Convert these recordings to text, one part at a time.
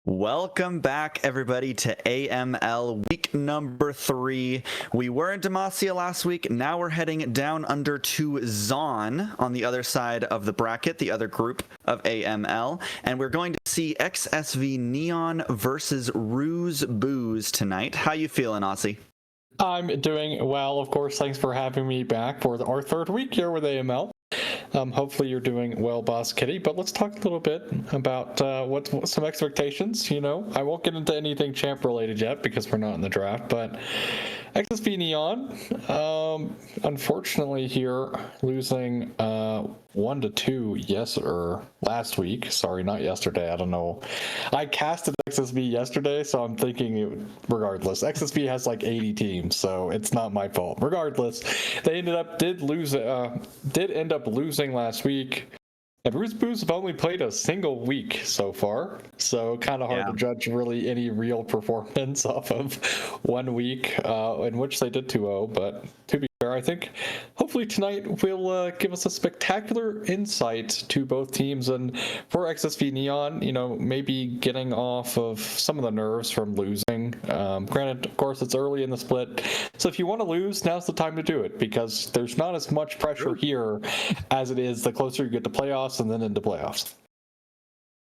Welcome back, everybody, to AML week number 3. We were in Demacia last week. Now we're heading down under to Zon on the other side of the bracket, the other group of AML. And we're going to see XSV Neon versus Ruse Booze tonight. How you feeling, Aussie? I'm doing well, of course. Thanks for having me back for our third week here with AML. Hopefully you're doing well, Boss Kitty, but let's talk a little bit about what some expectations. I won't get into anything champ related yet because we're not in the draft, but XSV Neon, unfortunately here, losing 1-2 last week. Sorry, not yesterday. I don't know. I casted XSV yesterday, so I'm thinking regardless. XSV has like 80 teams, so it's not my fault. Regardless, they did end up losing last week. And Ruse Booze have only played a single week so far, so kind of hard to judge really any real performance off of 1 week in which they did 2-0. But to be fair, I think hopefully tonight will give us a spectacular insight to both teams. And for XSV Neon, maybe getting off of some of the nerves from losing. Granted, of course, it's early in the split, so if you want to lose, now's the time to do it because there's not as much pressure here as it is the closer you get to playoffs and then into playoffs.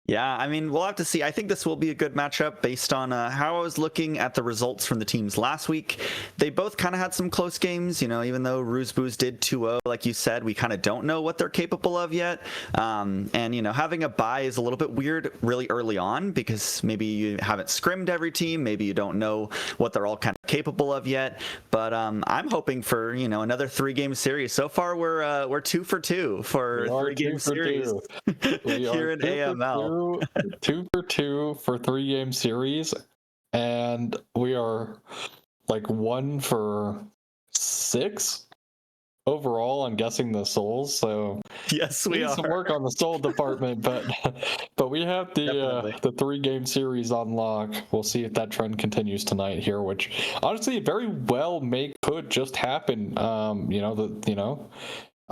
Yeah, I mean, we'll have to see. I think this will be a good matchup based on how I was looking at the results from the teams last week. They both kind of had some close games, even though Ruse Booze did 2-0, like you said, we kind of don't know what they're capable of yet. And, having a bye is a little bit weird really early on because maybe you haven't scrimmed every team. Maybe you don't know what they're all kind of capable of yet. But I'm hoping for, another 3-game series. So far, we're 2 for 2 for 3-game series here in AML. 2 for 2 for 3-game series, and we are like 1 for 6 overall. I'm guessing the souls. So yes, we need some work on the soul department, but we have the 3-game series on lock. We'll see if that trend continues tonight here, which honestly very well could just happen.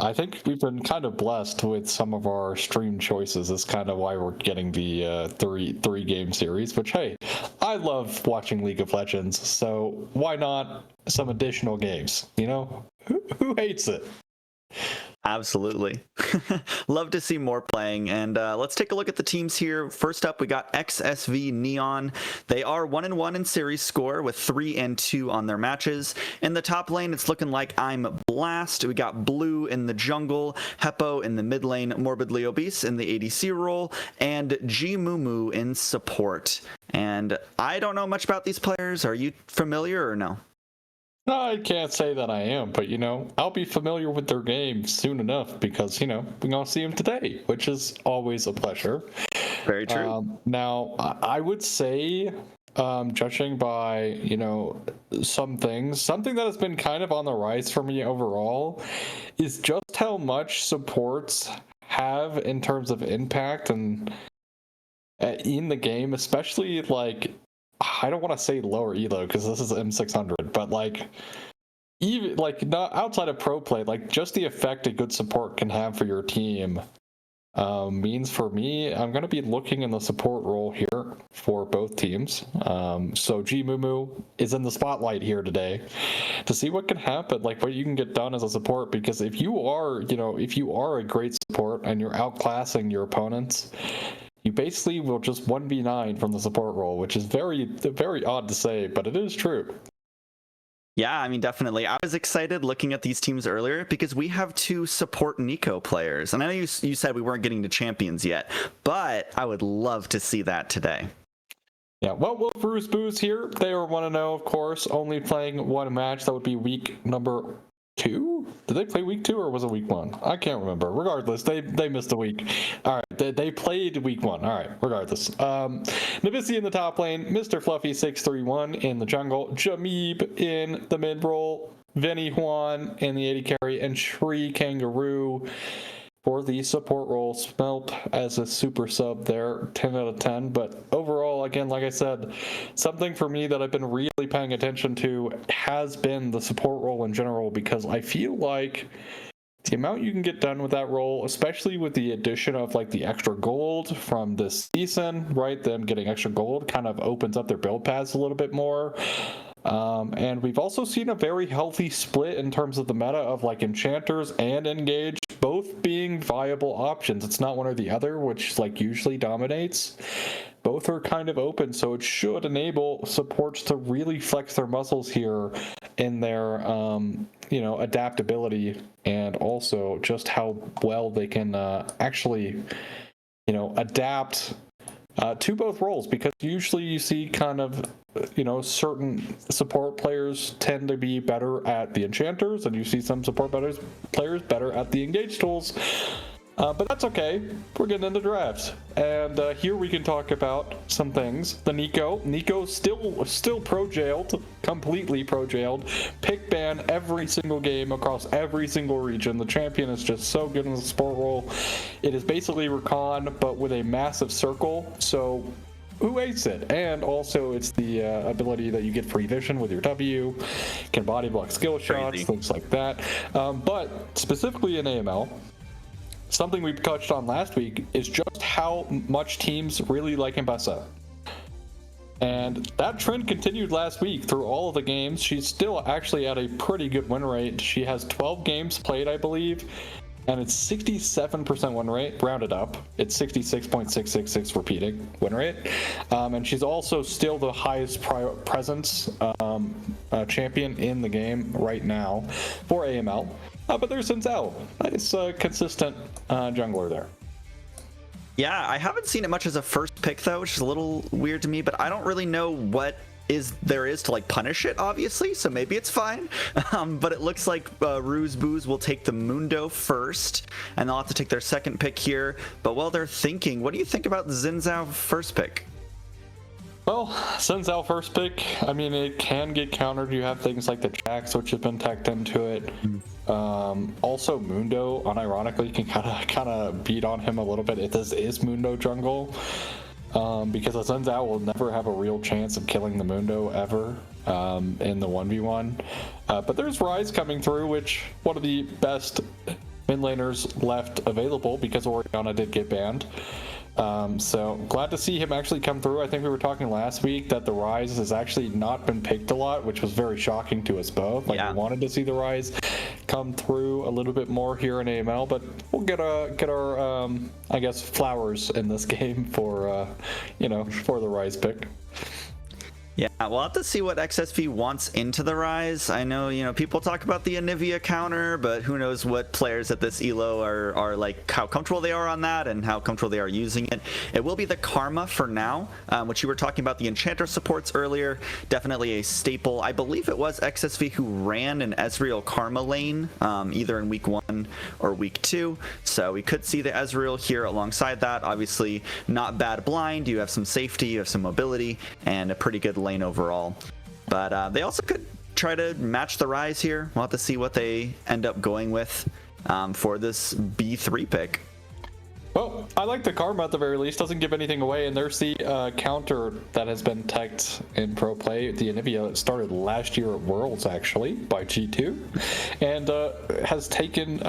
I think we've been kind of blessed with some of our stream choices. That's kind of why we're getting the three-game series, which, hey, I love watching League of Legends, so why not some additional games? Who hates it? Absolutely. Love to see more playing. And let's take a look at the teams here. First up, we got XSV Neon. They are 1-1 in series score with 3-2 on their matches. In the top lane, it's looking like I'm Blast. We got Blue in the jungle, Heppo in the mid lane, Morbidly Obese in the ADC role, and G Mumu in support. And I don't know much about these players. Are you familiar or no? I can't say that I am, but I'll be familiar with their game soon enough because we're gonna see them today, which is always a pleasure. Very true. Now, I would say, judging by something that has been kind of on the rise for me overall, is just how much supports have in terms of impact and in the game, especially like. I don't want to say lower elo because this is M600, but even not outside of pro play, just the effect a good support can have for your team means for me, I'm going to be looking in the support role here for both teams. So G Mumu is in the spotlight here today to see what can happen, what you can get done as a support. Because if you are a great support and you're outclassing your opponents, you basically will just 1v9 from the support role, which is very, very odd to say, but it is true. Yeah, I mean, definitely. I was excited looking at these teams earlier because we have 2 support Nico players. And I know you said we weren't getting to champions yet, but I would love to see that today. Yeah, well, Ruse Booze here, they are 1-0, of course, only playing 1 match. That would be week number 2? Did they play week 2 or was it week 1? I can't remember. Regardless, they missed a week. All right, they played week 1. All right, regardless. Nabisi in the top lane, Mr. Fluffy 631 in the jungle, Jameeb in the mid role, Vinny Juan in the AD carry, and Shri Kangaroo for the support role. Smelt as a super sub there, 10 out of 10. But overall, again, like I said, something for me that I've been really paying attention to has been the support role in general, because I feel like the amount you can get done with that role, especially with the addition of like the extra gold from this season, right? Them getting extra gold kind of opens up their build paths a little bit more. And we've also seen a very healthy split in terms of the meta of like enchanters and engage both being viable options. It's not one or the other, which like usually dominates. Both are kind of open, so it should enable supports to really flex their muscles here in their adaptability, and also just how well they can actually adapt to both roles, because usually you see kind of certain support players tend to be better at the enchanters, and you see some support players better at the engage tools. But that's okay. We're getting into drafts, and here we can talk about some things. The Nico's still pro-jailed, completely pro-jailed. Pick ban every single game across every single region. The champion is just so good in the support role. It is basically Rakan, but with a massive circle. So who hates it? And also it's the ability that you get free vision with your W, can body block skill shots, things like that. But specifically in AML, something we touched on last week is just how much teams really like Mbessa. And that trend continued last week through all of the games. She's still actually at a pretty good win rate. She has 12 games played, I believe, and it's 67% win rate, rounded up. It's 66.666 repeating win rate. And she's also still the highest presence champion in the game right now for AML. But there's Xin Zhao. Nice, consistent jungler there. Yeah, I haven't seen it much as a first pick, though, which is a little weird to me, but I don't really know what there is to like punish it, obviously, so maybe it's fine. But it looks like Ruse Booze will take the Mundo first, and they'll have to take their second pick here. But while they're thinking, what do you think about Xin Zhao first pick? Well, Xin Zhao first pick, I mean, it can get countered. You have things like the Jax, which has been tacked into it. Also, Mundo, unironically, can kind of beat on him a little bit if this is Mundo jungle. Because the Xin Zhao will never have a real chance of killing the Mundo ever in the 1v1. But there's Ryze coming through, which one of the best mid laners left available, because Orianna did get banned. So glad to see him actually come through. I think we were talking last week that the Ryze has actually not been picked a lot, which was very shocking to us both. Like, we wanted to see the Ryze come through a little bit more here in AML, but we'll get our I guess flowers in this game for for the Ryze pick. Yeah, we'll have to see what XSV wants into the Ryze. I know, people talk about the Anivia counter, but who knows what players at this elo are like, how comfortable they are on that and how comfortable they are using it. It will be the Karma for now, which you were talking about the Enchanter supports earlier. Definitely a staple. I believe it was XSV who ran an Ezreal Karma lane, either in week 1 or week 2. So we could see the Ezreal here alongside that. Obviously, not bad blind. You have some safety, you have some mobility, and a pretty good lane overall. But they also could try to match the Ryze here. We'll have to see what they end up going with for this B3 pick. Well, I like the Karma at the very least. Doesn't give anything away, and there's the counter that has been teched in pro play. The Anivia that started last year at Worlds, actually, by G2, and has taken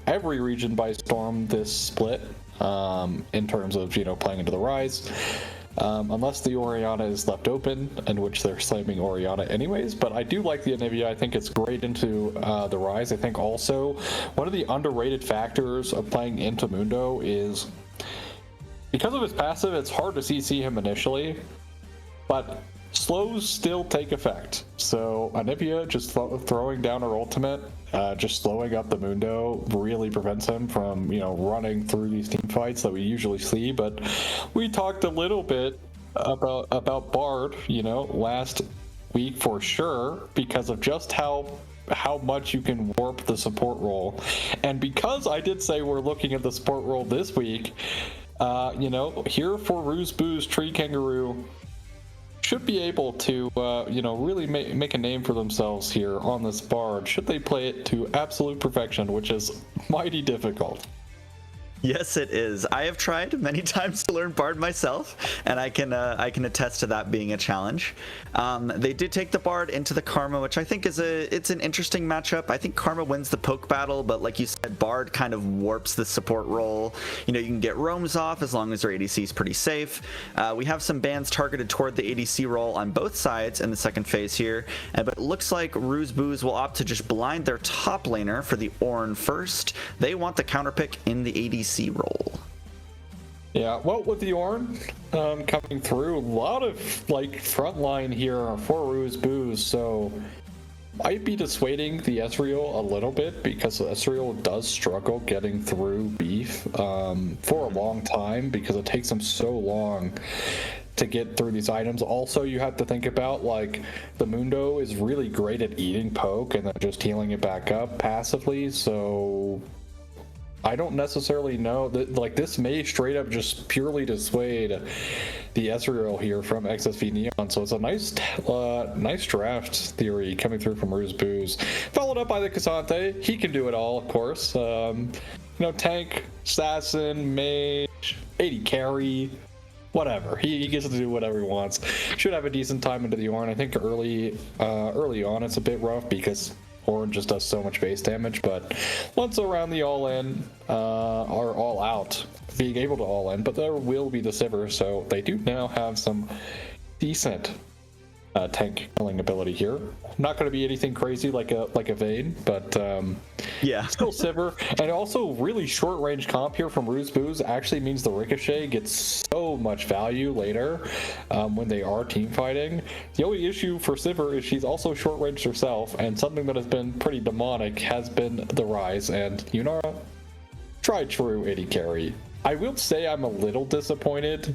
every region by storm this split in terms of playing into the Ryze. Unless the Orianna is left open, in which they're slamming Orianna anyways. But I do like the Anivia. I think it's great into the Ryze. I think also one of the underrated factors of playing into Mundo is because of his passive, it's hard to CC him initially, but slows still take effect. So Anivia just throwing down her ultimate, just slowing up the Mundo, really prevents him from running through these team fights that we usually see. But we talked a little bit about Bard last week for sure, because of just how how much you can warp the support role. And because I did say we're looking at the support role this week, here for Roosboo's Tree Kangaroo should be able to, really make a name for themselves here on this bard, should they play it to absolute perfection, which is mighty difficult. Yes, it is. I have tried many times to learn Bard myself, and I can attest to that being a challenge. They did take the Bard into the Karma, which I think it's an interesting matchup. I think Karma wins the poke battle, but like you said, Bard kind of warps the support role. You can get roams off as long as their ADC is pretty safe. We have some bans targeted toward the ADC role on both sides in the second phase here, but it looks like Roosboo's will opt to just blind their top laner for the Ornn first. They want the counter pick in the ADC role. Yeah, well, with the Ornn coming through, a lot of frontline here for Roosboo's, so might be dissuading the Ezreal a little bit, because Ezreal does struggle getting through beef for a long time, because it takes them so long to get through these items. Also, you have to think about, the Mundo is really great at eating poke and then just healing it back up passively, so I don't necessarily know that, this may straight up just purely dissuade the Ezreal here from XSV Neon. So it's a nice draft theory coming through from Roosboo's, followed up by the Cassante. He can do it all, of course. Tank, assassin, mage, AD carry, whatever. He gets to do whatever he wants. Should have a decent time into the Ornn. I think early on it's a bit rough, because Ornn just does so much base damage, but once around the all-in, or all-out, being able to all-in, but there will be the Sivir, so they do now have some decent tank killing ability here. Not going to be anything crazy like a Vayne, but yeah, still Sivir. And also really short range comp here from Roosboo's actually means the Ricochet gets so much value later when they are team fighting. The only issue for Sivir is she's also short range herself, and something that has been pretty demonic has been the Rise, and Yunara tried true AD carry. I will say I'm a little disappointed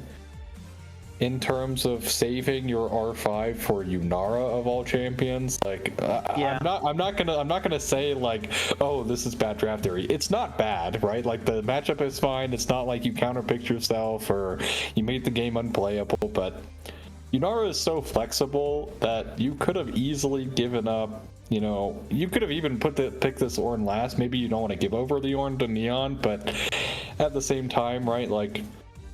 in terms of saving your R5 for Yunara of all champions. Yeah. I'm not gonna say oh, this is bad draft theory. It's not bad, right? The matchup is fine. It's not like you counterpicked yourself or you made the game unplayable, but Yunara is so flexible that you could have easily given up. You could have even picked this Ornn last. Maybe you don't want to give over the Ornn to Neon, but at the same time, right?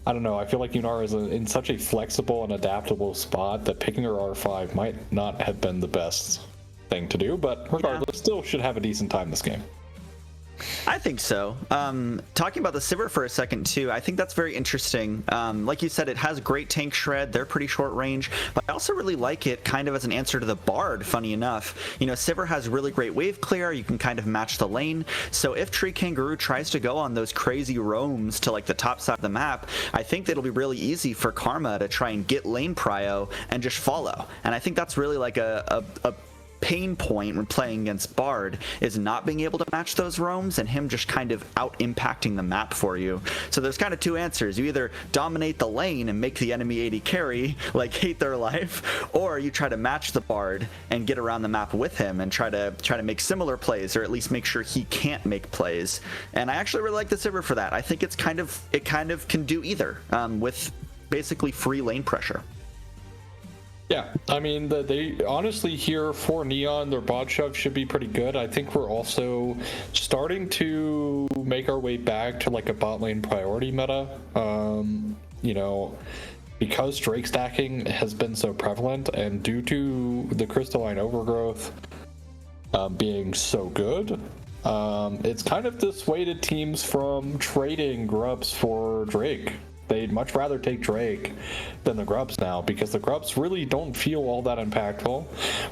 I don't know, I feel like Yunara is in such a flexible and adaptable spot that picking her R5 might not have been the best thing to do, but regardless, still should have a decent time this game. I think so. Talking about the Sivir for a second too, I think that's very interesting. Like you said, it has great tank shred. They're pretty short range, but I also really like it kind of as an answer to the Bard, funny enough. Sivir has really great wave clear. You can kind of match the lane. So if Tree Kangaroo tries to go on those crazy roams to the top side of the map, I think that it'll be really easy for Karma to try and get lane prio and just follow. And I think that's really a pain point when playing against Bard, is not being able to match those roams and him just kind of out impacting the map for you. So there's kind of two answers. You either dominate the lane and make the enemy AD carry, hate their life, or you try to match the Bard and get around the map with him and try to make similar plays, or at least make sure he can't make plays. And I actually really like the Sivir for that. I think it kind of can do either, with basically free lane pressure. Yeah, I mean, they honestly here for Neon, their bot shove should be pretty good. I think we're also starting to make our way back to a bot lane priority meta. Because Drake stacking has been so prevalent, and due to the crystalline overgrowth being so good, it's kind of dissuaded teams from trading grubs for Drake. They'd much rather take Drake than the grubs now, because the grubs really don't feel all that impactful.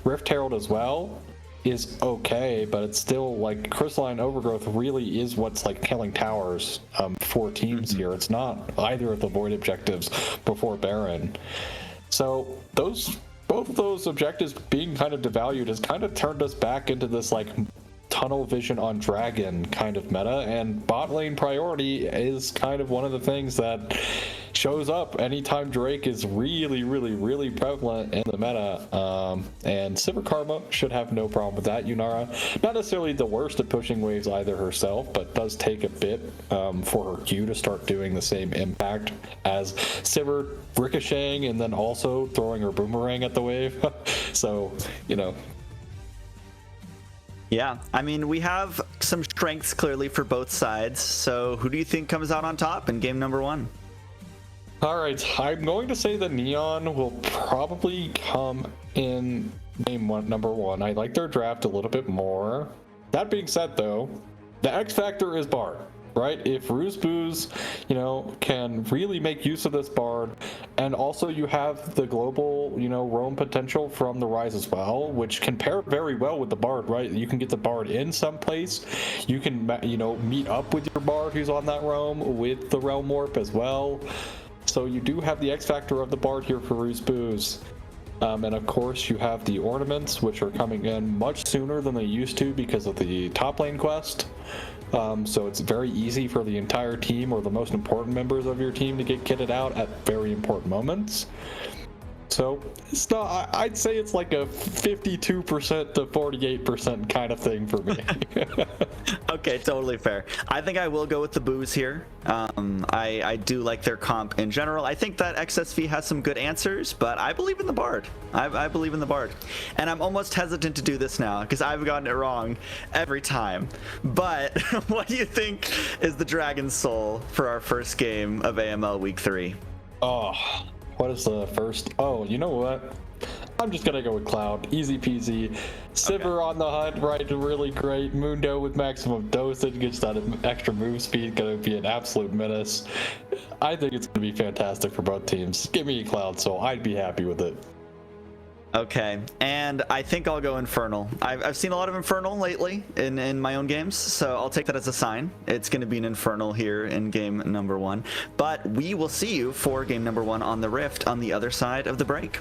Rift Herald as well is okay, but it's still crystalline overgrowth really is what's killing towers for teams here. It's not either of the void objectives before Baron. So both of those objectives being kind of devalued has kind of turned us back into this tunnel vision on dragon kind of meta, and bot lane priority is kind of one of the things that shows up anytime Drake is really prevalent in the meta. And Sivir Karma should have no problem with that. Yunara, not necessarily the worst at pushing waves either herself, but does take a bit for her Q to start doing the same impact as Sivir, ricocheting and then also throwing her boomerang at the wave. So, you know. Yeah, I mean, we have some strengths clearly for both sides. So who do you think comes out on top in game number 1? All right, I'm going to say that Neon will probably come in number 1. I like their draft a little bit more. That being said, though, the X factor is Bard, right? If Roosbooz, can really make use of this Bard, and also you have the global, roam potential from the Rise as well, which can pair very well with the Bard, right? You can get the Bard in someplace. You can, meet up with your Bard who's on that roam with the Realm Warp as well. So you do have the X factor of the Bard here for Roosbooz. And of course you have the ornaments, which are coming in much sooner than they used to because of the top lane quest. So it's very easy for the entire team or the most important members of your team to get kitted out at very important moments. So it's not, I'd say it's like a 52% to 48% kind of thing for me. Okay, totally fair. I think I will go with the Boos here. I do like their comp in general. I think that XSV has some good answers, but I believe in the Bard. I believe in the Bard. And I'm almost hesitant to do this now because I've gotten it wrong every time. But what do you think is the Dragon Soul for our first game of AML Week 3? Oh, what is the first? Oh, you know what? I'm just gonna go with Cloud. Easy peasy. Sivir on the hunt, right? Really great. Mundo with maximum dosage gets that extra move speed. Gonna be an absolute menace. I think it's gonna be fantastic for both teams. Give me a Cloud Soul. I'd be happy with it. Okay, and I think I'll go Infernal. I've seen a lot of Infernal lately in my own games, so I'll take that as a sign. It's going to be an Infernal here in game number 1. But we will see you for game number 1 on the Rift on the other side of the break.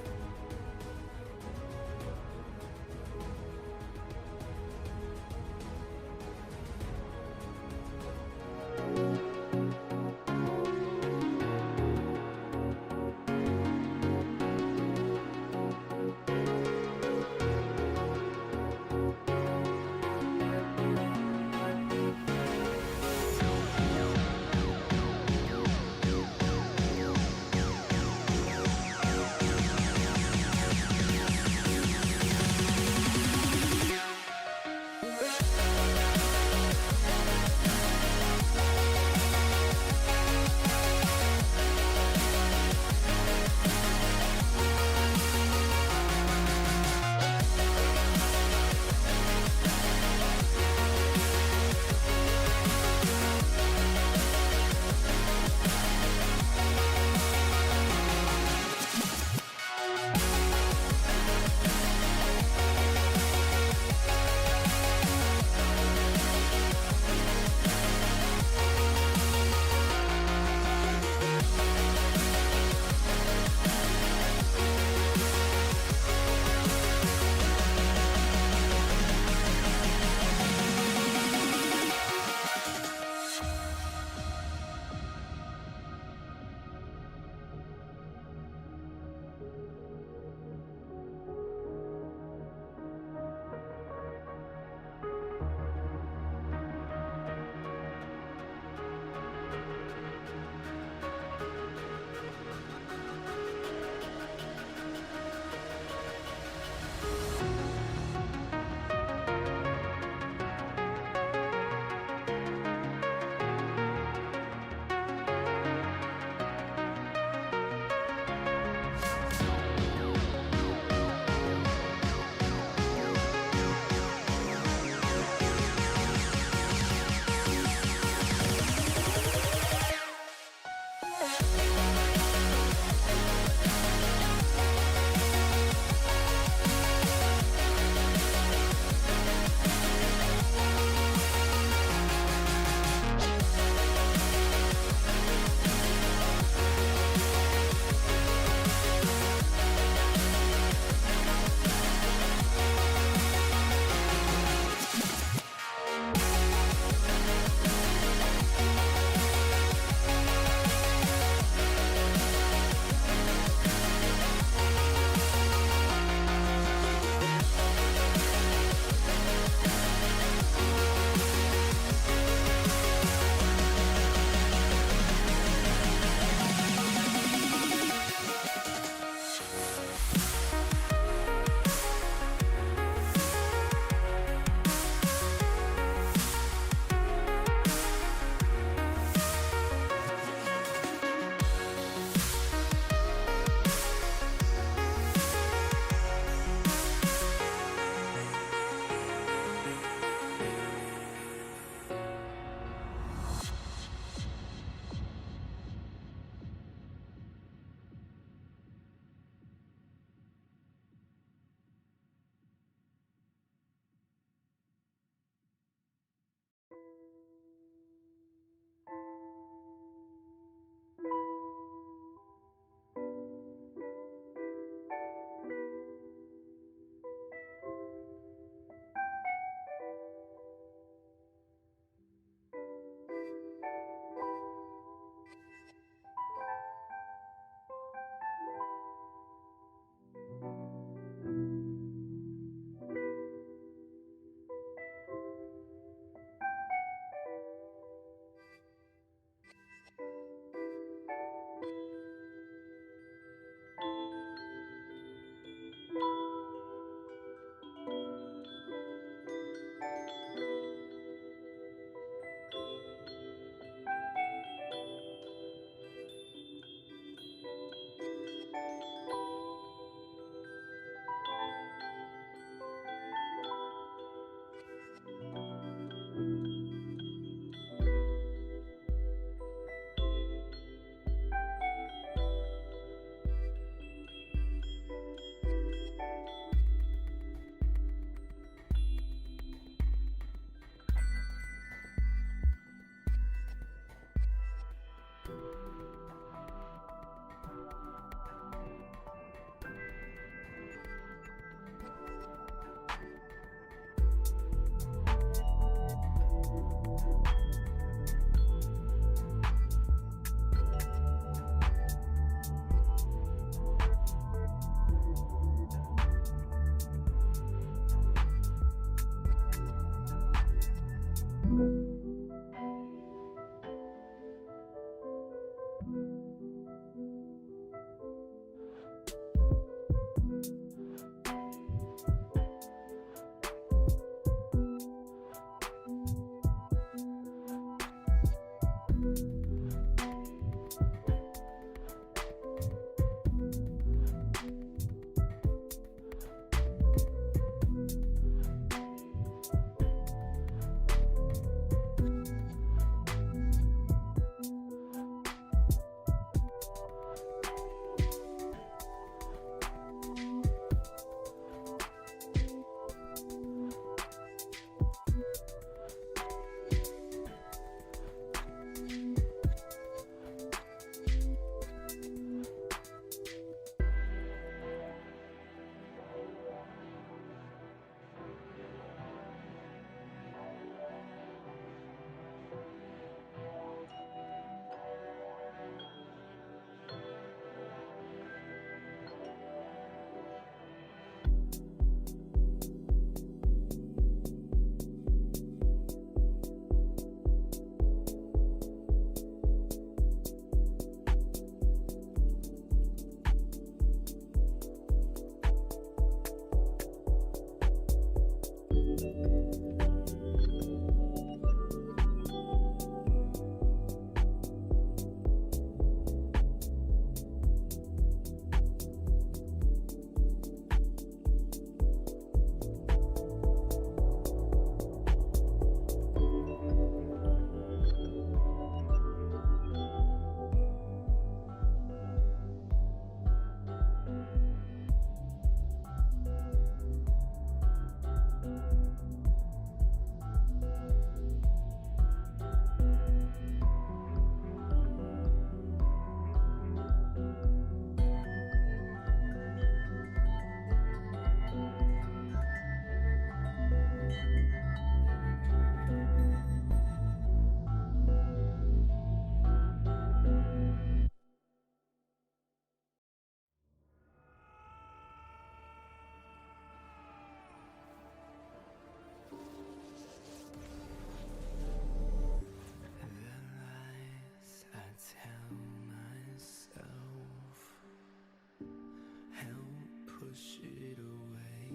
push it away,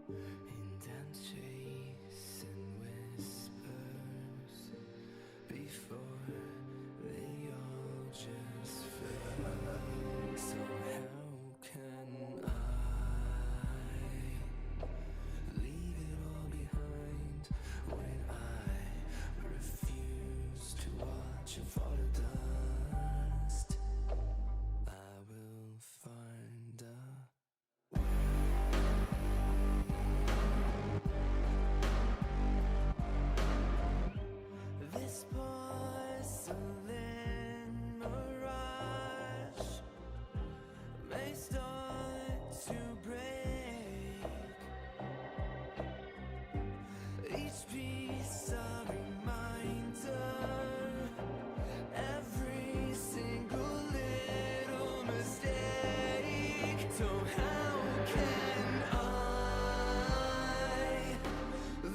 and I'm chasing whispers before they all just fade. So how can I leave it all behind when I refuse to watch it fall to dust? I will find a this porcelain mirage may start to break. Each piece a reminder, every single little mistake. So how can I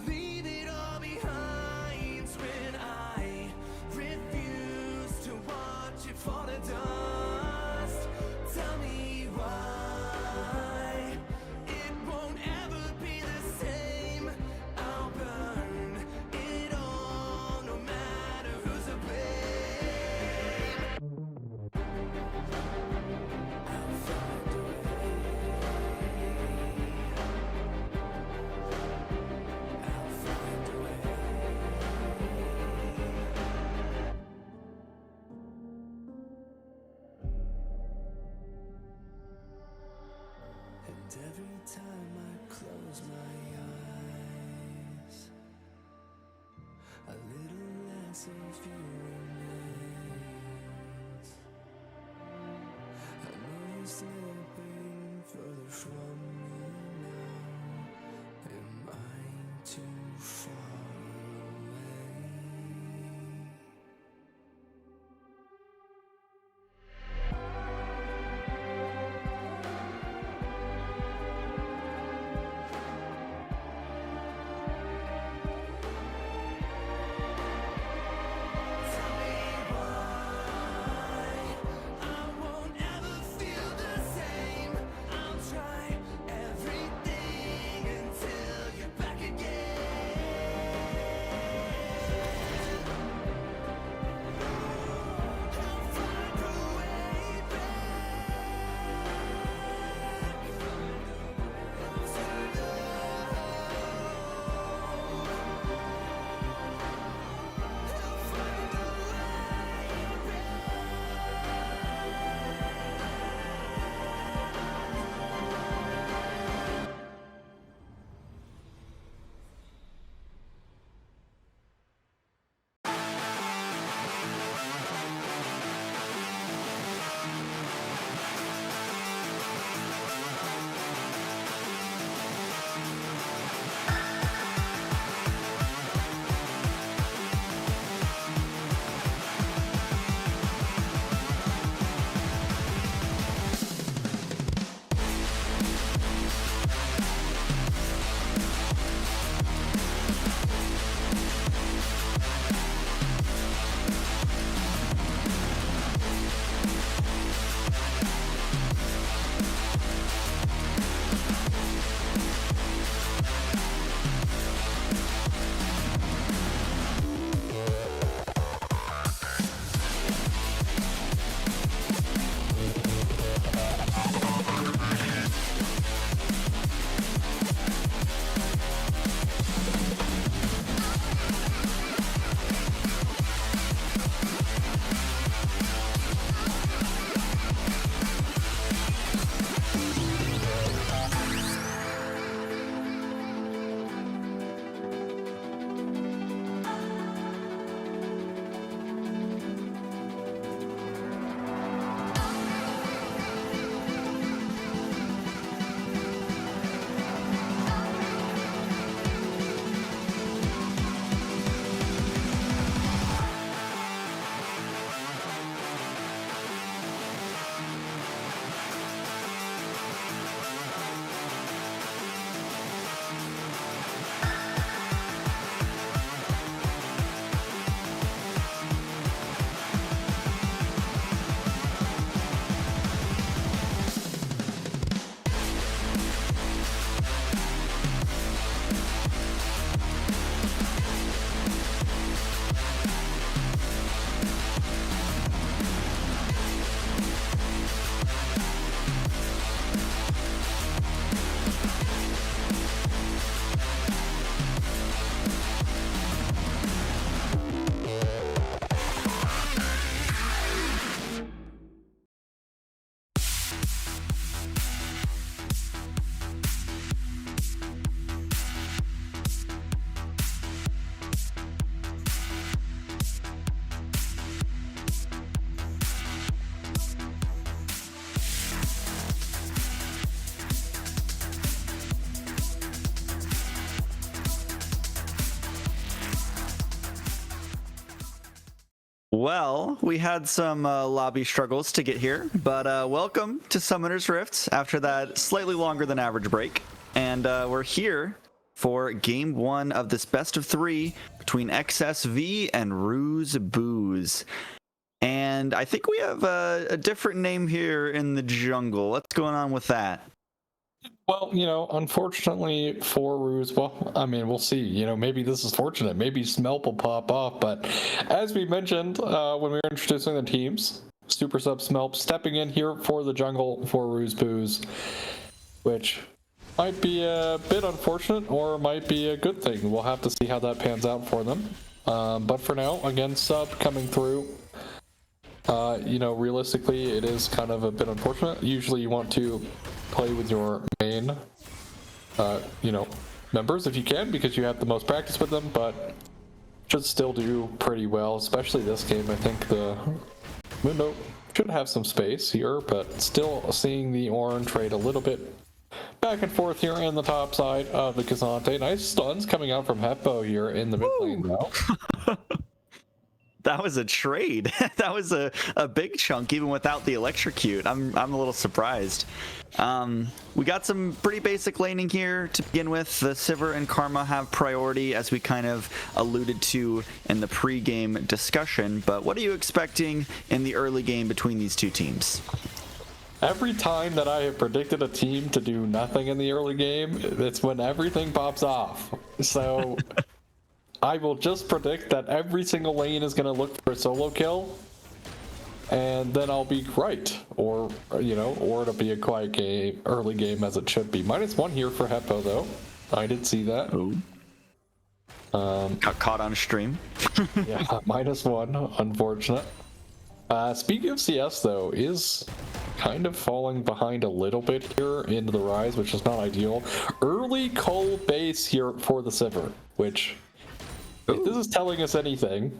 leave it all behind when I refuse to watch it fall to dust? Tell me why it won't ever be the same. I'll burn it all, no matter who's to blame. I'll find a way. I'll find a way. And every time I close my eyes, a little less of you remains. I know you're slipping further from me now. Am I too far away? Tell me why I won't ever feel the same. I'll try everything until you're back again. Well, we had some lobby struggles to get here, but welcome to Summoner's Rift after that slightly longer than average break. And we're here for game one of this best of three between XSV and Ruse Booze. And I think we have a different name here in the jungle. What's going on with that? Well, unfortunately for Ruse, well, I mean, we'll see. Maybe this is fortunate. Maybe Smelp will pop off. But as we mentioned when we were introducing the teams, Super Sub Smelp stepping in here for the jungle for Ruse Booze, which might be a bit unfortunate or might be a good thing. We'll have to see how that pans out for them. But for now, again, Sub coming through. Realistically, it is kind of a bit unfortunate. Usually you want to play with your main, members if you can, because you have the most practice with them, but should still do pretty well, especially this game. I think the Mundo should have some space here, but still seeing the Oran trade a little bit back and forth here in the top side of the Kazante. Nice stuns coming out from Heppo here in the mid lane though. That was a trade. That was a big chunk, even without the electrocute. I'm a little surprised. We got some pretty basic laning here to begin with. The Sivir and Karma have priority, as we kind of alluded to in the pre-game discussion. But what are you expecting in the early game between these two teams? Every time that I have predicted a team to do nothing in the early game, it's when everything pops off. So I will just predict that every single lane is going to look for a solo kill, and then I'll be right, or it'll be a quiet game, early game as it should be. -1 here for Heppo though. I did see that. Ooh. Got caught on stream. Yeah, -1, unfortunate. Speaking of CS though, is kind of falling behind a little bit here into the rise, which is not ideal. Early cold base here for the Sivir, which, if this is telling us anything,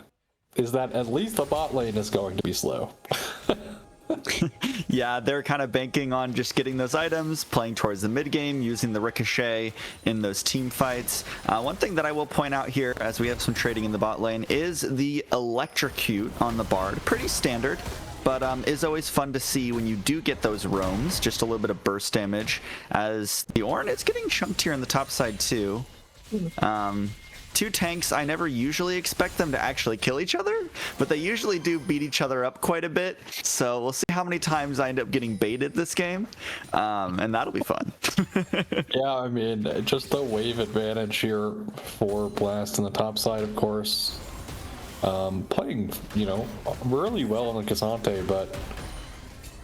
is that at least the bot lane is going to be slow. Yeah, they're kind of banking on just getting those items, playing towards the mid game, using the ricochet in those team fights. One thing that I will point out here, as we have some trading in the bot lane, is the electrocute on the Bard. Pretty standard, but is always fun to see when you do get those roams, just a little bit of burst damage, as the Ornn is getting chunked here on the top side too. Two tanks, I never usually expect them to actually kill each other, but they usually do beat each other up quite a bit. So we'll see how many times I end up getting baited this game, and that'll be fun. Yeah, I mean, just the wave advantage here for Blast on the top side, of course. Playing, really well on the Kazante, but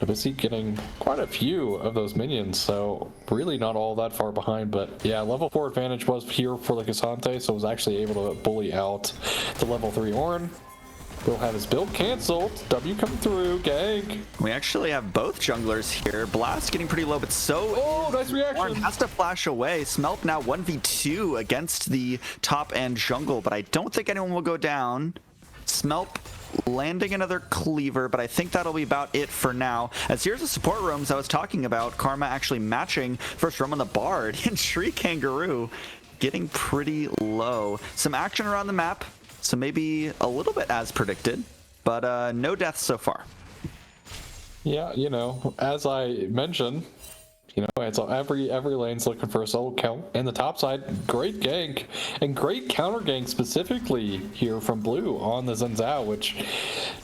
busy getting quite a few of those minions, so really not all that far behind. But yeah, level 4 advantage was here for the Kazante, so was actually able to bully out the level 3 Ornn. Will have his build canceled. W come through, gang. We actually have both junglers here. Blast getting pretty low, but nice reaction. Ornn has to flash away. Smelp now 1v2 against the top end jungle, but I don't think anyone will go down. Smelp landing another cleaver, but I think that'll be about it for now. As here's the support rooms I was talking about. Karma actually matching first roam on the Bard, and Shri Kangaroo getting pretty low. Some action around the map, so maybe a little bit as predicted, but no deaths so far. Yeah, as I mentioned, it's every lane's looking for a solo kill. And the top side, great gank and great counter gank specifically here from Blue on the Zhao,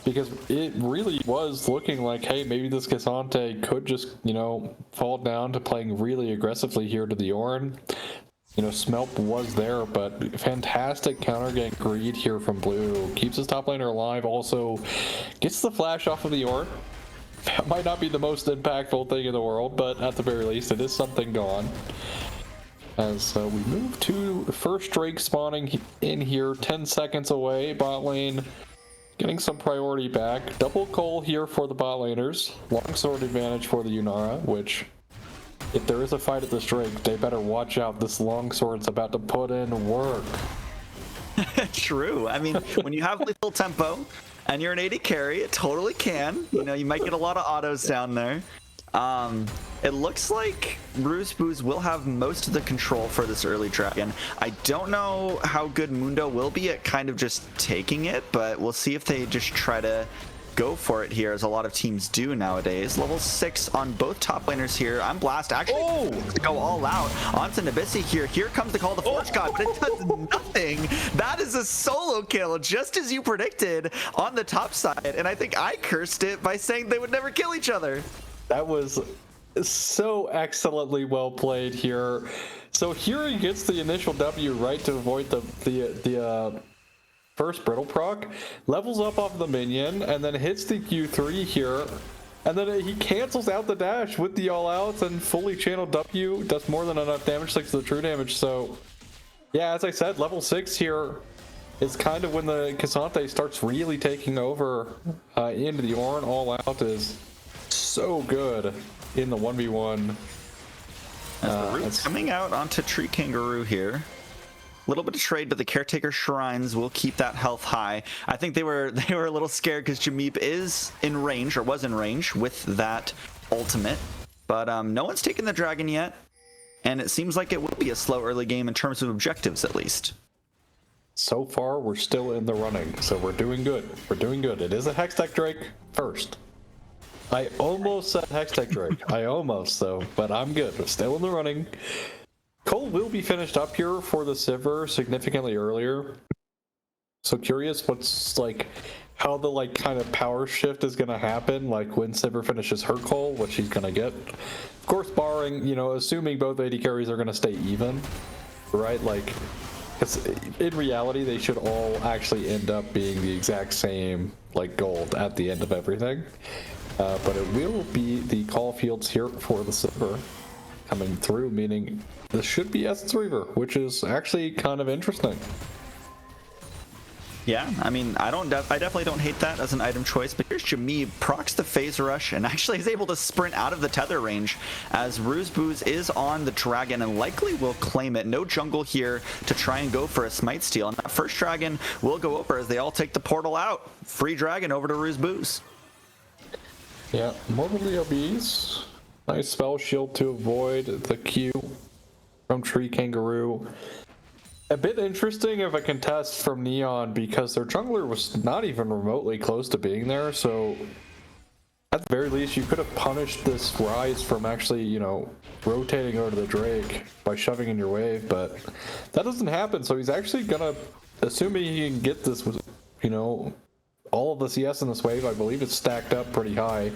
because it really was looking like, hey, maybe this Kazante could just, fall down to playing really aggressively here to the Ornn. Smelp was there, but fantastic counter gank greed here from Blue. Keeps his top laner alive, also gets the flash off of the Ornn. That might not be the most impactful thing in the world, but at the very least, it is something gone. As we move to first Drake spawning in here, 10 seconds away. Bot lane getting some priority back. Double Cole here for the bot laners. Longsword advantage for the Yunara, which, if there is a fight at this Drake, they better watch out. This longsword's about to put in work. True. I mean, when you have lethal tempo and you're an AD carry, it totally can. You might get a lot of autos down there. It looks like Ruzbooz will have most of the control for this early dragon. I don't know how good Mundo will be at kind of just taking it, but we'll see if they just try to go for it here, as a lot of teams do nowadays. Level 6 on both top laners here. I'm Blast actually to go all out onto Nabisi here. Here comes the call of the Forge God, but it does nothing. That is a solo kill, just as you predicted on the top side. And I think I cursed it by saying they would never kill each other. That was so excellently well played here. So here he gets the initial W, right, to avoid the first brittle proc, levels up off the minion, and then hits the Q3 here, and then he cancels out the dash with the all outs and fully channeled W, does more than enough damage thanks to the true damage. So yeah, as I said, level 6 here is kind of when the K'Sante starts really taking over into the Ornn. All out is so good in the 1v1. It's coming out onto Tree Kangaroo here. A little bit of trade, but the Caretaker Shrines will keep that health high. I think they were a little scared because Jameep is in range, or was in range, with that ultimate. But no one's taken the dragon yet, and it seems like it will be a slow early game in terms of objectives, at least. So far, we're still in the running, so we're doing good. We're doing good. It is a Hextech Drake first. I almost said Hextech Drake. I almost, though, but I'm good. We're still in the running. Cole will be finished up here for the Sivir significantly earlier. So curious what's like how the like kind of power shift is gonna happen, like when Sivir finishes her Cole, what she's gonna get. Of course, barring, you know, assuming both AD carries are gonna stay even, right? Like, because in reality they should all actually end up being the exact same like gold at the end of everything. But it will be the call fields here for the Sivir coming through, meaning this should be Essence Reaver, which is actually kind of interesting. Yeah, I mean, I definitely don't hate that as an item choice, but here's Jameeb, procs the Phase Rush, and actually is able to sprint out of the tether range, as Ruzbooz is on the dragon and likely will claim it. No jungle here to try and go for a smite steal, and that first dragon will go over as they all take the portal out. Free dragon over to Ruzbooz. Yeah, morbidly obese. Nice spell shield to avoid the Q from Tree Kangaroo. A bit interesting of a contest from Neon because their jungler was not even remotely close to being there, so at the very least you could have punished this Rise from actually, you know, rotating over to the Drake by shoving in your wave, but that doesn't happen, so he's actually gonna, assuming he can get this, you know, all of the CS in this wave, I believe it's stacked up pretty high.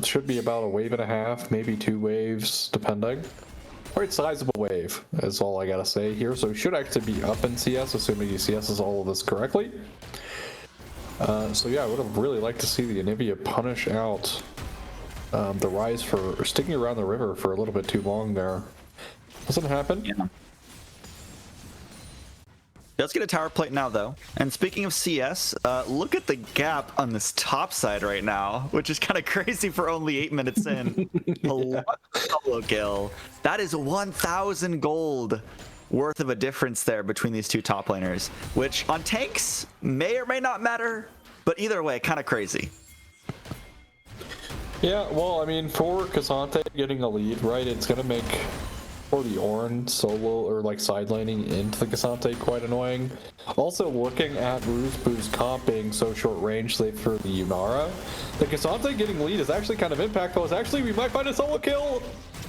Should be about a wave and a half, maybe 2 waves, depending. Quite sizable wave, is all I gotta say here. So he should actually be up in CS, assuming he CS's all of this correctly. So yeah, I would have really liked to see the Anivia punish out the Rise for sticking around the river for a little bit too long there. Doesn't happen. Yeah. Does get a tower plate now, though. And speaking of CS, look at the gap on this top side right now, which is kind of crazy for only 8 minutes in. A solo kill. That is 1,000 gold worth of a difference there between these two top laners, which on tanks may or may not matter, but either way, kind of crazy. Yeah, well, I mean, for K'Sante getting a lead, right, it's going to make for the Ornn solo or like side laning into the K'Sante quite annoying. Also, looking at Ruzbooz comp being so short range, save for the Yunara, the K'Sante getting lead is actually kind of impactful. It's actually, we might find a solo kill.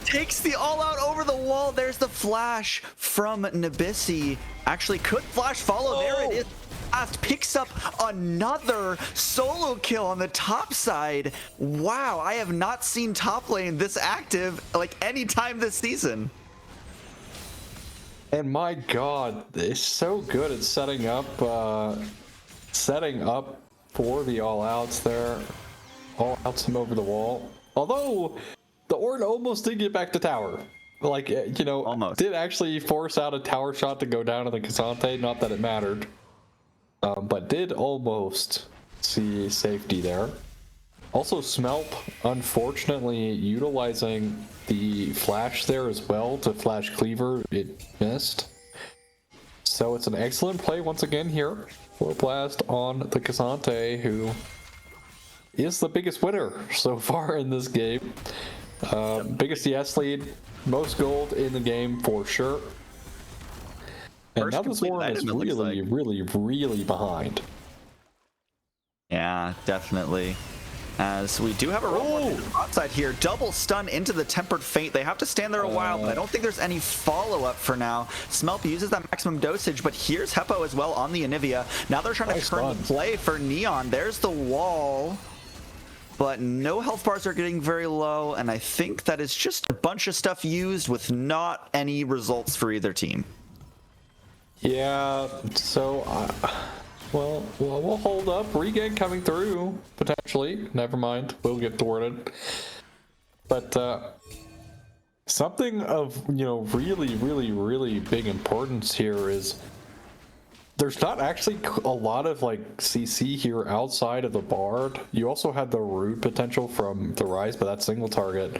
Takes the all out over the wall. There's the flash from Nabisi. Actually could flash follow. There it is. Blast picks up another solo kill on the top side. Wow, I have not seen top lane this active like any time this season. And my god, it's so good at setting up for the all outs there. All outs him over the wall. Although the Ornn almost did get back to tower. Like, you know, almost did actually force out a tower shot to go down to the K'Sante, not that it mattered. But did almost see safety there. Also, Smelp, unfortunately, utilizing the flash there as well to flash Cleaver, it missed. So it's an excellent play once again here for Blast on the K'Sante, who is the biggest winner so far in this game. Biggest CS lead, most gold in the game for sure. And First now this complete one is item, it looks really, like. really behind. Yeah, definitely. As we do have a roll outside here, double stun into the tempered fate. They have to stand there a while, but I don't think there's any follow-up for now. Smelp uses that maximum dosage, but here's Heppo as well on the Anivia. Now they're trying to turn the play for Neon. There's the wall, but no health bars are getting very low, and I think that is just a bunch of stuff used with not any results for either team. Yeah, so well, we'll hold up. Regain coming through potentially. Never mind, we'll get thwarted. But something of really big importance here is there's not actually a lot of like CC here outside of the Bard. You also had the root potential from the Rise, but that's single target.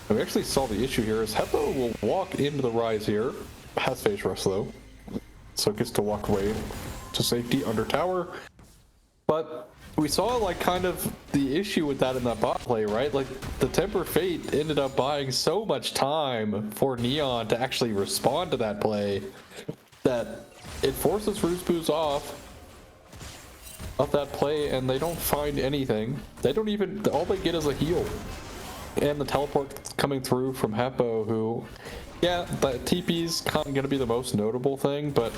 And we actually saw the issue here is Heppo will walk into the Rise here. Has face rush though, so it gets to walk away to safety under tower. But we saw like kind of the issue with that in that bot play, right? Like the Temper Fate ended up buying so much time for Neon to actually respond to that play that it forces Roosboo's off of that play, and they don't find anything. They don't even, all they get is a heal. And the teleport coming through from Heppo, who, yeah, the TP's kind of going to be the most notable thing, but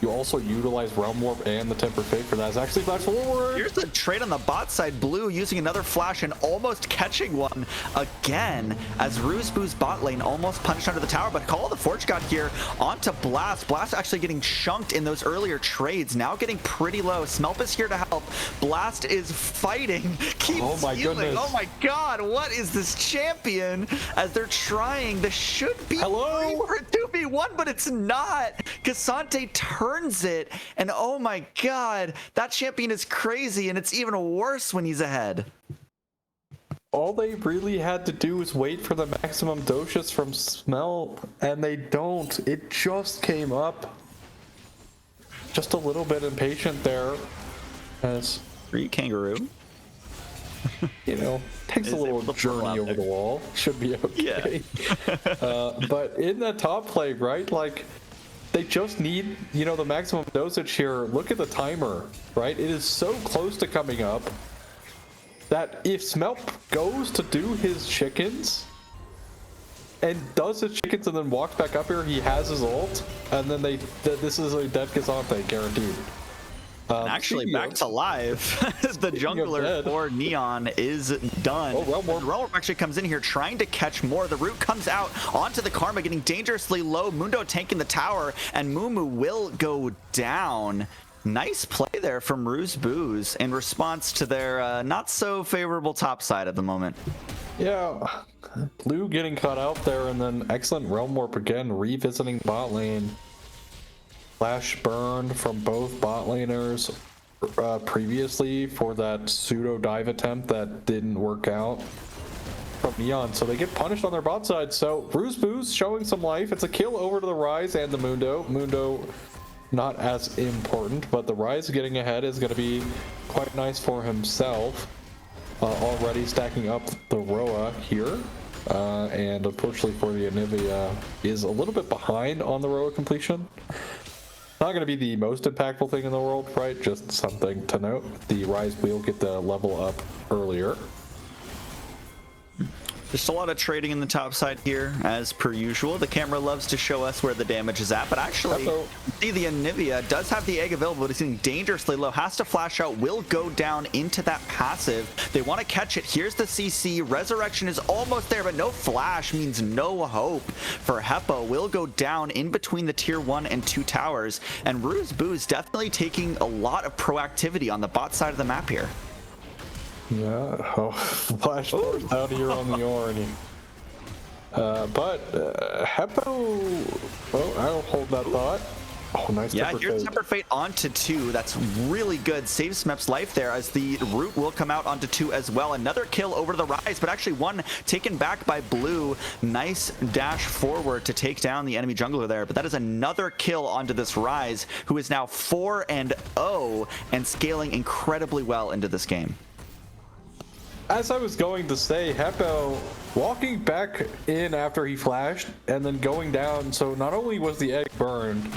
you also utilize Realm Warp and the Temper Fate for that. It's actually flash forward. Here's the trade on the bot side. Blue using another flash and almost catching one again as Roosboo's bot lane almost punched under the tower, but Call of the Forge God here onto Blast. Blast actually getting chunked in those earlier trades, now getting pretty low. Smelp is here to help. Blast is fighting, keeps Oh my healing. goodness. Oh my god, what is this champion? As they're trying, this should be free for a 2v1, but it's not. Cassante turns it, and oh my god, that champion is crazy, and it's even worse when he's ahead. All they really had to do was wait for the maximum doses from Smell, and they don't. It just came up. Just a little bit impatient there. As Free kangaroo. you know, takes a little journey over the wall. Should be okay. Yeah. But in that top play, right? Like, they just need, you know, the maximum dosage here. Look at the timer, right? It is so close to coming up that if Smelp goes to do his chickens and does his chickens and then walks back up here, he has his ult, and then this is a dead Cassante guaranteed. Actually, back to live. The jungler for Neon is done. Oh, Realm Warp. Realm Warp actually comes in here trying to catch more. The root comes out onto the Karma, getting dangerously low. Mundo tanking the tower, and Mumu will go down. Nice play there from Roosboo's in response to their not so favorable top side at the moment. Yeah, Blue getting caught out there, and then excellent Realm Warp again, revisiting bot lane. Flash burned from both bot laners previously for that pseudo dive attempt that didn't work out from Neon, so they get punished on their bot side. So Roosboo's showing some life. It's a kill over to the Rise and the Mundo. Mundo not as important, but the Rise getting ahead is going to be quite nice for himself. Already stacking up the Roa here. And unfortunately for the Anivia is a little bit behind on the Roa completion. Not going to be the most impactful thing in the world, right? Just something to note. The Rise will get the level up earlier. Just a lot of trading in the top side here, as per usual. The camera loves to show us where the damage is at, but actually, see the Anivia does have the egg available, but it's getting dangerously low. Has to flash out, will go down into that passive. They want to catch it. Here's the CC. Resurrection is almost there, but no flash means no hope for Heppo. Will go down in between the tier 1 and 2 towers, and Roosboo's definitely taking a lot of proactivity on the bot side of the map here. Yeah, flash force out here on the Orn. But Heppo, oh, I don't hold that thought. Oh, nice. Yeah, here's Temper Fate onto 2. That's really good. Saves Smep's life there as the root will come out onto 2 as well. Another kill over to the Rise, but actually one taken back by Blue. Nice dash forward to take down the enemy jungler there. But that is another kill onto this Rise, who is now 4-0 and scaling incredibly well into this game. as I was going to say, Heppo walking back in after he flashed and then going down. So not only was the egg burned,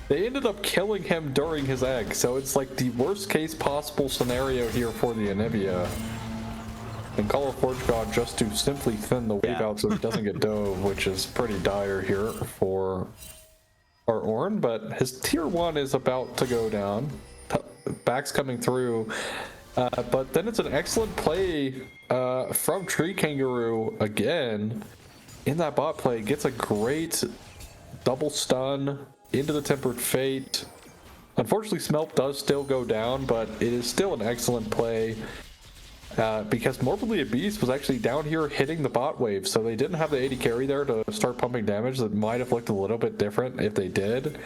they ended up killing him during his egg. So it's like the worst case possible scenario here for the Anivia. And call a Forge God just to simply thin the wave out so he doesn't get dove, which is pretty dire here for our Ornn. But his tier 1 is about to go down. Back's coming through. But then it's an excellent play from Tree Kangaroo again in that bot play. Gets a great double stun into the Tempered Fate. Unfortunately, Smelt does still go down, but it is still an excellent play because Morbidly Obese was actually down here hitting the bot wave, so they didn't have the 80 carry there to start pumping damage. That might have looked a little bit different if they did.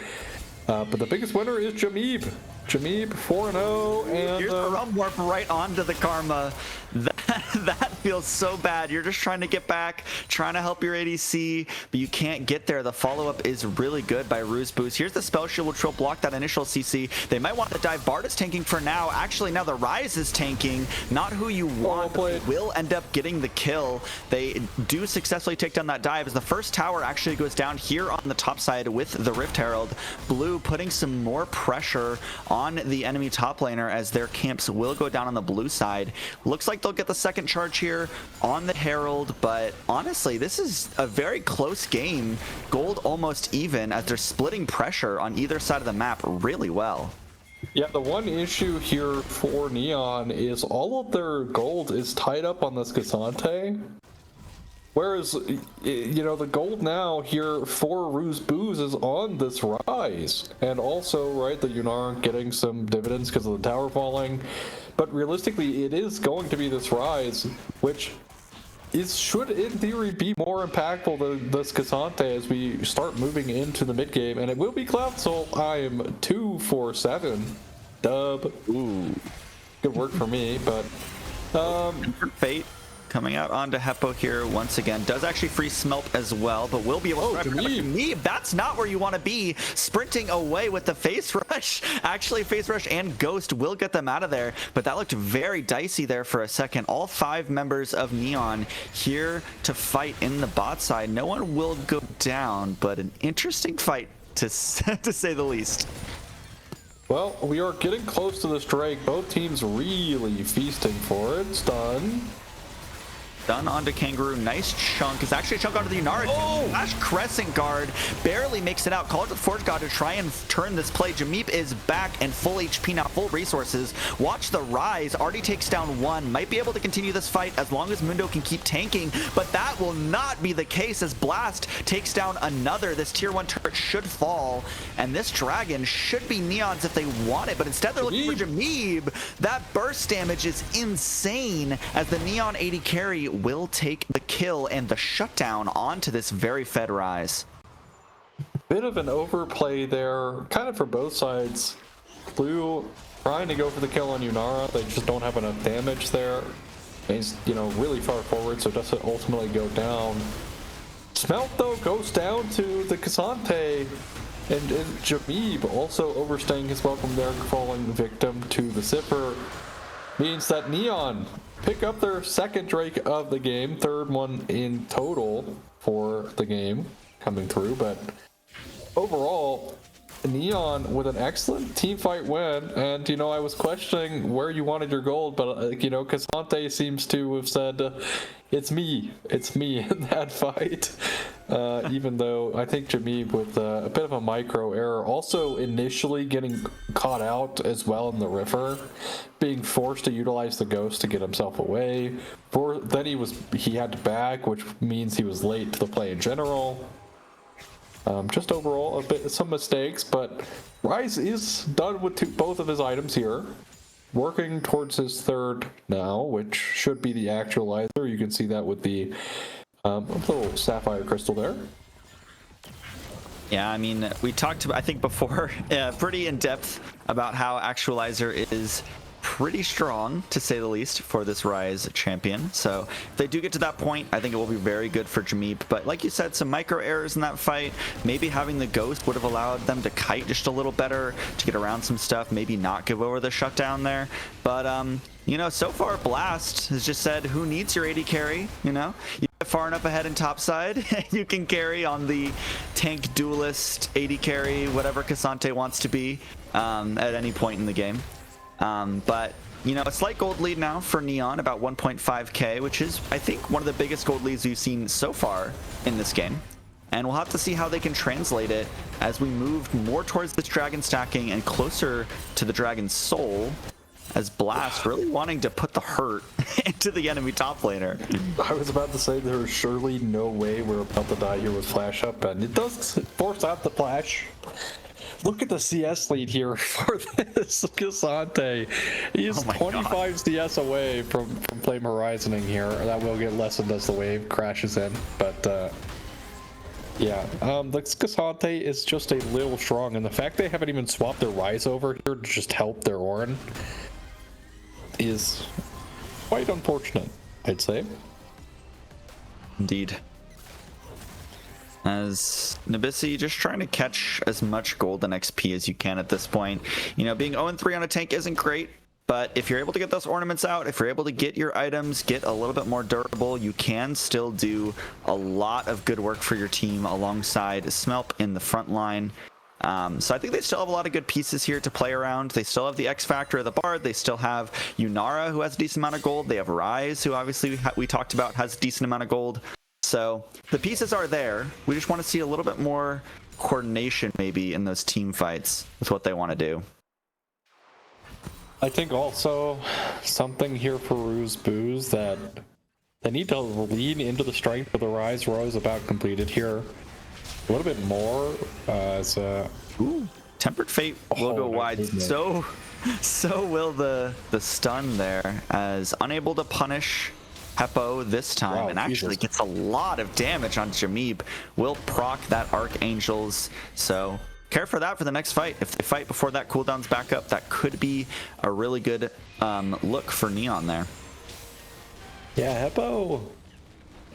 But the biggest winner is Jameeb. Jameeb 4-0, and here's the Rum Warp right onto the Karma. That feels so bad. You're just trying to get back, trying to help your ADC, but you can't get there. The follow-up is really good by Ruse Boost. Here's the Spell Shield, which will block that initial CC. They might want to dive. Bard is tanking for now. Actually, now the Rise is tanking. Not who you want, but they will end up getting the kill. They do successfully take down that dive as the first tower actually goes down here on the top side with the Rift Herald. Blue putting some more pressure on the enemy top laner as their camps will go down on the blue side. Looks like they'll get the second charge here on the Herald, but honestly, this is a very close game. Gold almost even as they're splitting pressure on either side of the map really well. Yeah, the one issue here for Neon is all of their gold is tied up on this Cassante. Whereas, you know, the gold now here for Ruse Booze is on this Rise. And also, right, the Yunara getting some dividends because of the tower falling. But realistically, it is going to be this Rise, which should, in theory, be more impactful than this Cassante as we start moving into the mid-game. And it will be Cloud Soul. I am 2 for 7. Dub. Ooh. Good work for me, but... Fate coming out onto Heppo here once again. Does actually free Smelt as well, but will be able to Jameeb. That's not where you want to be. Sprinting away with the Face Rush. Actually, Face Rush and Ghost will get them out of there, but that looked very dicey there for a second. All 5 members of Neon here to fight in the bot side. No one will go down, but an interesting fight to say the least. Well, we are getting close to this Drake. Both teams really feasting for it. Stun. Done onto Kangaroo. Nice chunk. It's actually a chunk onto the Yunara. Oh! Flash Crescent Guard barely makes it out. Called to the Forge God to try and turn this play. Jameeb is back and full HP now, full resources. Watch the Rise. Already takes down 1. Might be able to continue this fight as long as Mundo can keep tanking, but that will not be the case as Blast takes down another. This tier 1 turret should fall, and this Dragon should be Neon's if they want it, but instead they're looking for Jameeb. That burst damage is insane as the Neon 80 carry will take the kill and the shutdown onto this very fed Rise. Bit of an overplay there, kind of for both sides. Blue trying to go for the kill on Yunara. They just don't have enough damage there. He's, you know, really far forward, so it doesn't ultimately go down. Smelt, though, goes down to the Cassante. And Jameeb also overstaying his welcome there, falling victim to the Zipper. Means that Neon pick up their second Drake of the game, third one in total for the game coming through. But overall, Neon with an excellent team fight win. And, you know, I was questioning where you wanted your gold, but, you know, Cassante seems to have said, it's me in that fight. Even though I think Jameeb with a bit of a micro error, also initially getting caught out as well in the river, being forced to utilize the Ghost to get himself away. Then he had to back, which means he was late to the play in general. Just overall some mistakes, but Rise is done with both of his items here. Working towards his third now, which should be the actualizer. You can see that with the little sapphire crystal there. Yeah, I mean, we talked, I think, before pretty in depth about how actualizer is pretty strong, to say the least, for this Rise champion. So if they do get to that point, I think it will be very good for Jameeb. But like you said, some micro errors in that fight. Maybe having the Ghost would have allowed them to kite just a little better to get around some stuff, maybe not give over the shutdown there. But you know, so far Blast has just said, who needs your AD carry? You know, you get far enough ahead in topside, you can carry on the tank duelist AD carry, whatever Cassante wants to be at any point in the game. But you know, a slight gold lead now for Neon, about 1.5k, which is, I think, one of the biggest gold leads we've seen so far in this game. And we'll have to see how they can translate it as we move more towards this dragon stacking and closer to the dragon's soul, as Blast really wanting to put the hurt into the enemy top laner. I was about to say there's surely no way we're about to die here with flash up, and it does force out the flash. Look at the CS lead here for this Cassante. He is 25 CS away from Flame Horizoning here. That will get lessened as the wave crashes in, but yeah, this Cassante is just a little strong, and the fact they haven't even swapped their Rise over here to just help their Ornn is quite unfortunate, I'd say. Indeed. As Nabisi just trying to catch as much golden XP as you can at this point. You know, being 0-3 on a tank isn't great, but if you're able to get those ornaments out, if you're able to get your items, get a little bit more durable, you can still do a lot of good work for your team alongside Smelp in the front line. So I think they still have a lot of good pieces here to play around. They still have the X Factor of the Bard. They still have Yunara, who has a decent amount of gold. They have Ryze, who obviously we talked about has a decent amount of gold. So the pieces are there. We just want to see a little bit more coordination maybe in those team fights with what they want to do. I think also something here for Ruse Booze that they need to lean into the strength of the Rise Rose about completed here a little bit more. As Ooh, Tempered Fate will go wide. So will the stun there, as unable to punish Heppo this time, and actually gets a lot of damage on Jameeb. Will proc that Archangels, so care for that for the next fight. If they fight before that cooldown's back up, that could be a really good look for Neon there. Yeah, Heppo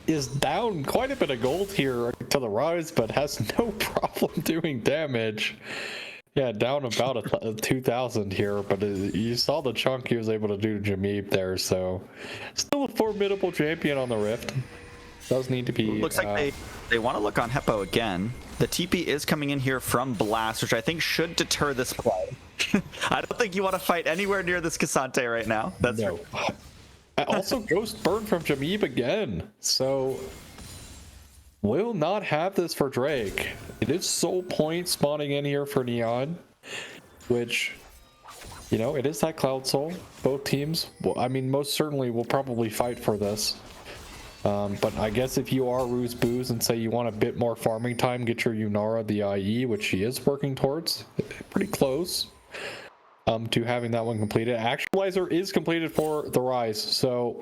is down quite a bit of gold here to the Rise, but has no problem doing damage. Yeah, down about a 2,000 here, but you saw the chunk he was able to do to Jameeb there, so still a formidable champion on the Rift. Does need to be... Looks like they want to look on Heppo again. The TP is coming in here from Blast, which I think should deter this play. I don't think you want to fight anywhere near this Cassante right now. That's no. Also, Ghost Burn from Jameeb again, so... will not have this for Drake. It is Soul Point spawning in here for Neon, which, you know, it is that Cloud Soul. Both teams, well, I mean, most certainly will probably fight for this. But I guess if you are Ruse Booze and say you want a bit more farming time, get your Yunara the IE, which she is working towards, pretty close to having that one completed. Actualizer is completed for the Rise, so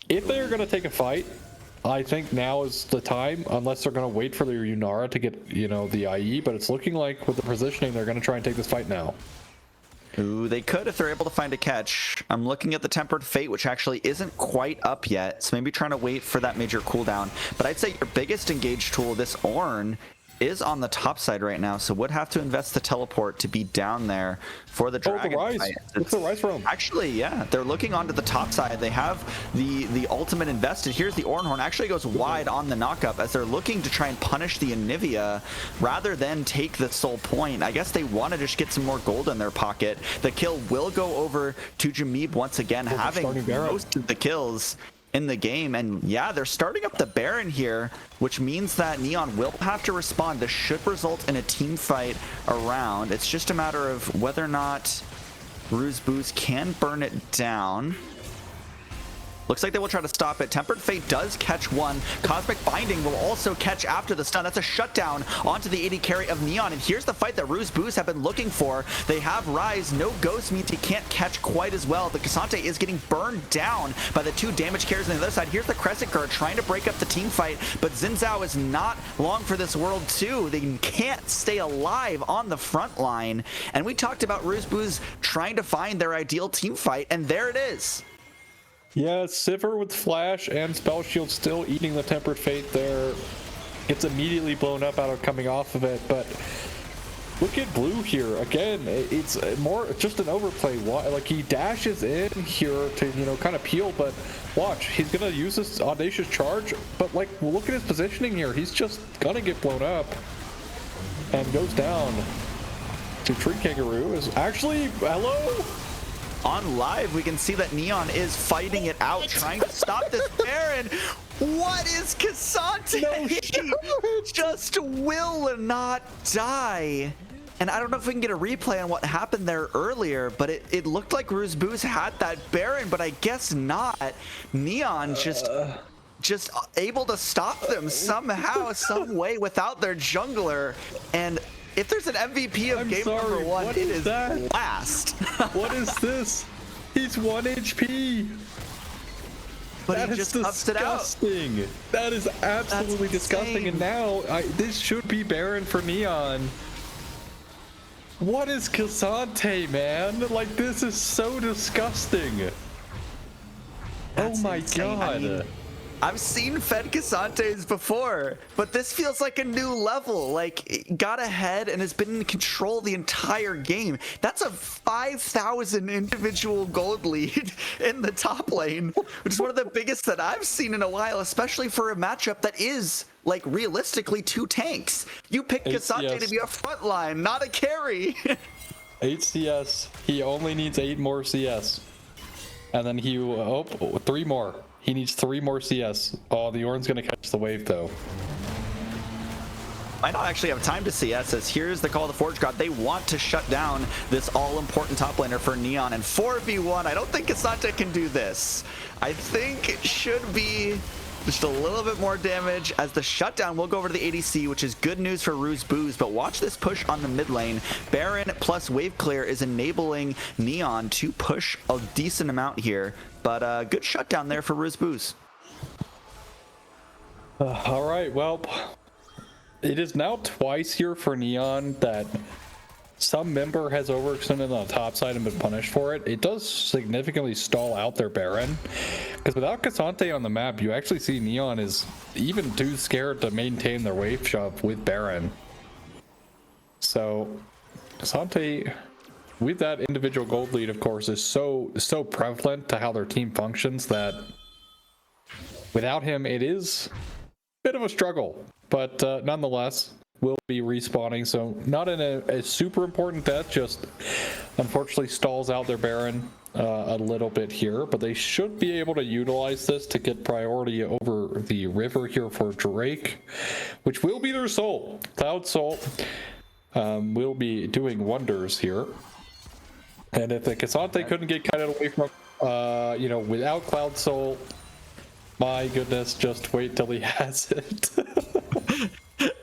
if they're going to take a fight, I think now is the time, unless they're going to wait for their Yunara to get, you know, the IE, but it's looking like with the positioning, they're going to try and take this fight now. Ooh, they could if they're able to find a catch. I'm looking at the Tempered Fate, which actually isn't quite up yet, so maybe trying to wait for that major cooldown. But I'd say your biggest engaged tool, this Ornn, is on the top side right now, so would have to invest the teleport to be down there for the dragon. Oh, the Rise. Fight. It's the Rise roam. Actually, yeah, they're looking onto the top side. They have the ultimate invested. Here's the Ornhorn. Actually goes wide on the knockup as they're looking to try and punish the Anivia rather than take the soul point. I guess they want to just get some more gold in their pocket. The kill will go over to Jameeb once again, having most of the kills in the game. And yeah, they're starting up the Baron here, which means that Neon will have to respond. This should result in a team fight around. It's just a matter of whether or not Ruse Booze can burn it down. Looks like they will try to stop it. Tempered Fate does catch one. Cosmic Binding will also catch after the stun. That's a shutdown onto the AD carry of Neon. And here's the fight that Ruse Booze have been looking for. They have Rise. No Ghost means he can't catch quite as well. The Cassante is getting burned down by the two damage carriers on the other side. Here's the Crescent Guard trying to break up the team fight, but Xin Zhao is not long for this world too. They can't stay alive on the front line. And we talked about Ruse Booze trying to find their ideal team fight, and there it is. Yeah, Sivir with Flash and Spell Shield still eating the Tempered Fate there. It's immediately blown up out of coming off of it, but Look at blue here again. It's more just an overplay. Like he dashes in here to, you know, kind of peel, but watch, he's gonna use this audacious charge. But like, look at his positioning here. He's just gonna get blown up and goes down. To Tree Kangaroo is actually hello. On live, we can see that Neon is fighting it out, trying to stop this Baron. What is Cassante? No, Just will not die. And I don't know if we can get a replay on what happened there earlier, but it looked like Roosbooz had that Baron, but I guess not. Neon just able to stop them somehow, some way without their jungler. And if there's an MVP of game number one, it is that? Blast. What is this? He's 1 HP. But That he is just ups it out. disgusting. That is absolutely disgusting. And now this should be Baron for Neon. What is Cassante, man? Like, this is so disgusting. That's oh my insane. god. I mean, I've seen Fed Cassantes before, but this feels like a new level. Like, it got ahead and has been in control the entire game. That's a 5,000 individual gold lead in the top lane, which is one of the biggest that I've seen in a while, especially for a matchup that is, like, realistically 2 tanks. You pick Cassante to be a front line, not a carry. 8 CS. He only needs 8 more CS. And then he, 3 more. He needs 3 more CS. Oh, the Ornn's gonna catch the wave though. Might not actually have time to CS, as here's the call of the Forge God. They want to shut down this all-important top laner for Neon, and 4v1. I don't think Cassante can do this. I think it should be just a little bit more damage, as the shutdown will go over to the ADC, which is good news for Roosbooz. But watch this push on the mid lane. Baron plus wave clear is enabling Neon to push a decent amount here. But good shutdown there for Roosbooz. All right, well, it is now twice here for Neon that some member has overextended on the top side and been punished for it. It does significantly stall out their Baron, because without Cassante on the map, you actually see Neon is even too scared to maintain their wave shove with Baron. So Cassante, with that individual gold lead, of course, is so prevalent to how their team functions that without him, it is a bit of a struggle. But nonetheless, will be respawning, so not in a super important death, just unfortunately stalls out their Baron a little bit here, but they should be able to utilize this to get priority over the river here for Drake, which will be their soul. Cloud Soul will be doing wonders here. And if the Cassante couldn't get kited away from, you know, without Cloud Soul, my goodness, just wait till he has it.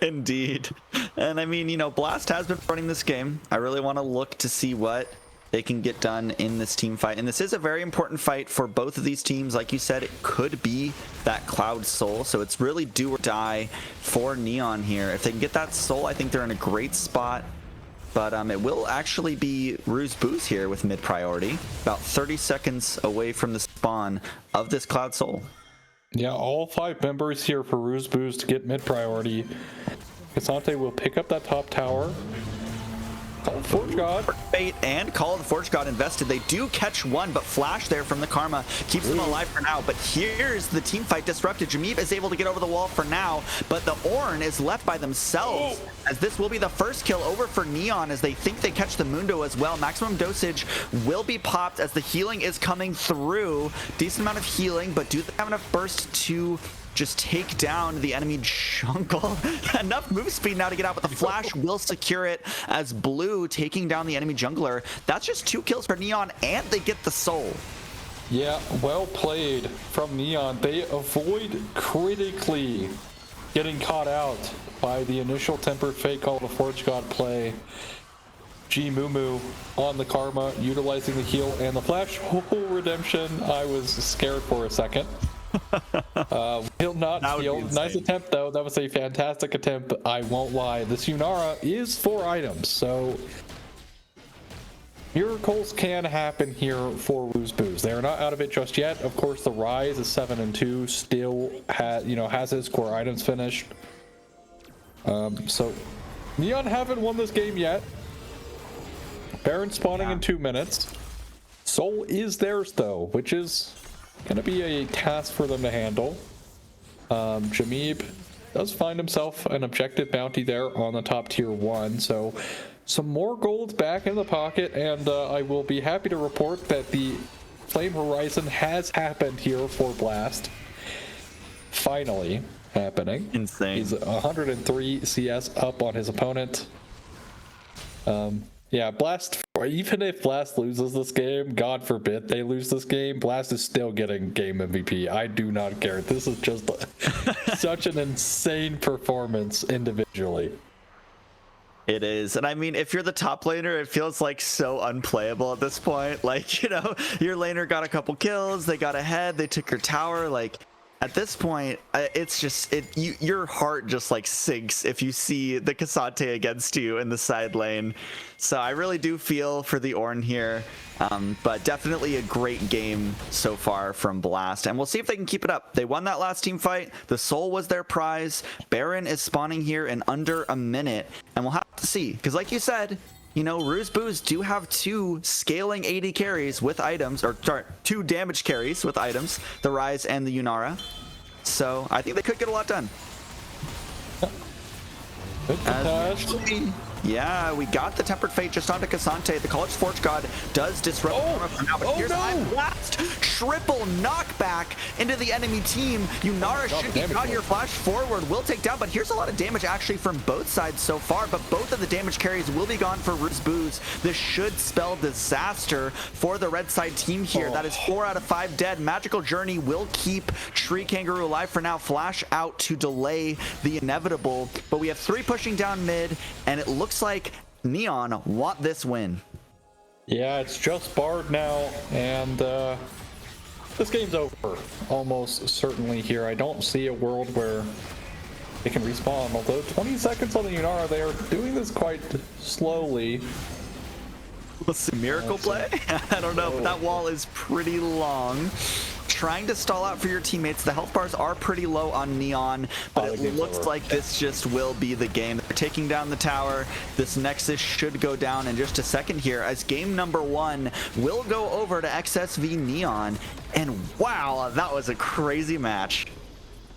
Indeed. And I mean, you know, Blast has been running this game. I really want to look to see what they can get done in this team fight. And this is a very important fight for both of these teams. Like you said, it could be that Cloud Soul. So it's really do or die for Neon here. If they can get that Soul, I think they're in a great spot. But it will actually be Roosbooz here with mid priority. About 30 seconds away from the spawn of this Cloud Soul. Yeah, all 5 members here for Roosbooz to get mid priority. Cassante will pick up that top tower. Forge God. Bait and Call of the Forge God invested. They do catch one, but Flash there from the Karma keeps them alive for now. But here's the team fight disrupted. Jameev is able to get over the wall for now, but the Ornn is left by themselves, as this will be the first kill over for Neon, as they think they catch the Mundo as well. Maximum dosage will be popped as the healing is coming through. Decent amount of healing, but do they have enough burst to just take down the enemy jungle? Enough move speed now to get out, but the Flash will secure it, as Blue taking down the enemy jungler. That's just 2 kills for Neon, and they get the Soul. Yeah, well played from Neon. They avoid critically getting caught out by the initial Tempered Fate Call the Forge God play. G Mumu on the Karma, utilizing the heal and the Flash. Redemption. I was scared for a second. Will not steal. Nice attempt though. That was a fantastic attempt. I won't lie. This Yunara is 4 items, so miracles can happen here for Roosbooz. They are not out of it just yet. Of course, the Rise is 7 and 2. Still has his core items finished. So Neon haven't won this game yet. Baron spawning in 2 minutes. Soul is theirs though, which is gonna be a task for them to handle. Jameeb does find himself an objective bounty there on the top tier 1, so some more gold back in the pocket, and I will be happy to report that the Flame Horizon has happened here for Blast. Finally happening. Insane. He's 103 CS up on his opponent. Yeah, Blast, even if Blast loses this game, God forbid they lose this game, Blast is still getting game MVP. I do not care. This is just such an insane performance individually. It is. And I mean, if you're the top laner, it feels like so unplayable at this point. Like, you know, your laner got a couple kills, they got ahead, they took your tower. Like, at this point, it's just, your heart just like sinks if you see the Cassante against you in the side lane. So I really do feel for the Ornn here, but definitely a great game so far from Blast. And we'll see if they can keep it up. They won that last team fight. The Soul was their prize. Baron is spawning here in under a minute, and we'll have to see. Because like you said, you know, Rooseboos do have 2 scaling AD carries with items, or sorry, 2 damage carries with items, the Rise and the Yunara. So I think they could get a lot done. Yeah, we got the Tempered Fate just onto Cassante. The College Forge God does disrupt for now, but here's Blast. Triple knockback into the enemy team. Yunara should get out here, flash forward, will take down, but here's a lot of damage actually from both sides so far, but both of the damage carries will be gone for Rooseboos. This should spell disaster for the red side team here. That is 4 out of 5 dead. Magical Journey will keep Tree Kangaroo alive for now. Flash out to delay the inevitable, but we have 3 pushing down mid, and it looks like Neon want this win. Yeah, it's just Bard now, and this game's over almost certainly here. I don't see a world where they can respawn, although 20 seconds on the Yunara, they are doing this quite slowly. What's the miracle play? I don't know, but that wall is pretty long. Trying to stall out for your teammates. The health bars are pretty low on Neon, but it looks like this just will be the game. They're taking down the tower. This Nexus should go down in just a second here, as game number 1 will go over to XSV Neon. And wow, that was a crazy match.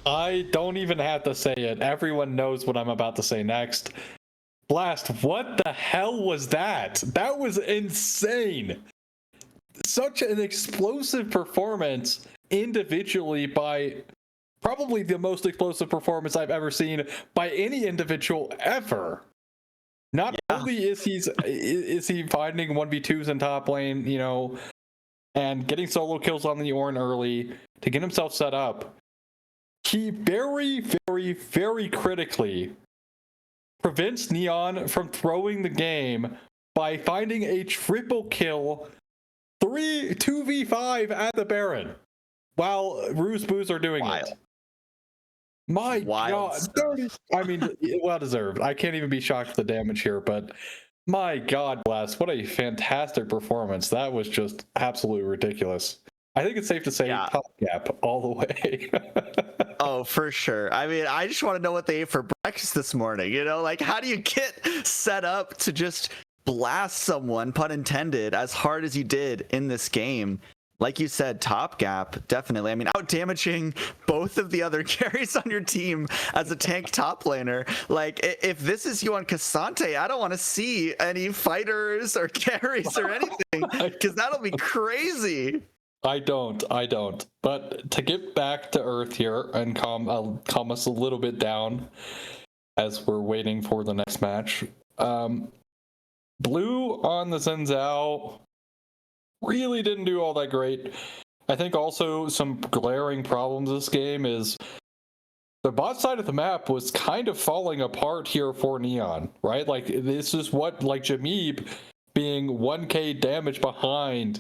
I don't even have to say it. Everyone knows what I'm about to say next. Blast, what the hell was that? That was insane. Such an explosive performance individually by probably the most explosive performance I've ever seen by any individual ever. Not only is he finding 1v2s in top lane, you know, and getting solo kills on the Ornn early to get himself set up, he very, very, very critically prevents Neon from throwing the game by finding a triple kill 2v5 at the Baron while Rooseboos are doing it. My God. I mean, well deserved. I can't even be shocked at the damage here, but my God, Blast, what a fantastic performance. That was just absolutely ridiculous. I think it's safe to say top gap all the way. Oh, for sure. I mean, I just want to know what they ate for breakfast this morning. You know, like, how do you get set up to just blast someone, pun intended, as hard as you did in this game? Like you said, top gap, definitely. I mean, out damaging both of the other carries on your team as a tank top laner. Like, if this is you on Cassante, I don't want to see any fighters or carries or anything, because that'll be crazy. I don't. But to get back to earth here and calm us a little bit down as we're waiting for the next match. Blue on the Xin Zhao really didn't do all that great. I think also some glaring problems this game is the bot side of the map was kind of falling apart here for Neon, right? Like, this is what, like, Jameeb being 1k damage behind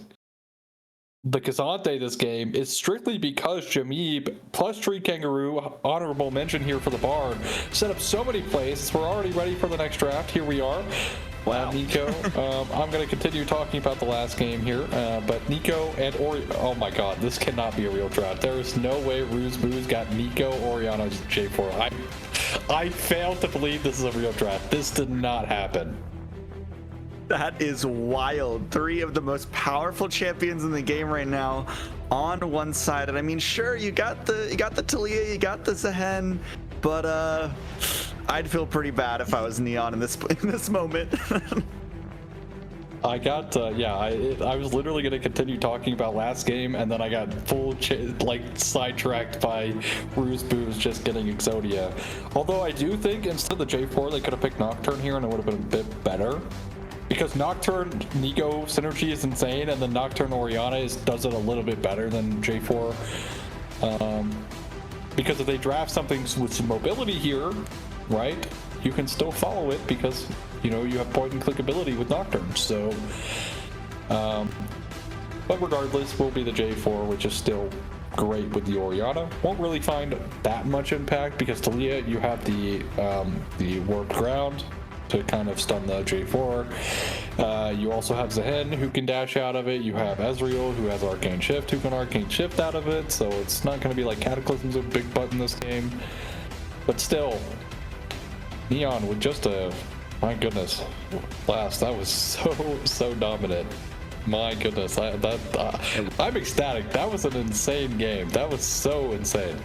the Cassante this game is strictly because Jameeb plus Tree Kangaroo, honorable mention here for the Bard, set up so many plays. We're already ready for the next draft. Here we are. Wow. Nico, I'm going to continue talking about the last game here, but Nico and oh my God, this cannot be a real draft. There is no way Rooseboos got Nico, Oriana, J4. I fail to believe this is a real draft. This did not happen. That is wild. 3 of the most powerful champions in the game right now on one side. And I mean, sure, you got the Talia, you got the Zehen, but I'd feel pretty bad if I was Neon in this moment. I got I was literally going to continue talking about last game, and then I got sidetracked by Ruse Booze just getting Exodia. Although I do think instead of the J4 they could have picked Nocturne here and it would have been a bit better. Because Nocturne Nico synergy is insane, and then Nocturne Orianna does it a little bit better than J4. Because if they draft something with some mobility here, right, you can still follow it because you have point and click ability with Nocturne. So, but regardless, will be the J4, which is still great with the Orianna. Won't really find that much impact because Talia, you have the warped ground to kind of stun the J4. You also have Zehen who can dash out of it. You have Ezreal who has Arcane Shift who can Arcane Shift out of it. So it's not going to be like Cataclysm's a big butt in this game. But still, Neon with just my goodness, last that was so dominant. My goodness, I'm ecstatic. That was an insane game. That was so insane.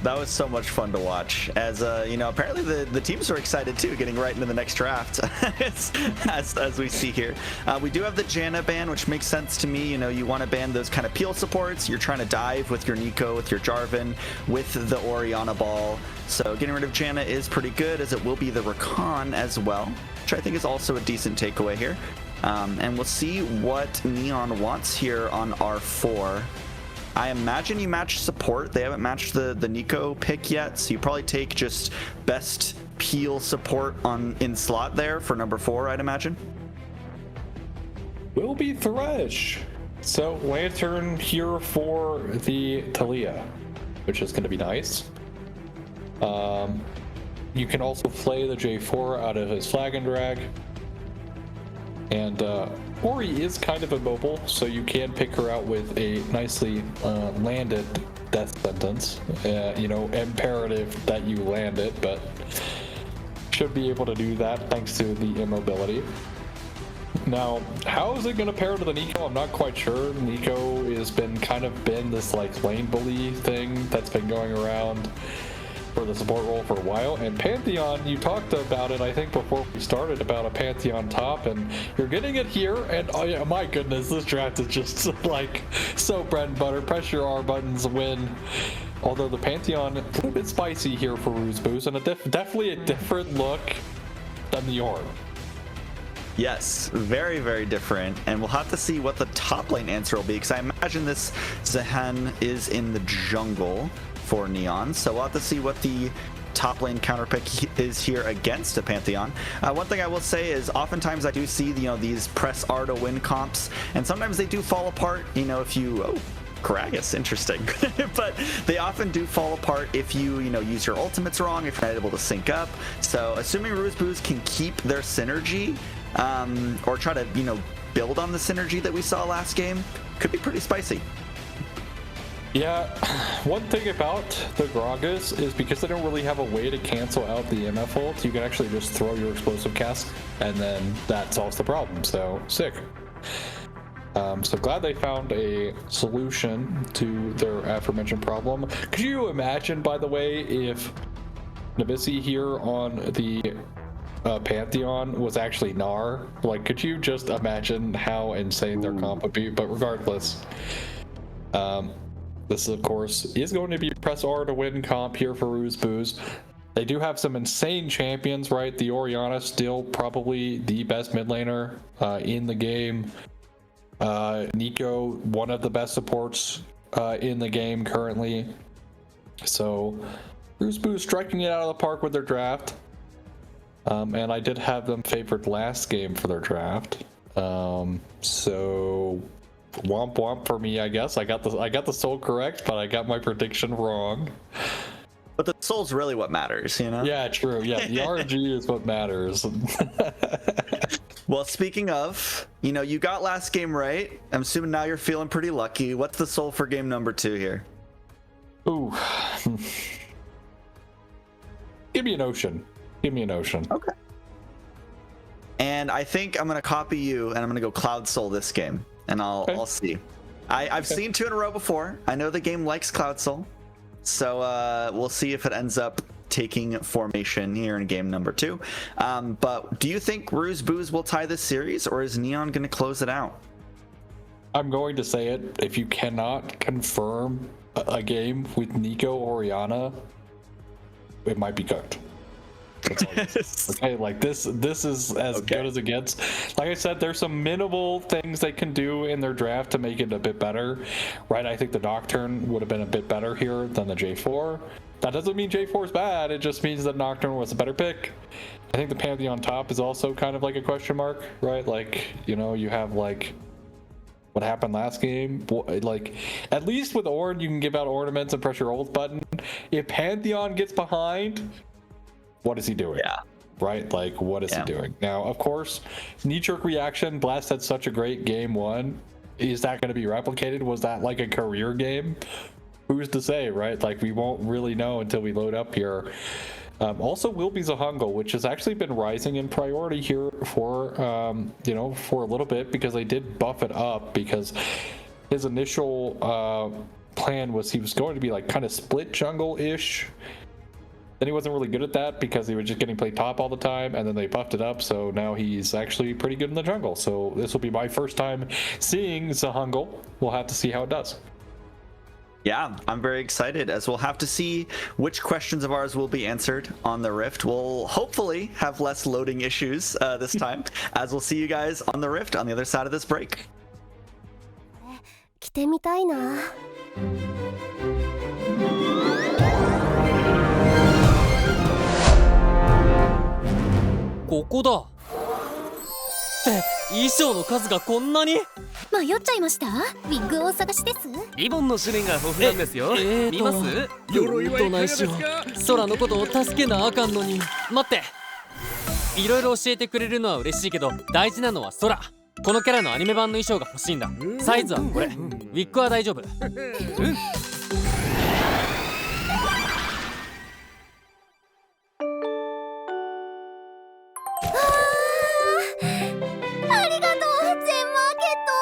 That was so much fun to watch. As apparently the teams are excited too, getting right into the next draft, as we see here. We do have the Janna ban, which makes sense to me. You want to ban those kind of peel supports. You're trying to dive with your Nico, with your Jarvan, with the Orianna ball. So getting rid of Janna is pretty good, as it will be the Rakan as well, which I think is also a decent takeaway here. And we'll see what Neon wants here on R4. I imagine you match support. They haven't matched the Nico pick yet, so you probably take just best peel support in slot there for number 4, I'd imagine. Will be Thresh. So Lantern here for the Talia, which is going to be nice. You can also play the J4 out of his Flag and Drag. And Ori is kind of immobile, so you can pick her out with a nicely landed death sentence. Imperative that you land it, but should be able to do that thanks to the immobility. Now, how is it going to pair to the Nico? I'm not quite sure. Nico has been this like lane bully thing that's been going around for the support role for a while. And Pantheon, you talked about it I think before we started, about a Pantheon top, and you're getting it here. And oh yeah, my goodness, this draft is just like so bread and butter. Press your R buttons, win. Although the Pantheon a little bit spicy here for Ruse Boost, and definitely a different look than the Orb. Yes, very, very different. And we'll have to see what the top lane answer will be, because I imagine this Zehen is in the jungle for Neon. So we'll have to see what the top lane counter pick is here against a Pantheon. One thing I will say is oftentimes I do see these press R to win comps, and sometimes they do fall apart. If you Karagas, interesting. But they often do fall apart if you use your ultimates wrong, if you're not able to sync up. So assuming Ruse Booze can keep their synergy, or try to build on the synergy that we saw last game, could be pretty spicy. Yeah, one thing about the Gragas is because they don't really have a way to cancel out the MF ult, you can actually just throw your explosive cast, and then that solves the problem. So sick. So glad they found a solution to their aforementioned problem. Could you imagine, by the way, if Nabisi here on the Pantheon was actually Gnar? Like, could you just imagine how insane their comp would be? But regardless, this, of course, is going to be press R to win comp here for Ruse Booze. They do have some insane champions, right? The Orianna still probably the best mid laner in the game. Nico, one of the best supports in the game currently. So Ruse Booze striking it out of the park with their draft. And I did have them favored last game for their draft. So womp womp for me, I guess. I got the soul correct, but I got my prediction wrong. But the soul's really what matters, Yeah, true. Yeah, the RNG is what matters. Well, speaking of, you got last game right. I'm assuming now you're feeling pretty lucky. What's the soul for game number 2 here? Ooh. Give me an ocean. Give me an ocean. Okay. And I think I'm gonna copy you, and I'm gonna go Cloud Soul this game, and I'll see. I've seen 2 in a row before. I know the game likes Cloud Soul, so we'll see if it ends up taking formation here in game number 2. But do you think Ruse Booze will tie this series, or is Neon gonna close it out? I'm going to say it. If you cannot confirm a game with Nico or Oriana, it might be cooked. Okay, like this is as good as it gets. Like I said, there's some minimal things they can do in their draft to make it a bit better, right? I think the Nocturne would have been a bit better here than the J4. That doesn't mean J4 is bad, it just means that Nocturne was a better pick. I think the Pantheon top is also kind of like a question mark, right? Like, you know, you have like what happened last game. Like, at least with Ornn, you can give out ornaments and press your ult button. If Pantheon gets behind, what is he doing? Yeah. Right? Like, what is he doing? Now, of course, knee-jerk reaction, Blast had such a great game 1. Is that going to be replicated? Was that like a career game? Who's to say, right? Like, we won't really know until we load up here. Also, Will Be Zahungle, which has actually been rising in priority here for, you know, for a little bit, because they did buff it up, because his initial plan was he was going to be like kind of split jungle-ish. Then he wasn't really good at that because he was just getting played top all the time, and then they buffed it up, so now he's actually pretty good in the jungle. So this will be my first time seeing Zahungle. We'll have to see how it does. Yeah, I'm very excited, as we'll have to see which questions of ours will be answered on the Rift. We'll hopefully have less loading issues this time, as we'll see you guys on the Rift on the other side of this break. 着てみたいな。ここだって衣装の数がこんなに。迷っちゃいました。ウィッグをお探しです。リボンの種類が豊富なんですよ。見ます？鎧はいかがですか？空のことを助けなあかんのに。待って、いろいろ教えてくれるのは嬉しいけど、大事なのは空。このキャラのアニメ版の衣装が欲しいんだ。サイズはこれ。ウィッグは大丈夫。ありがとう、全マーケット。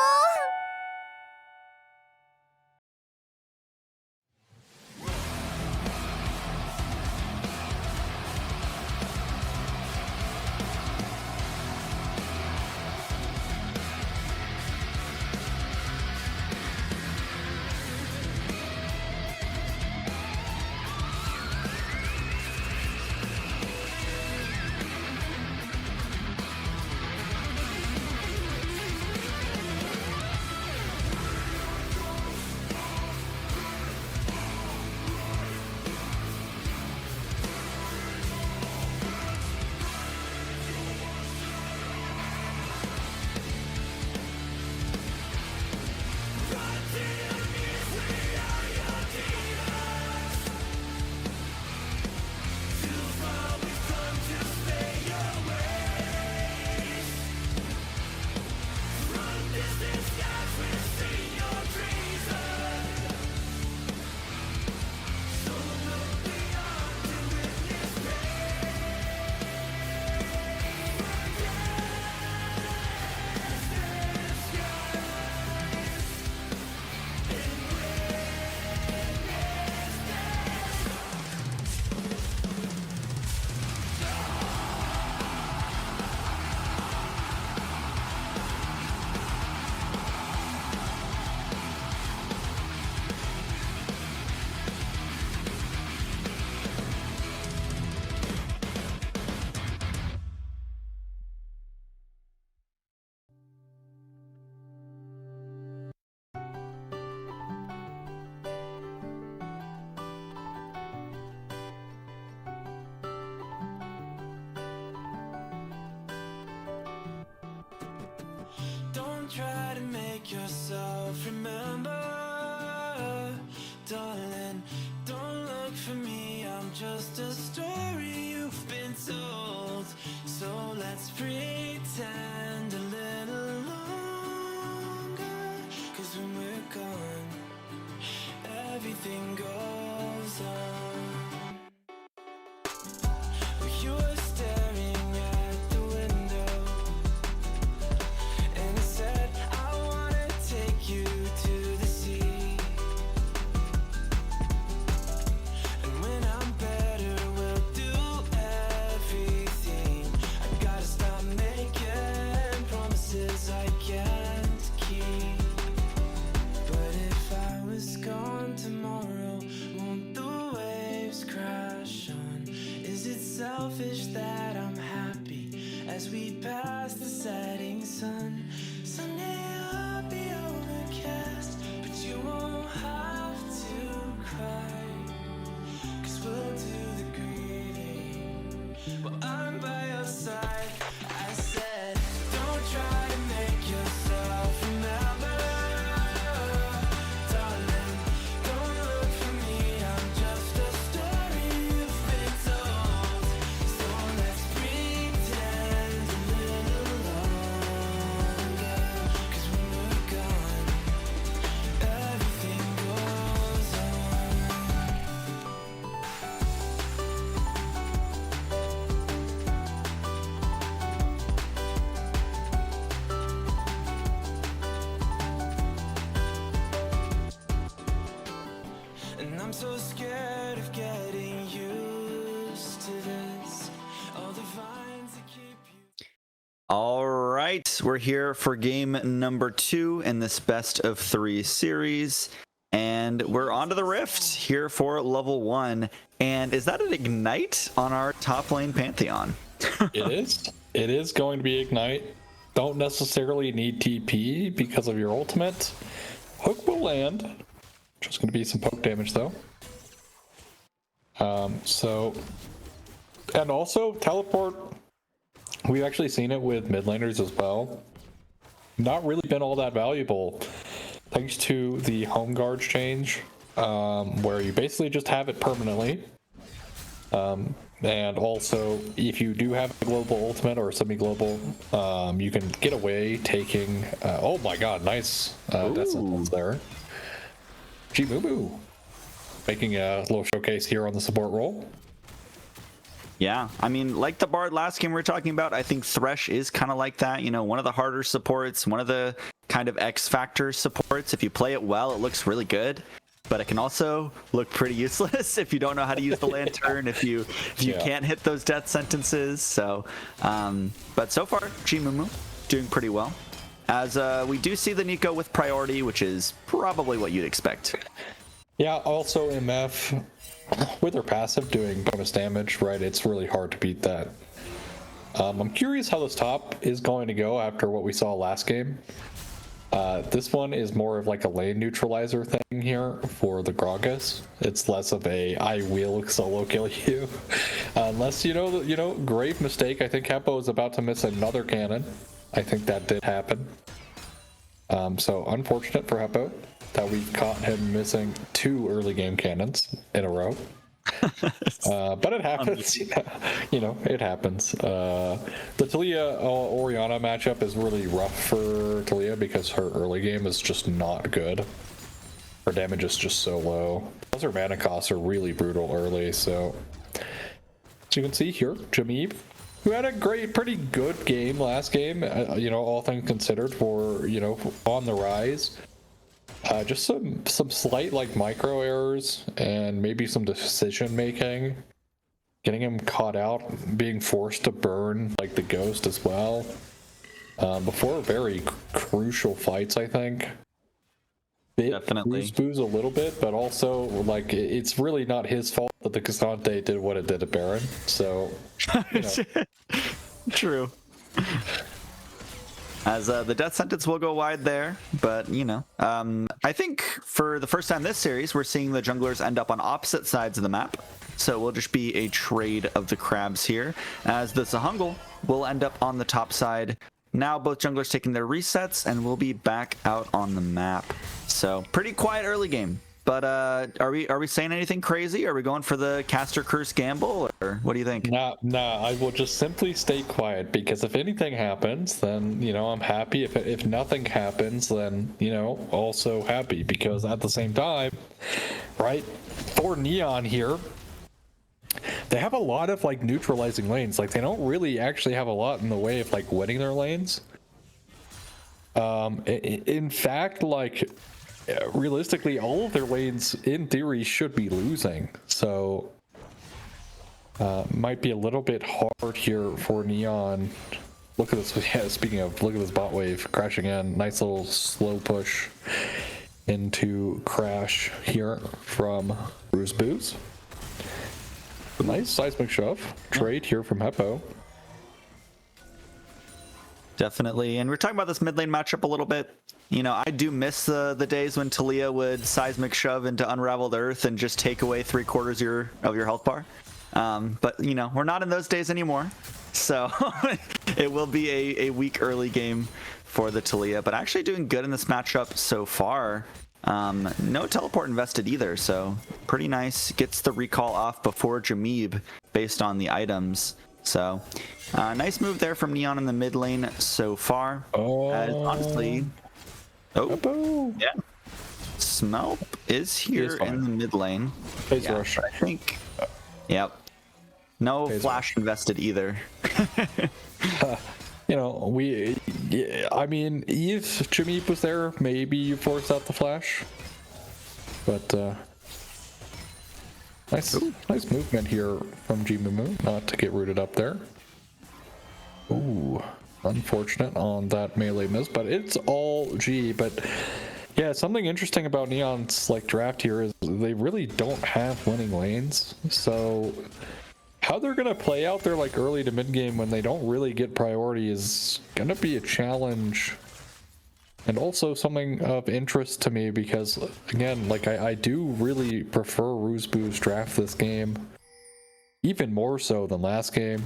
Try to make yourself remember, darling. Don't look for me, I'm just a story you've been told. So let's pretend a little longer, 'cause when we're gone, everything goes on. I'm so scared of getting used to this. All the vines that keep you. All right, we're here for game number 2 in this best of 3 series. And we're onto the Rift here for level 1. And is that an Ignite on our top lane Pantheon? It is. It is going to be Ignite. Don't necessarily need TP because of your ultimate. Hook will land. Just going to be some poke damage though. And also teleport. We've actually seen it with mid laners as well. Not really been all that valuable. Thanks to the home guard change, where you basically just have it permanently. And also, if you do have a global ultimate or a semi-global, you can get away taking... oh my god, nice death sentence there. G-Moo-Moo. Making a little showcase here on the support role. Yeah, I mean, like the Bard last game we were talking about, I think Thresh is kind of like that. You know, one of the harder supports, one of the kind of X-Factor supports. If you play it well, it looks really good. But it can also look pretty useless if you don't know how to use the lantern, if you can't hit those death sentences. So, but so far, G-Moo-Moo doing pretty well. As we do see the Nico with priority, which is probably what you'd expect. Yeah, also MF, with her passive doing bonus damage, right, it's really hard to beat that. I'm curious how this top is going to go after what we saw last game. This one is more of like a lane neutralizer thing here for the Gragas. It's less of a I will solo kill you. Unless you know, grave mistake. I think Heppo is about to miss another cannon. I think that did happen. So unfortunate for Heppo that we caught him missing 2 early game cannons in a row. But it happens. You know, it happens. The Talia Orianna matchup is really rough for Talia because her early game is just not good. Her damage is just so low. Plus her mana costs are really brutal early. So as you can see here, Jameeb, who had a pretty good game last game, you know, all things considered, for, you know, on the rise. Just some slight like micro errors and maybe some decision making, getting him caught out, being forced to burn like the ghost as well. Before very crucial fights, I think. Definitely. Booze a little bit, but also like it's really not his fault that the Cassante did what it did at Baron. So, you know. True. As the death sentence will go wide there, but you know, I think for the first time this series, we're seeing the junglers end up on opposite sides of the map. So it will just be a trade of the crabs here, as the Zahungle will end up on the top side. Now both junglers taking their resets, and we'll be back out on the map. So pretty quiet early game. But are we saying anything crazy? Are we going for the caster curse gamble, or what do you think? Nah, I will just simply stay quiet, because if anything happens, then, you know, I'm happy. If nothing happens, then, you know, also happy, because at the same time, right, for Neon here, they have a lot of like neutralizing lanes. Like they don't really actually have a lot in the way of like winning their lanes. In fact, like, realistically, all of their lanes in theory should be losing, so might be a little bit hard here for Neon. Look at this. Yeah, speaking of, look at this bot wave crashing in. Nice little slow push into Crash here from Bruce Booze. A nice seismic shove trade here from Heppo. Definitely. And we're talking about this mid lane matchup a little bit. You know, I do miss the days when Talia would seismic shove into Unraveled Earth and just take away 3/4 of your health bar. But, you know, we're not in those days anymore. So it will be a weak early game for the Talia. But actually doing good in this matchup so far. No teleport invested either. So pretty nice. Gets the recall off before Jameeb based on the items. So nice move there from Neon in the mid lane so far. Honestly... Oh, yeah. Smelp is here in the mid lane. Phase rush. I think. Yep. No Phase flash invested either. You know, I mean, if Jameep was there, maybe you force out the flash. But Nice movement here from G-Mumu, not to get rooted up there. Ooh, unfortunate on that melee miss, but it's all G. But yeah, something interesting about Neon's like draft here is they really don't have winning lanes. So how they're gonna play out their like early to mid game when they don't really get priority is gonna be a challenge. And also something of interest to me because, again, like I do really prefer Roosboo's draft this game, even more so than last game.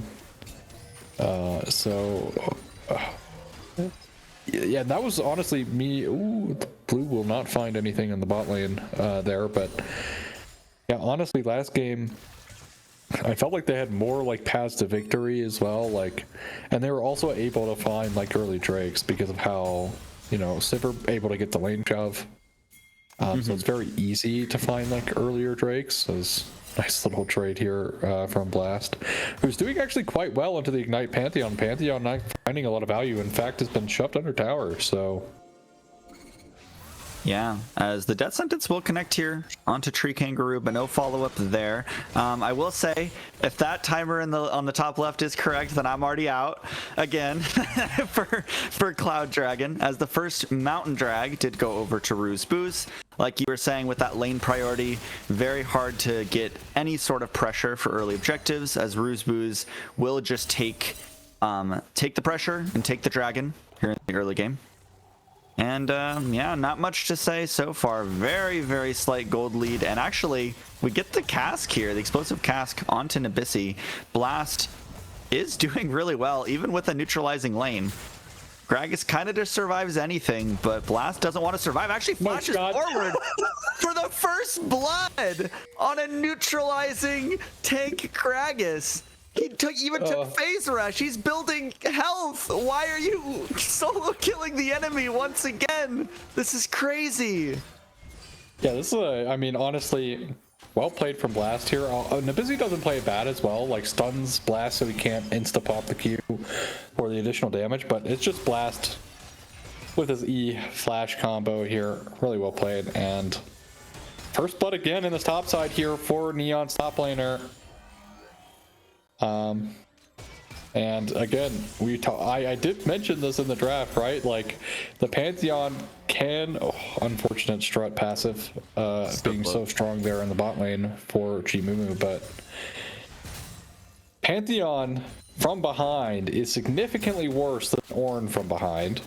Yeah, that was honestly me. Ooh, blue will not find anything in the bot lane there, but yeah, honestly, last game I felt like they had more like paths to victory as well, like, and they were also able to find like early drakes because of how, you know, Sivir able to get the lane shove. So it's very easy to find like earlier drakes. So it's nice little trade here from Blast, who's doing actually quite well into the Ignite Pantheon. Pantheon not finding a lot of value. In fact, has been shoved under tower. So yeah, as the death sentence will connect here onto Tree Kangaroo, but no follow-up there. I will say, if that timer on the top left is correct, then I'm already out again for Cloud Dragon, as the first Mountain Drag did go over to Roosboo's. Like you were saying, with that lane priority, very hard to get any sort of pressure for early objectives, as Roosboo's will just take the pressure and take the dragon here in the early game. And yeah, not much to say so far. Very, very slight gold lead. And actually, we get the cask here, the explosive cask onto Nabisi. Blast is doing really well, even with a neutralizing lane. Gragas kind of just survives anything, but Blast doesn't want to survive. Actually flashes forward for the first blood on a neutralizing tank Gragas. He took phase rush. He's building health. Why are you solo killing the enemy once again? This is crazy. yeah, this is I mean, honestly, well played from Blast here. Nabisi doesn't play it bad as well, like stuns Blast so he can't insta-pop the Q for the additional damage, but it's just Blast with his E flash combo here. Really well played. And first blood again in this top side here for Neon's top laner. And again, I did mention this in the draft, right? Like the Pantheon can, unfortunate strut passive, being so strong there in the bot lane for G-Mumu, but Pantheon from behind is significantly worse than Ornn from behind.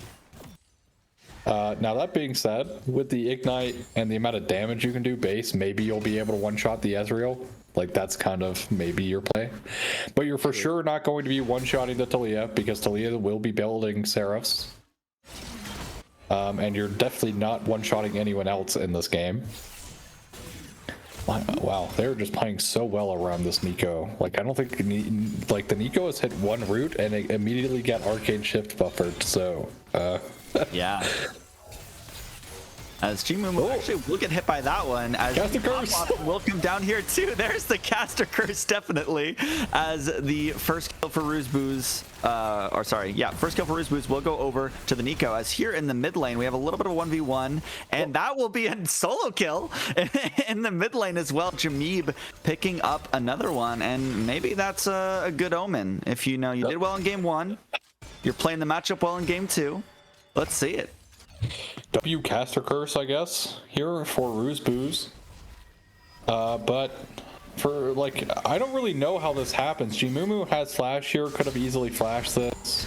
Now that being said, with the Ignite and the amount of damage you can do base, maybe you'll be able to one-shot the Ezreal. Like that's kind of maybe your play. But you're for sure not going to be one-shotting the Taliyah, because Taliyah will be building Seraphs. And you're definitely not one-shotting anyone else in this game. Wow, they're just playing so well around this Nico. Like I don't think like the Nico has hit one root and it immediately got Arcane Shift buffered. So yeah. As G-Mumu actually will get hit by that one, as Caster Curse will come down here too. There's the Caster Curse, definitely, as the first kill for Roosboo's, first kill for Roosboo's will go over to the Nico, as here in the mid lane we have a little bit of a 1v1, and that will be a solo kill in the mid lane as well. Jameeb picking up another one, and maybe that's a good omen. If you know you did well in game 1, you're playing the matchup well in game 2. Let's see it. W Caster Curse, I guess, here for Roosboo's. But for like, I don't really know how this happens. G-Mumu has flash here, could have easily flashed this.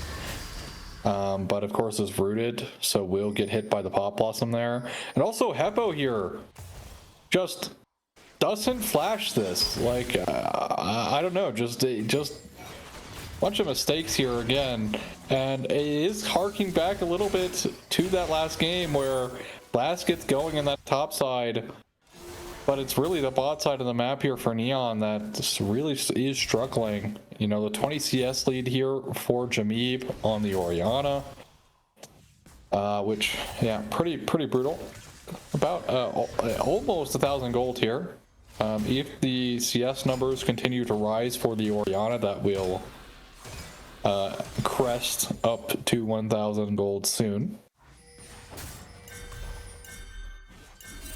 But of course is rooted, so will get hit by the Pop Blossom there. And also Heppo here just doesn't flash this. Like, I don't know, just bunch of mistakes here again, and it is harking back a little bit to that last game where Blast gets going in that top side, but it's really the bot side of the map here for Neon that just really is struggling. You know, the 20 CS lead here for Jameeb on the Orianna, which, yeah, pretty brutal. About almost 1,000 gold here. If the CS numbers continue to rise for the Orianna, that will crest up to 1,000 gold soon.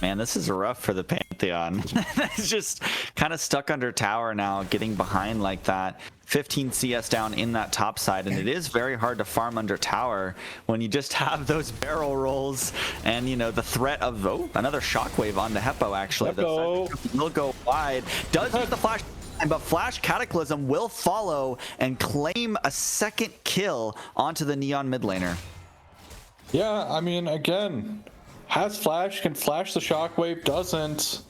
Man, this is rough for the Pantheon. Pantheon. It's just kind of stuck under tower now, getting behind like that. 15 CS down in that top side, and it is very hard to farm under tower when you just have those barrel rolls and, you know, the threat of another shockwave onto Heppo. Actually, will go wide. Does use the flash, but Flash Cataclysm will follow and claim a second kill onto the Neon mid laner. Yeah, I mean, again, has flash, can flash the shockwave, doesn't.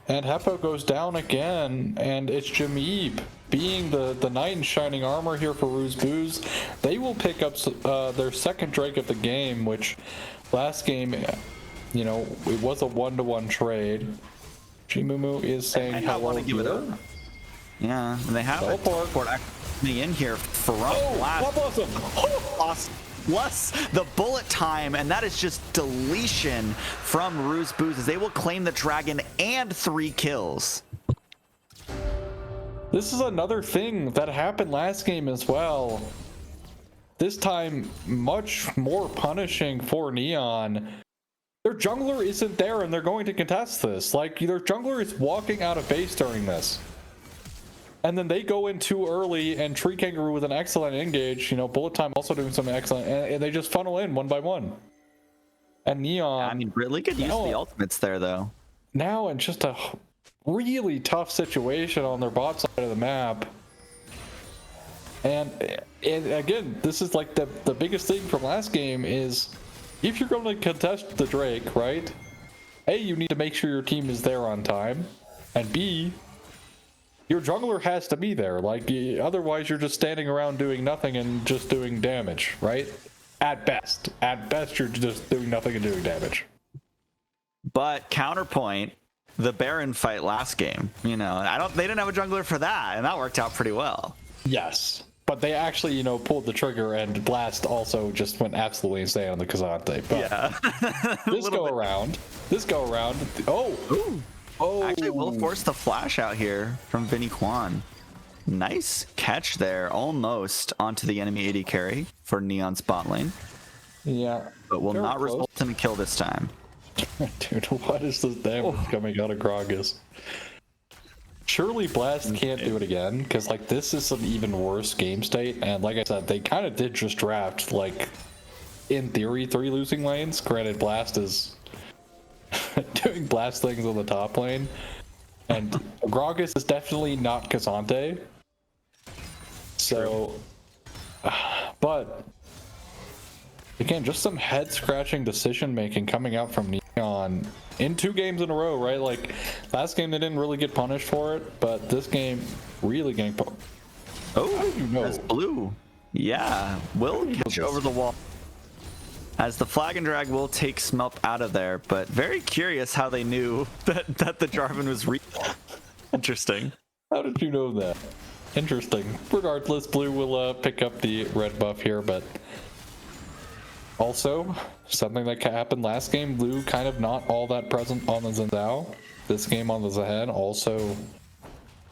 And Heppo goes down again, and it's Jameeb being the knight in shining armor here for Roosbooz. They will pick up their second Drake of the game, which last game, you know, it was a 1-to-1 trade. Jimumu is saying I want to give it up. Yeah, and they have a teleport actually in here from Blast. Plus the bullet time, and that is just deletion from Roosbooz as they will claim the dragon and 3 kills. This is another thing that happened last game as well. This time, much more punishing for Neon. Their jungler isn't there, and they're going to contest this. Like, their jungler is walking out of base during this. And then they go in too early, and Tree Kangaroo with an excellent engage, you know, bullet time also doing something excellent, and they just funnel in one by one. And Neon... I mean, really good use of the ultimates there, though. Now in just a really tough situation on their bot side of the map. And again, this is like the biggest thing from last game is, if you're going to contest the Drake, right? A, you need to make sure your team is there on time, and B, your jungler has to be there. Like, otherwise you're just standing around doing nothing and just doing damage, right? At best you're just doing nothing and doing damage. But counterpoint, the Baron fight last game, you know, they didn't have a jungler for that, and that worked out pretty well. Yes, but they actually, you know, pulled the trigger, and Blast also just went absolutely insane on the Kazante. But yeah. this go around, Actually, we'll force the flash out here from Vinny Kwan. Nice catch there, almost onto the enemy AD carry for Neon's bot lane. Yeah, but will not result in a kill this time. Dude, what is this damage coming out of Gragas? Surely Blast can't do it again, because like this is an even worse game state, and like I said, they kind of did just draft, like, in theory, 3 losing lanes. Granted, Blast is doing Blast things on the top lane, and Gragas is definitely not Kazante. So, but again, just some head-scratching decision-making coming out from Neon in 2 games in a row, right? Like, last game they didn't really get punished for it, but this game really getting punished. Oh, how do you know? That's blue. Yeah, will catch over the wall. As the flag and drag will take Smelp out of there, but very curious how they knew that the Jarvan was interesting. How did you know that? Interesting. Regardless, blue will pick up the red buff here, but also something that happened last game, blue kind of not all that present on the Zendao. This game on the Zahen also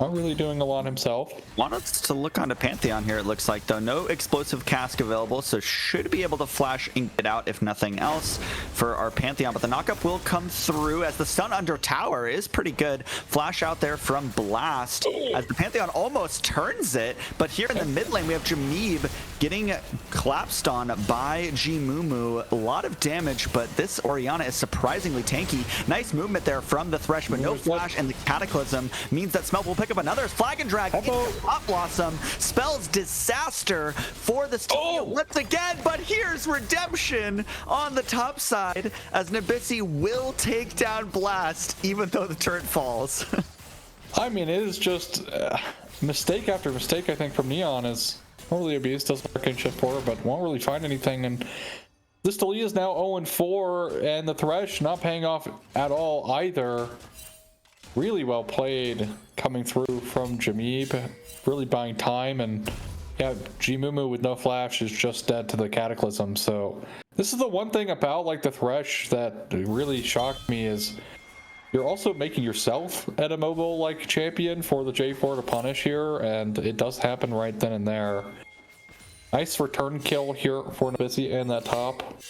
not really doing a lot himself. Want us to look onto Pantheon here, it looks like, though. No explosive cask available, so should be able to flash and get out if nothing else for our Pantheon. But the knockup will come through as the stun under tower is pretty good. Flash out there from Blast as the Pantheon almost turns it. But here in the mid lane, we have Jameeb getting collapsed on by Jimumu. A lot of damage, but this Orianna is surprisingly tanky. Nice movement there from the Thresh, but no flash, and the Cataclysm means that Smelt will pick up another flag and drag into Hot Blossom. Spells disaster for the team once again, but here's redemption on the top side as Nabisi will take down Blast even though the turret falls. I mean, it is just mistake after mistake, I think, from Neon. Is totally abused, does arcane shift for her, but won't really find anything. And this Talia is now 0-4, and the Thresh not paying off at all either. Really well played coming through from Jameeb, really buying time, and yeah, Jimumu with no flash is just dead to the Cataclysm. So this is the one thing about like the Thresh that really shocked me is you're also making yourself an immobile like champion for the J4 to punish here, and it does happen right then and there. Nice return kill here for Nabisi in that top.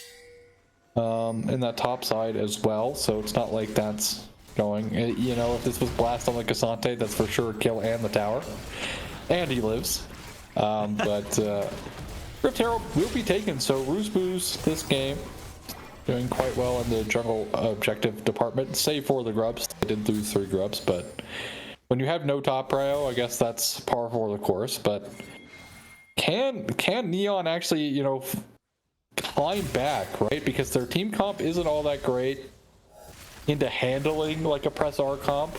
in that top side as well, so it's not like that's going. You know, if this was Blast on the Cassante, that's for sure a kill and the tower. And he lives. But Rift Herald will be taken, so Roosboo's this game doing quite well in the jungle objective department, save for the grubs. They did lose 3 grubs, but when you have no top prio, I guess that's par for the course. But can Neon actually, you know, climb back, right? Because their team comp isn't all that great into handling like a press R comp.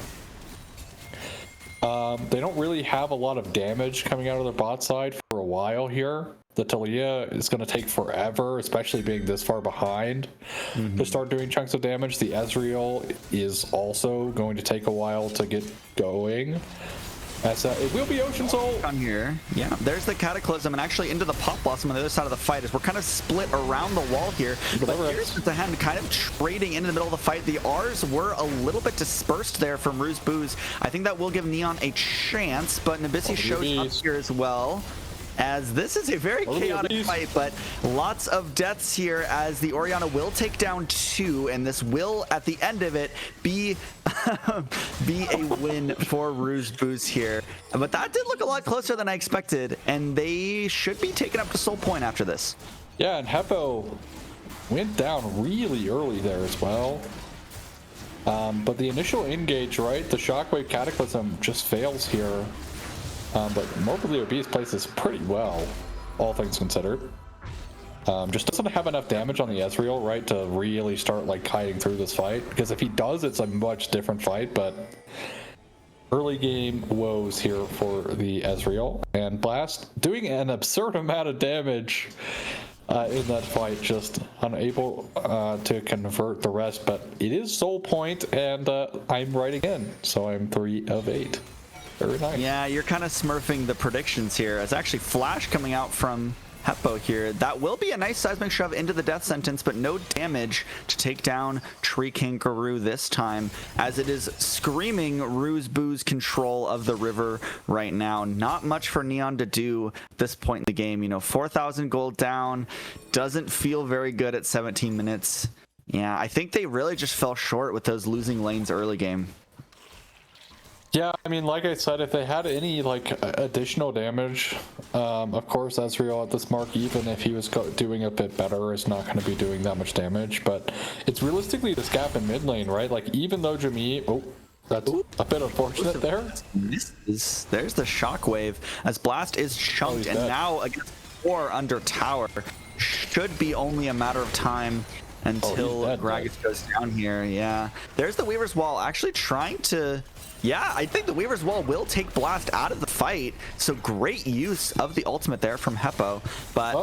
They don't really have a lot of damage coming out of their bot side for a while here. The Talia is going to take forever, especially being this far behind to start doing chunks of damage. The Ezreal is also going to take a while to get going. As it will be Ocean Soul on here. Yeah, there's the Cataclysm, and actually into the Pop Blossom on the other side of the fight as we're kind of split around the wall here. But here's the hand kind of trading into the middle of the fight. The R's were a little bit dispersed there from Roosboo's. I think that will give Neon a chance, but Nabisi shows up here as well. As this is a very chaotic fight, but lots of deaths here as the Orianna will take down 2, and this will, at the end of it, be a win for Roosboo's here. But that did look a lot closer than I expected, and they should be taken up to Soul Point after this. Yeah, and Heppo went down really early there as well. But the initial engage, right, the Shockwave Cataclysm just fails here. But Mobilio Beast plays this pretty well, all things considered. Just doesn't have enough damage on the Ezreal, right, to really start like kiting through this fight. Because if he does, it's a much different fight. But early game woes here for the Ezreal, and Blast doing an absurd amount of damage in that fight, just unable to convert the rest. But it is Soul Point, and I'm right again, so I'm 3 of 8. Very nice. Yeah, you're kind of smurfing the predictions here. It's actually Flash coming out from Heppo here. That will be a nice seismic shove into the death sentence, but no damage to take down Tree Kangaroo this time, as it is screaming Roosboo's control of the river right now. Not much for Neon to do at this point in the game. You know, 4,000 gold down, doesn't feel very good at 17 minutes. Yeah, I think they really just fell short with those losing lanes early game. Yeah, I mean, like I said, if they had any like additional damage, of course Ezreal at this mark, even if he was doing a bit better, is not going to be doing that much damage. But it's realistically this gap in mid lane, right? Like even though Jimmy, that's a bit unfortunate there. There's the Shockwave as Blast is chunked, and now against 4 under tower, should be only a matter of time until Gragas goes down here. Yeah, there's the Weaver's Wall actually trying to. Yeah, I think the Weaver's Wall will take Blast out of the fight. So great use of the ultimate there from Heppo. But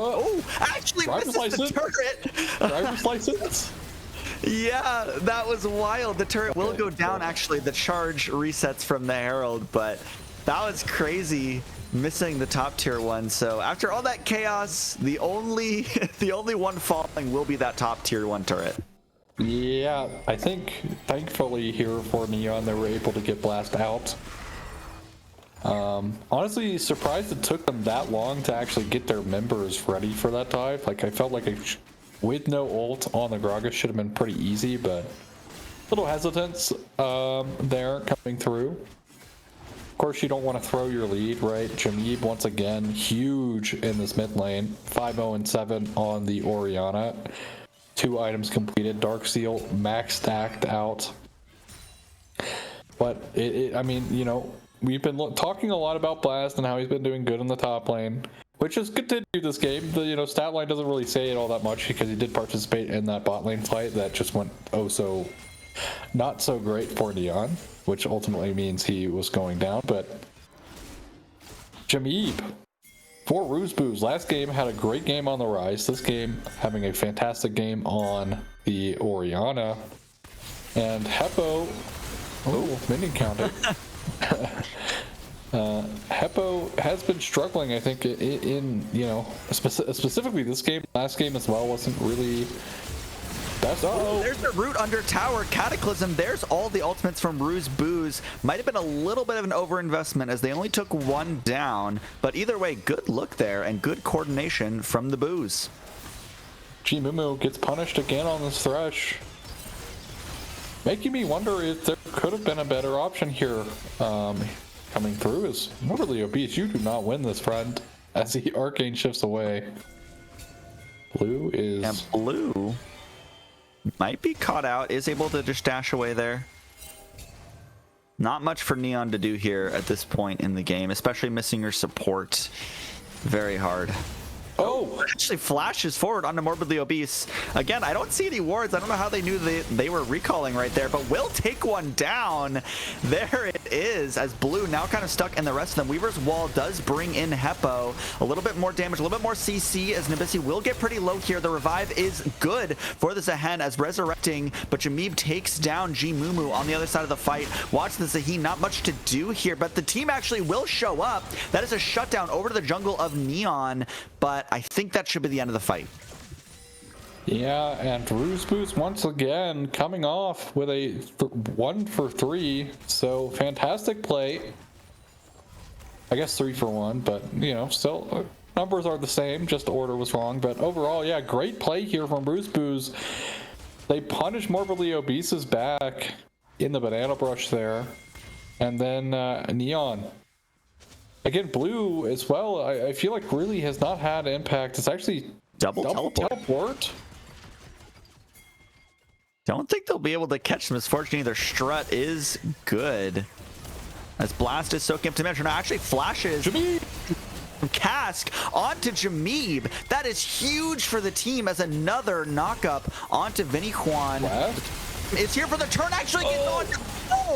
actually misses the turret. Driver's license. Yeah, that was wild. The turret will go down. Actually, the charge resets from the Herald, but that was crazy, missing the top tier one. So after all that chaos, the only one falling will be that top tier 1 turret. Yeah, I think thankfully here for Neon they were able to get Blast out. Honestly, surprised it took them that long to actually get their members ready for that dive. Like I felt like with no ult on the Gragas should have been pretty easy, but little hesitance there coming through. Of course, you don't want to throw your lead, right? Jameeb once again huge in this mid lane, 5-0 and 7 on the Orianna. 2 items completed, Dark Seal max stacked out. But I mean, you know, we've been talking a lot about Blast and how he's been doing good in the top lane, which is continued this game. The stat line doesn't really say it all that much because he did participate in that bot lane fight that just went so not so great for Neon, which ultimately means he was going down. But Jameeb for Roosboo's last game had a great game on the Rise. This game having a fantastic game on the Orianna. And Heppo, minion counter. Heppo has been struggling, I think, in specifically this game. Last game as well wasn't really best. There's the root under tower Cataclysm. There's all the ultimates from Roosboo's. Might have been a little bit of an overinvestment as they only took 1 down, but either way, good look there and good coordination from the Boos. G-Mumu gets punished again on this Thresh. Making me wonder if there could have been a better option here. Coming through is Morbidly Obese. You do not win this, friend. As the Arcane shifts away. Blue is... And Blue might be caught out, is able to just dash away there. Not much for Neon to do here at this point in the game, especially missing your support. Very hard. Oh! Actually flashes forward onto Morbidly Obese. Again, I don't see any wards. I don't know how they knew they were recalling right there, but will take one down. There it is, as Blue now kind of stuck in the rest of them. Weaver's Wall does bring in Heppo. A little bit more damage, a little bit more CC, as Nabisi will get pretty low here. The revive is good for the Zahen as resurrecting, but Jameeb takes down G-Mumu on the other side of the fight. Watch the Zahin, not much to do here, but the team actually will show up. That is a shutdown over to the jungle of Neon, but I think that should be the end of the fight. Yeah, and Rooseboost once again coming off with a 1 for 3. So fantastic play. I guess 3 for 1, but you know, still numbers are the same, just the order was wrong. But overall, yeah, great play here from Rooseboost. They punish Morbidly Obese's back in the banana brush there. And then Neon. Again, Blue as well, I feel like really has not had impact. It's actually Double teleport. Don't think they'll be able to catch Misfortune either. Strut is good. As Blast is soaking up to measure. Now actually flashes from Cask onto Jameeb. That is huge for the team as another knockup onto Vinny Juan. Is here for the turn, actually gets on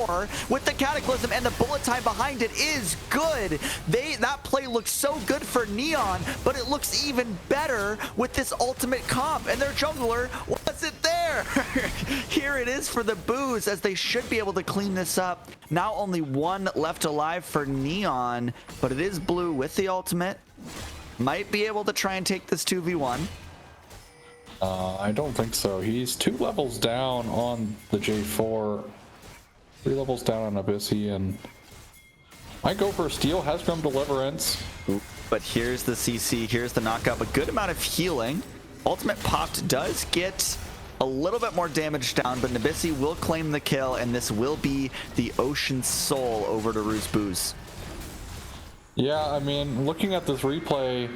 4 with the Cataclysm, and the bullet time behind it is good. That play looks so good for Neon, but it looks even better with this ultimate comp, and their jungler wasn't there. Here it is for the Boos, as they should be able to clean this up. Now only 1 left alive for Neon, but it is Blue with the ultimate. Might be able to try and take this 2v1. I don't think so. He's 2 levels down on the J4, 3 levels down on Abyssy, and might go for a steal. Has Grim Deliverance. But here's the CC, here's the knockup. A good amount of healing. Ultimate popped, does get a little bit more damage down, but Nabisi will claim the kill, and this will be the Ocean Soul over to Ruse Booze. Yeah, I mean, looking at this replay,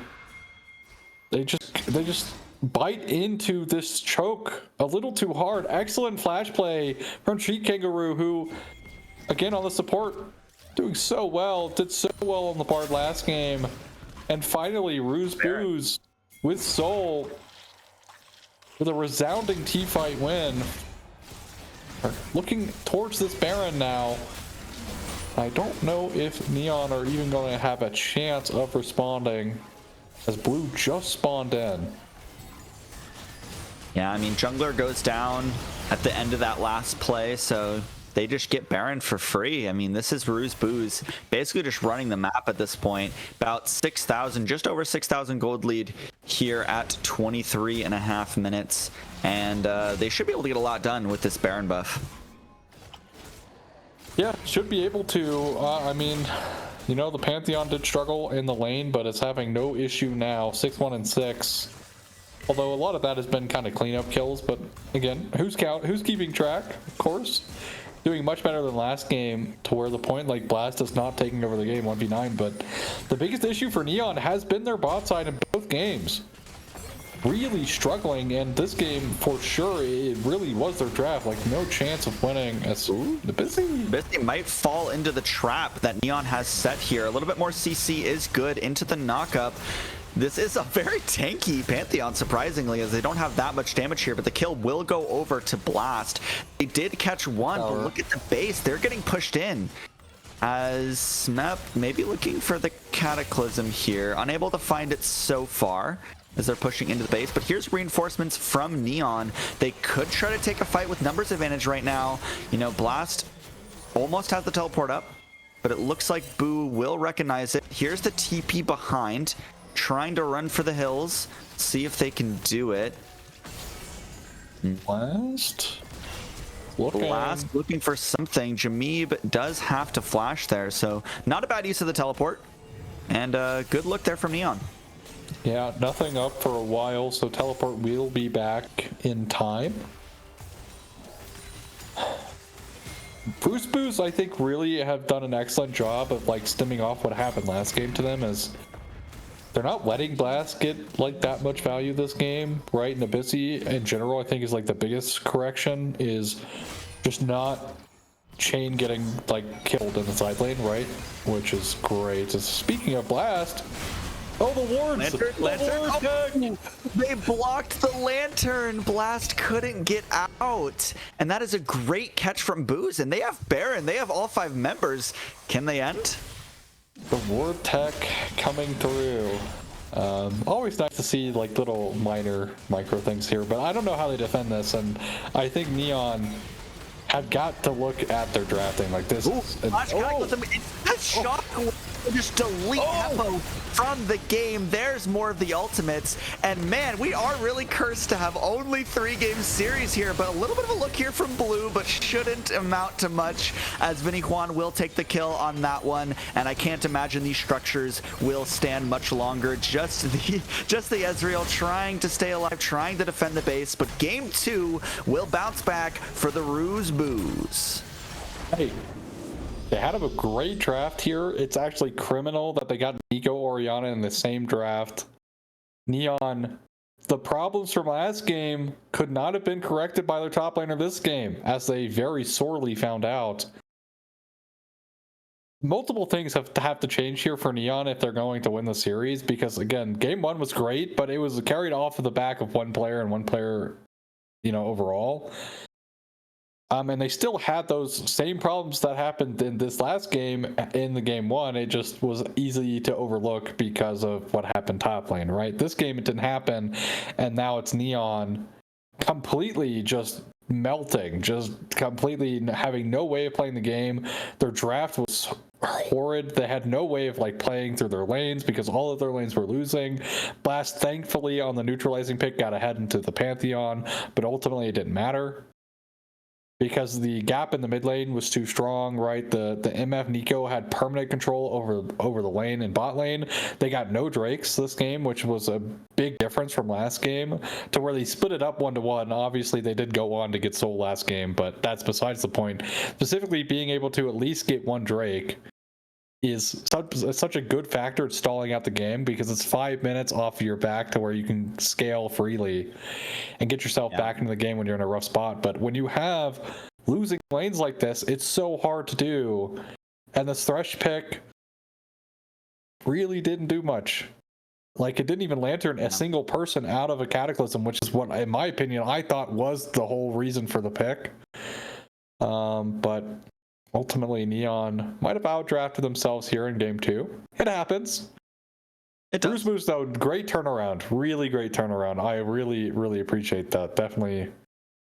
they just bite into this choke a little too hard. Excellent flash play from Cheat Kangaroo, who, again, on the support, doing so well, did so well on the Bard last game. And finally, Ruse Booze with Soul with a resounding T-fight win. Looking towards this Baron now. I don't know if Neon are even going to have a chance of responding, as Blue just spawned in. Yeah, I mean, jungler goes down at the end of that last play, so they just get Baron for free. I mean, this is Ruse Booze basically just running the map at this point. About 6,000, just over 6,000 gold lead here at 23.5 minutes. And they should be able to get a lot done with this Baron buff. Yeah, should be able to. I mean, you know, the Pantheon did struggle in the lane, but it's having no issue now. 6-1 and 6. Although a lot of that has been kind of cleanup kills, but again, who's keeping track? Of course, doing much better than last game, to where the point like Blast is not taking over the game 1v9. But the biggest issue for Neon has been their bot side in both games. Really struggling, and this game for sure, it really was their draft. Like, no chance of winning. As the Busy might fall into the trap that Neon has set here. A little bit more CC is good into the knockup. This is a very tanky Pantheon, surprisingly, as they don't have that much damage here, but the kill will go over to Blast. They did catch one, but look at the base. They're getting pushed in. As Smep maybe looking for the Cataclysm here. Unable to find it so far as they're pushing into the base, but here's reinforcements from Neon. They could try to take a fight with numbers advantage right now. You know, Blast almost has the teleport up, but it looks like Boo will recognize it. Here's the TP behind, trying to run for the hills, see if they can do it. Blast looking for something. Jameeb does have to flash there, so not a bad use of the teleport, and good look there from Neon. Yeah, nothing up for a while, so teleport will be back in time. Boost, I think, really have done an excellent job of like stemming off what happened last game to them, as they're not letting Blast get like that much value this game, right? And Abyssy in general, I think, is like the biggest correction is just not Chain getting like killed in the side lane, right? Which is great. Speaking of Blast, oh, the wards! Lantern. They blocked the lantern. Blast couldn't get out. And that is a great catch from Booz. And they have Baron. They have all 5 members. Can they end? The ward tech coming through. Always nice to see like little micro things here, but I don't know how they defend this. And I think Neon have got to look at their drafting like this. That shock just delete Heppo from the game. There's more of the ultimates, and man, we are really cursed to have only 3-game series here, but a little bit of a look here from Blue, but shouldn't amount to much, as Vinny Juan will take the kill on that one, and I can't imagine these structures will stand much longer. Just the Ezreal trying to stay alive, trying to defend the base, but game 2 will bounce back for the Ruse Booze. Hey, they had a great draft here. It's actually criminal that they got Nico Oriana in the same draft. Neon, the problems from last game could not have been corrected by their top laner this game, as they very sorely found out. Multiple things have to change here for Neon if they're going to win the series, because again, game 1 was great, but it was carried off of the back of one player and one player, overall. And they still had those same problems that happened in this last game in the game 1. It just was easy to overlook because of what happened top lane, right? This game, it didn't happen, and now it's Neon completely just melting, just completely having no way of playing the game. Their draft was horrid. They had no way of like playing through their lanes because all of their lanes were losing. Blast, thankfully, on the neutralizing pick, got ahead into the Pantheon, but ultimately it didn't matter, because the gap in the mid lane was too strong, right? The MF Nico had permanent control over the lane and bot lane. They got no Drakes this game, which was a big difference from last game, to where they split it up 1-1. Obviously, they did go on to get Soul last game, but that's besides the point. Specifically, being able to at least get one Drake is such a good factor at stalling out the game, because it's 5 minutes off your back to where you can scale freely and get yourself back into the game when you're in a rough spot. But when you have losing lanes like this, it's so hard to do. And this Thresh pick really didn't do much. Like, it didn't even lantern a single person out of a Cataclysm, which is what, in my opinion, I thought was the whole reason for the pick. But ultimately, Neon might have outdrafted themselves here in game 2. It happens. It does. Bruce Moose, though, great turnaround. Really great turnaround. I really, really appreciate that. Definitely.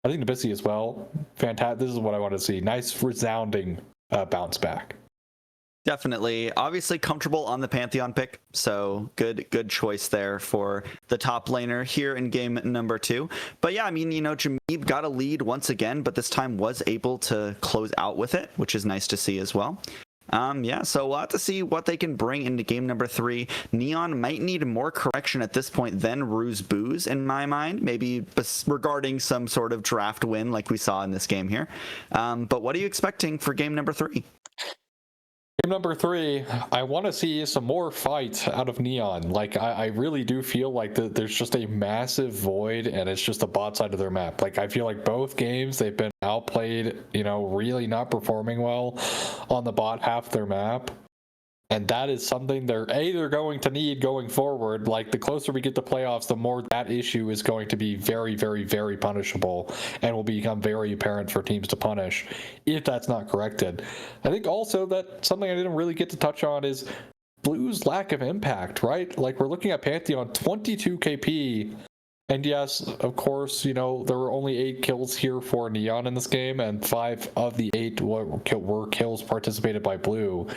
I think Abyssy as well. Fantastic. This is what I want to see. Nice, resounding bounce back. Definitely. Obviously comfortable on the Pantheon pick, so good choice there for the top laner here in game number 2. But yeah, I mean, Jameeb got a lead once again, but this time was able to close out with it, which is nice to see as well. So we'll have to see what they can bring into game number 3. Neon might need more correction at this point than Ruse Booze, in my mind, maybe regarding some sort of draft win like we saw in this game here. But what are you expecting for game number 3? Game number 3, I want to see some more fight out of Neon. Like, I really do feel like there's just a massive void, and it's just the bot side of their map. Like, I feel like both games they've been outplayed, really not performing well on the bot half their map. And that is something they're going to need going forward. Like, the closer we get to playoffs, the more that issue is going to be very, very, very punishable, and will become very apparent for teams to punish if that's not corrected. I think also that something I didn't really get to touch on is Blue's lack of impact, right? Like, we're looking at Pantheon, 22 KP. And yes, of course, there were only 8 kills here for Neon in this game, and 5 of the 8 were kills participated by Blue.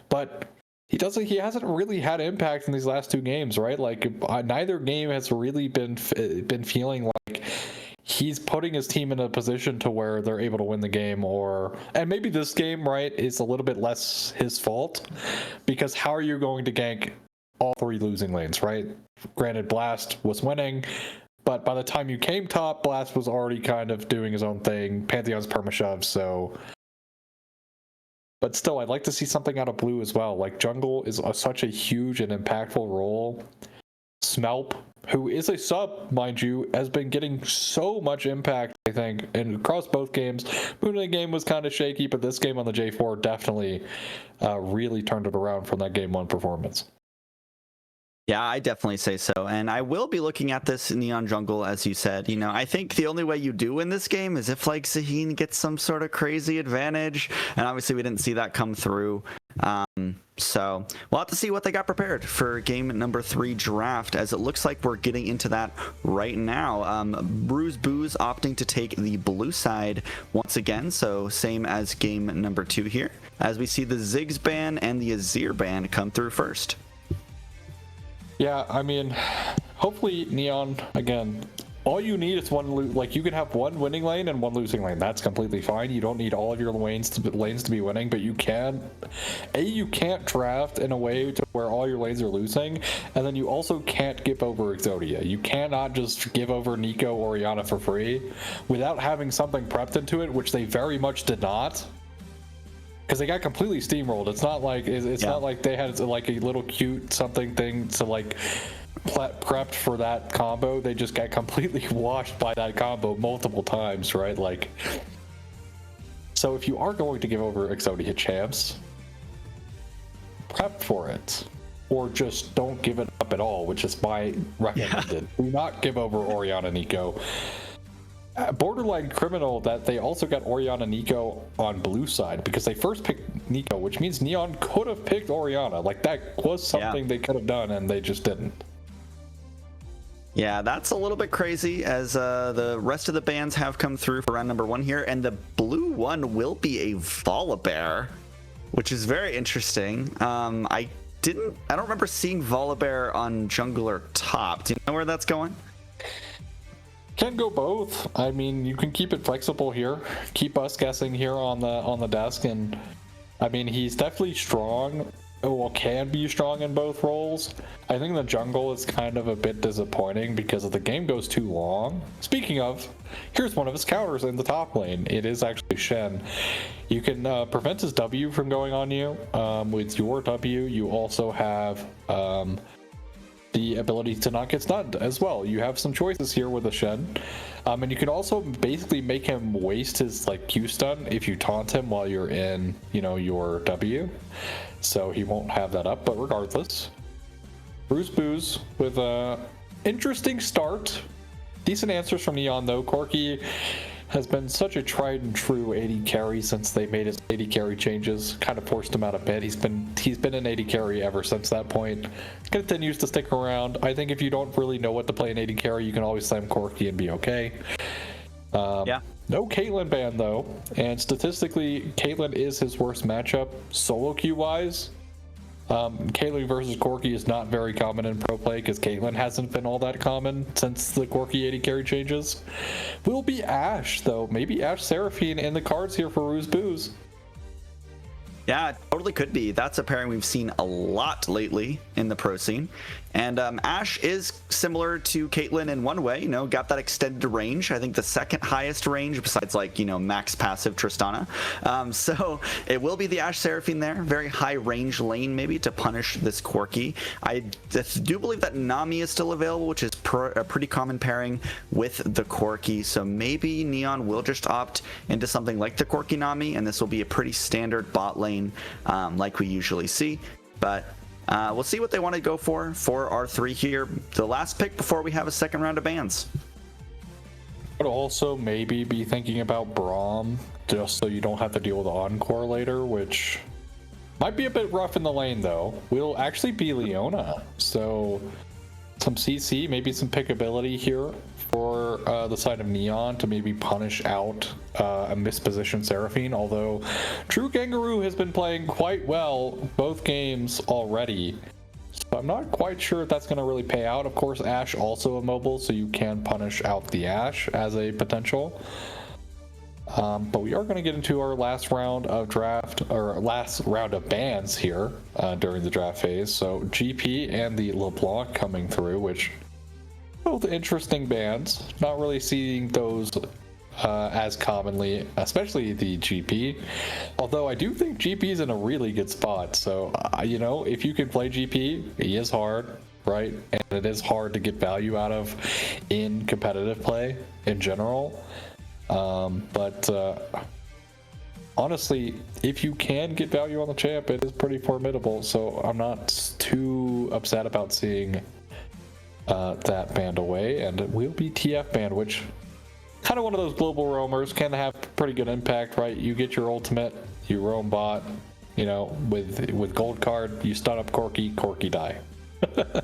But he hasn't really had impact in these last 2 games, right? Like, neither game has really been feeling like he's putting his team in a position to where they're able to win the game. And maybe this game, right, is a little bit less his fault, because how are you going to gank all 3 losing lanes, right? Granted, Blast was winning, but by the time you came top, Blast was already kind of doing his own thing. Pantheon's permashove, so... But still, I'd like to see something out of blue as well. Like, jungle is such a huge and impactful role. Smelp, who is a sub, mind you, has been getting so much impact, I think, and across both games. Moonlight game was kind of shaky, but this game on the J4 definitely really turned it around from that game 1 performance. Yeah, I definitely say so. And I will be looking at this Neon Jungle, as you said. You know, I think the only way you do win this game is if, like, Zaheen gets some sort of crazy advantage. And obviously we didn't see that come through. So we'll have to see what they got prepared for game number 3 draft, as it looks like we're getting into that right now. Bruce Booze opting to take the blue side once again, so same as game number 2 here, as we see the Ziggs ban and the Azir ban come through first. Yeah, I mean, hopefully Neon, again, all you need is one, like, you can have one winning lane and one losing lane. That's completely fine. You don't need all of your lanes to be winning, but you can, you can't draft in a way to where all your lanes are losing, and then you also can't give over Exodia. You cannot just give over Nico or Orianna for free without having something prepped into it, which they very much did not. Because they got completely steamrolled. It's not like not like they had like a little cute something thing to like prepped for that combo. They just got completely washed by that combo multiple times, right? Like, so if you are going to give over Exodia champs, prep for it, or just don't give it up at all, which is my recommended. Do not give over Orianna Nico. Borderline criminal that they also got Orianna Nico on blue side, because they first picked Nico, which means Neon could have picked Orianna. Like, that was something they could have done, and they just didn't. Yeah, that's a little bit crazy, as the rest of the bans have come through for round number 1 here, and the blue one will be a Volibear, which is very interesting. I don't remember seeing Volibear on jungler top. Do you know where that's going? Can go both. I mean, you can keep it flexible here. Keep us guessing here on the desk, and I mean, he's definitely strong. Well, can be strong in both roles. I think the jungle is kind of a bit disappointing because if the game goes too long. Speaking of, here's one of his counters in the top lane. It is actually Shen. You can prevent his W from going on you. With your W, you also have the ability to not get stunned as well. You have some choices here with a Shen, and you can also basically make him waste his like Q stun if you taunt him while you're in, you know, your W, so he won't have that up. But regardless, Bruce Booze with a interesting start. Decent answers from Neon though. Corki has been such a tried and true AD carry since they made his AD carry changes. Kind of forced him out a bit. He's been an AD carry ever since that point. Continues to stick around. I think if you don't really know what to play in AD carry, you can always slam Corki and be okay. Yeah. No Caitlyn ban though, and statistically, Caitlyn is his worst matchup solo queue wise. Caitlyn versus Corki is not very common in pro play because Caitlyn hasn't been all that common since the Corki AD carry changes. Will be Ashe though. Maybe Ashe Seraphine in the cards here for Ruse Booze. Yeah, it totally could be. That's a pairing we've seen a lot lately in the pro scene. And Ashe is similar to Caitlyn in one way, you know, got that extended range. I think the second highest range besides, like, you know, max passive Tristana. So it will be the Ashe Seraphine there. Very high range lane maybe to punish this Corki. I do believe that Nami is still available, which is a pretty common pairing with the Corki. So maybe Neon will just opt into something like the Corki Nami, and this will be a pretty standard bot lane like we usually see. But we'll see what they want to go for R3 here. The last pick before we have a second round of bans. But also maybe be thinking about Braum, just so you don't have to deal with Encore later, which might be a bit rough in the lane though. Will actually be Leona, so some CC, maybe some pickability here for the side of Neon to maybe punish out a mispositioned Seraphine, although True Kangaroo has been playing quite well both games already. So I'm not quite sure if that's going to really pay out. Of course, Ashe also immobile, so you can punish out the Ashe as a potential. But we are going to get into our last round of draft, or last round of bans here during the draft phase. So GP and the LeBlanc coming through, which both interesting bans. Not really seeing those as commonly, especially the GP. Although I do think GP is in a really good spot. So, you know, if you can play GP, he is hard, right? And it is hard to get value out of in competitive play in general. But honestly, if you can get value on the champ, it is pretty formidable. So I'm not too upset about seeing that banned away, and it will be TF banned, which kind of one of those global roamers, can have pretty good impact, right? You get your ultimate, you roam bot, you know, with gold card, you stun up Corki, Corki die.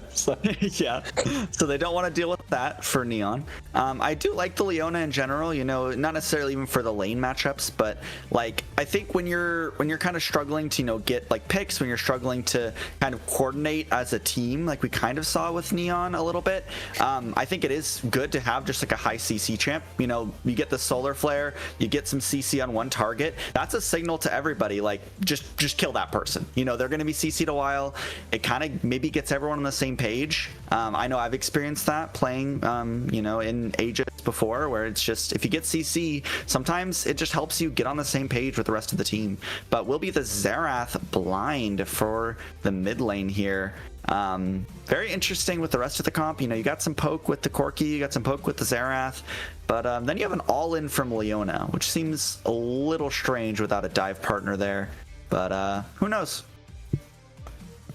So. Yeah, so they don't want to deal with that for Neon. I do like the Leona in general, you know, not necessarily even for the lane matchups, but like I think when you're kind of struggling to, you know, get like picks, when you're struggling to kind of coordinate as a team, like we kind of saw with Neon a little bit, I think it is good to have just like a high CC champ. You know, you get the solar flare, you get some CC on one target, that's a signal to everybody, like just kill that person. You know, they're going to be CC'd a while. It kind of maybe gets everyone on the same page. I know I've experienced that playing, you know, in Aegis before, where it's just, if you get CC, sometimes it just helps you get on the same page with the rest of the team. But will be the Xerath blind for the mid lane here. Very interesting with the rest of the comp. You know, you got some poke with the Corki, you got some poke with the Xerath, but then you have an all-in from Leona, which seems a little strange without a dive partner there. But who knows?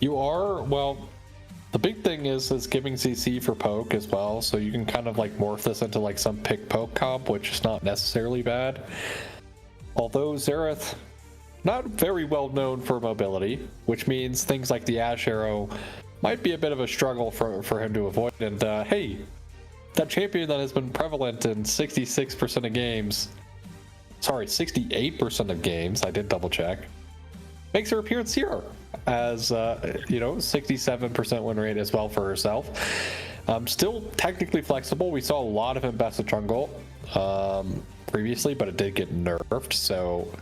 You are, well, the big thing is giving CC for poke as well, so you can kind of like morph this into like some pick poke comp, which is not necessarily bad. Although Xerath, not very well known for mobility, which means things like the Ash Arrow might be a bit of a struggle for him to avoid. And hey, that champion that has been prevalent in 66% of games, sorry, 68% of games, I did double check, makes her appearance here as, you know, 67% win rate as well for herself. Still technically flexible. We saw a lot of Mbessa jungle previously, but it did get nerfed, so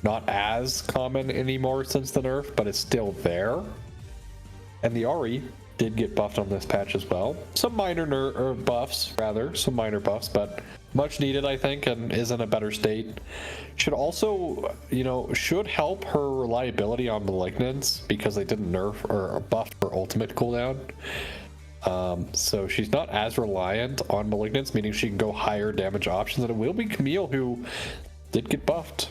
not as common anymore since the nerf, but it's still there. And the Ahri did get buffed on this patch as well. Some minor buffs, but much needed, I think, and is in a better state. Should also, you know, should help her reliability on Malignance, because they didn't nerf or buff her ultimate cooldown. So she's not as reliant on Malignance, meaning she can go higher damage options. And it will be Camille who did get buffed.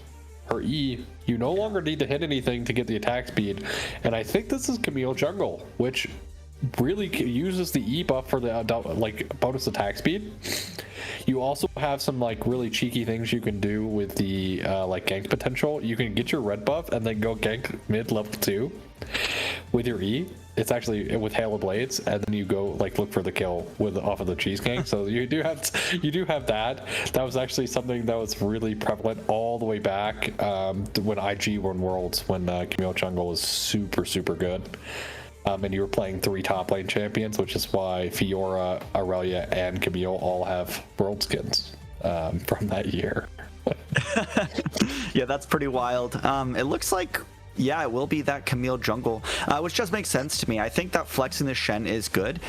Her E, you no longer need to hit anything to get the attack speed. And I think this is Camille jungle, which really uses the E buff for the like bonus attack speed. You also have some like really cheeky things you can do with the like gank potential. You can get your red buff and then go gank mid level 2 with your E. It's actually with Hail of Blades, and then you go like look for the kill with off of the cheese gank. So you do have that. That was actually something that was really prevalent all the way back when IG won Worlds, when Camille jungle was super good. And you were playing 3 top lane champions, which is why Fiora, Aurelia, and Camille all have world skins from that year. Yeah, that's pretty wild. It looks like, yeah, it will be that Camille jungle, which just makes sense to me. I think that flexing the Shen is good.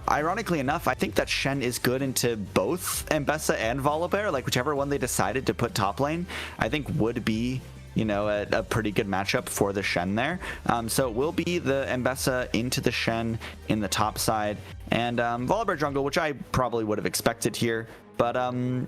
Ironically enough, I think that Shen is good into both Mbessa and Volibear, like whichever one they decided to put top lane, I think would be, you know, a pretty good matchup for the Shen there. So it will be the Mbessa into the Shen in the top side, and Volibear jungle, which I probably would have expected here. But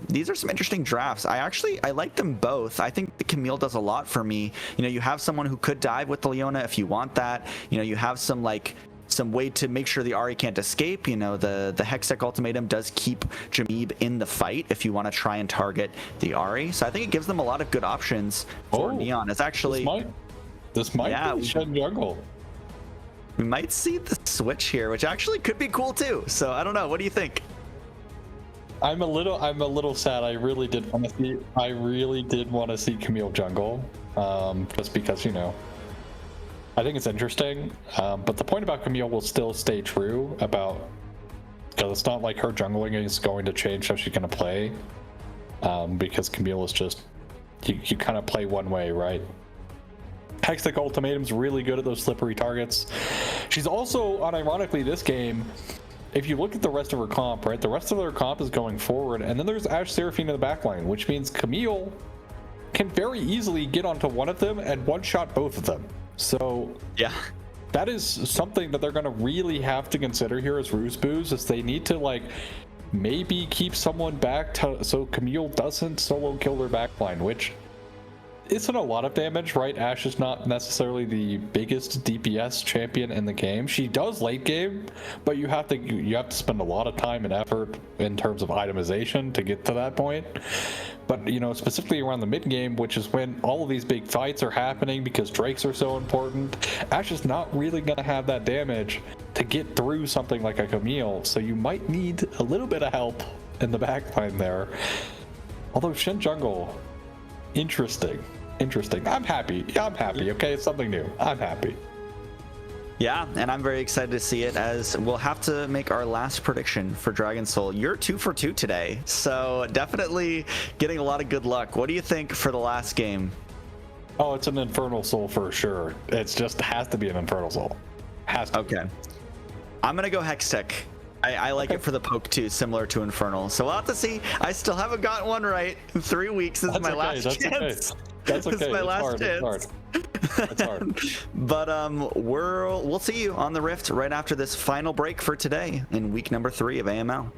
these are some interesting drafts. I like them both. I think the Camille does a lot for me. You know, you have someone who could dive with the Leona if you want that. You know, you have some way to make sure the Ahri can't escape. You know, the Hextech ultimatum does keep Jameeb in the fight if you want to try and target the Ahri. So I think it gives them a lot of good options for Neon. It's actually this might be Shen jungle. We might see the switch here, which actually could be cool too. So I don't know. What do you think? I'm a little sad. I really did want to see Camille jungle, just because, you know, I think it's interesting. But the point about Camille will still stay true because it's not like her jungling is going to change how she's going to play, because Camille is just you kind of play one way, right? Hextech Ultimatum's really good at those slippery targets. She's also, unironically, this game, if you look at the rest of her comp, right, the rest of their comp is going forward, and then there's Ashe Seraphine in the backline, which means Camille can very easily get onto one of them and one-shot both of them. So Yeah. that is something that they're going to really have to consider here as Rooseboos, is they need to, like, maybe keep someone back so Camille doesn't solo kill their backline, which isn't a lot of damage, right? Ashe is not necessarily the biggest DPS champion in the game. She does late game, but you have to spend a lot of time and effort in terms of itemization to get to that point. But, you know, specifically around the mid game, which is when all of these big fights are happening because Drakes are so important, Ashe is not really going to have that damage to get through something like a Camille, so you might need a little bit of help in the backline there. Although Shen Jungle, interesting. I'm happy. Okay, it's something new. I'm happy. Yeah, and I'm very excited to see it, as we'll have to make our last prediction for Dragon Soul. You're 2 for 2 today, so definitely getting a lot of good luck. What do you think for the last game? Oh, it's an Infernal Soul for sure. It's just has to be an Infernal Soul. Has to. Okay. I'm gonna go Hextech. I like it for the poke too, similar to Infernal. So we'll have to see. I still haven't gotten one right in 3 weeks. This is my last chance. That's okay. This is my last chance. It's hard. But we'll see you on the Rift right after this final break for today in week number 3 of AML.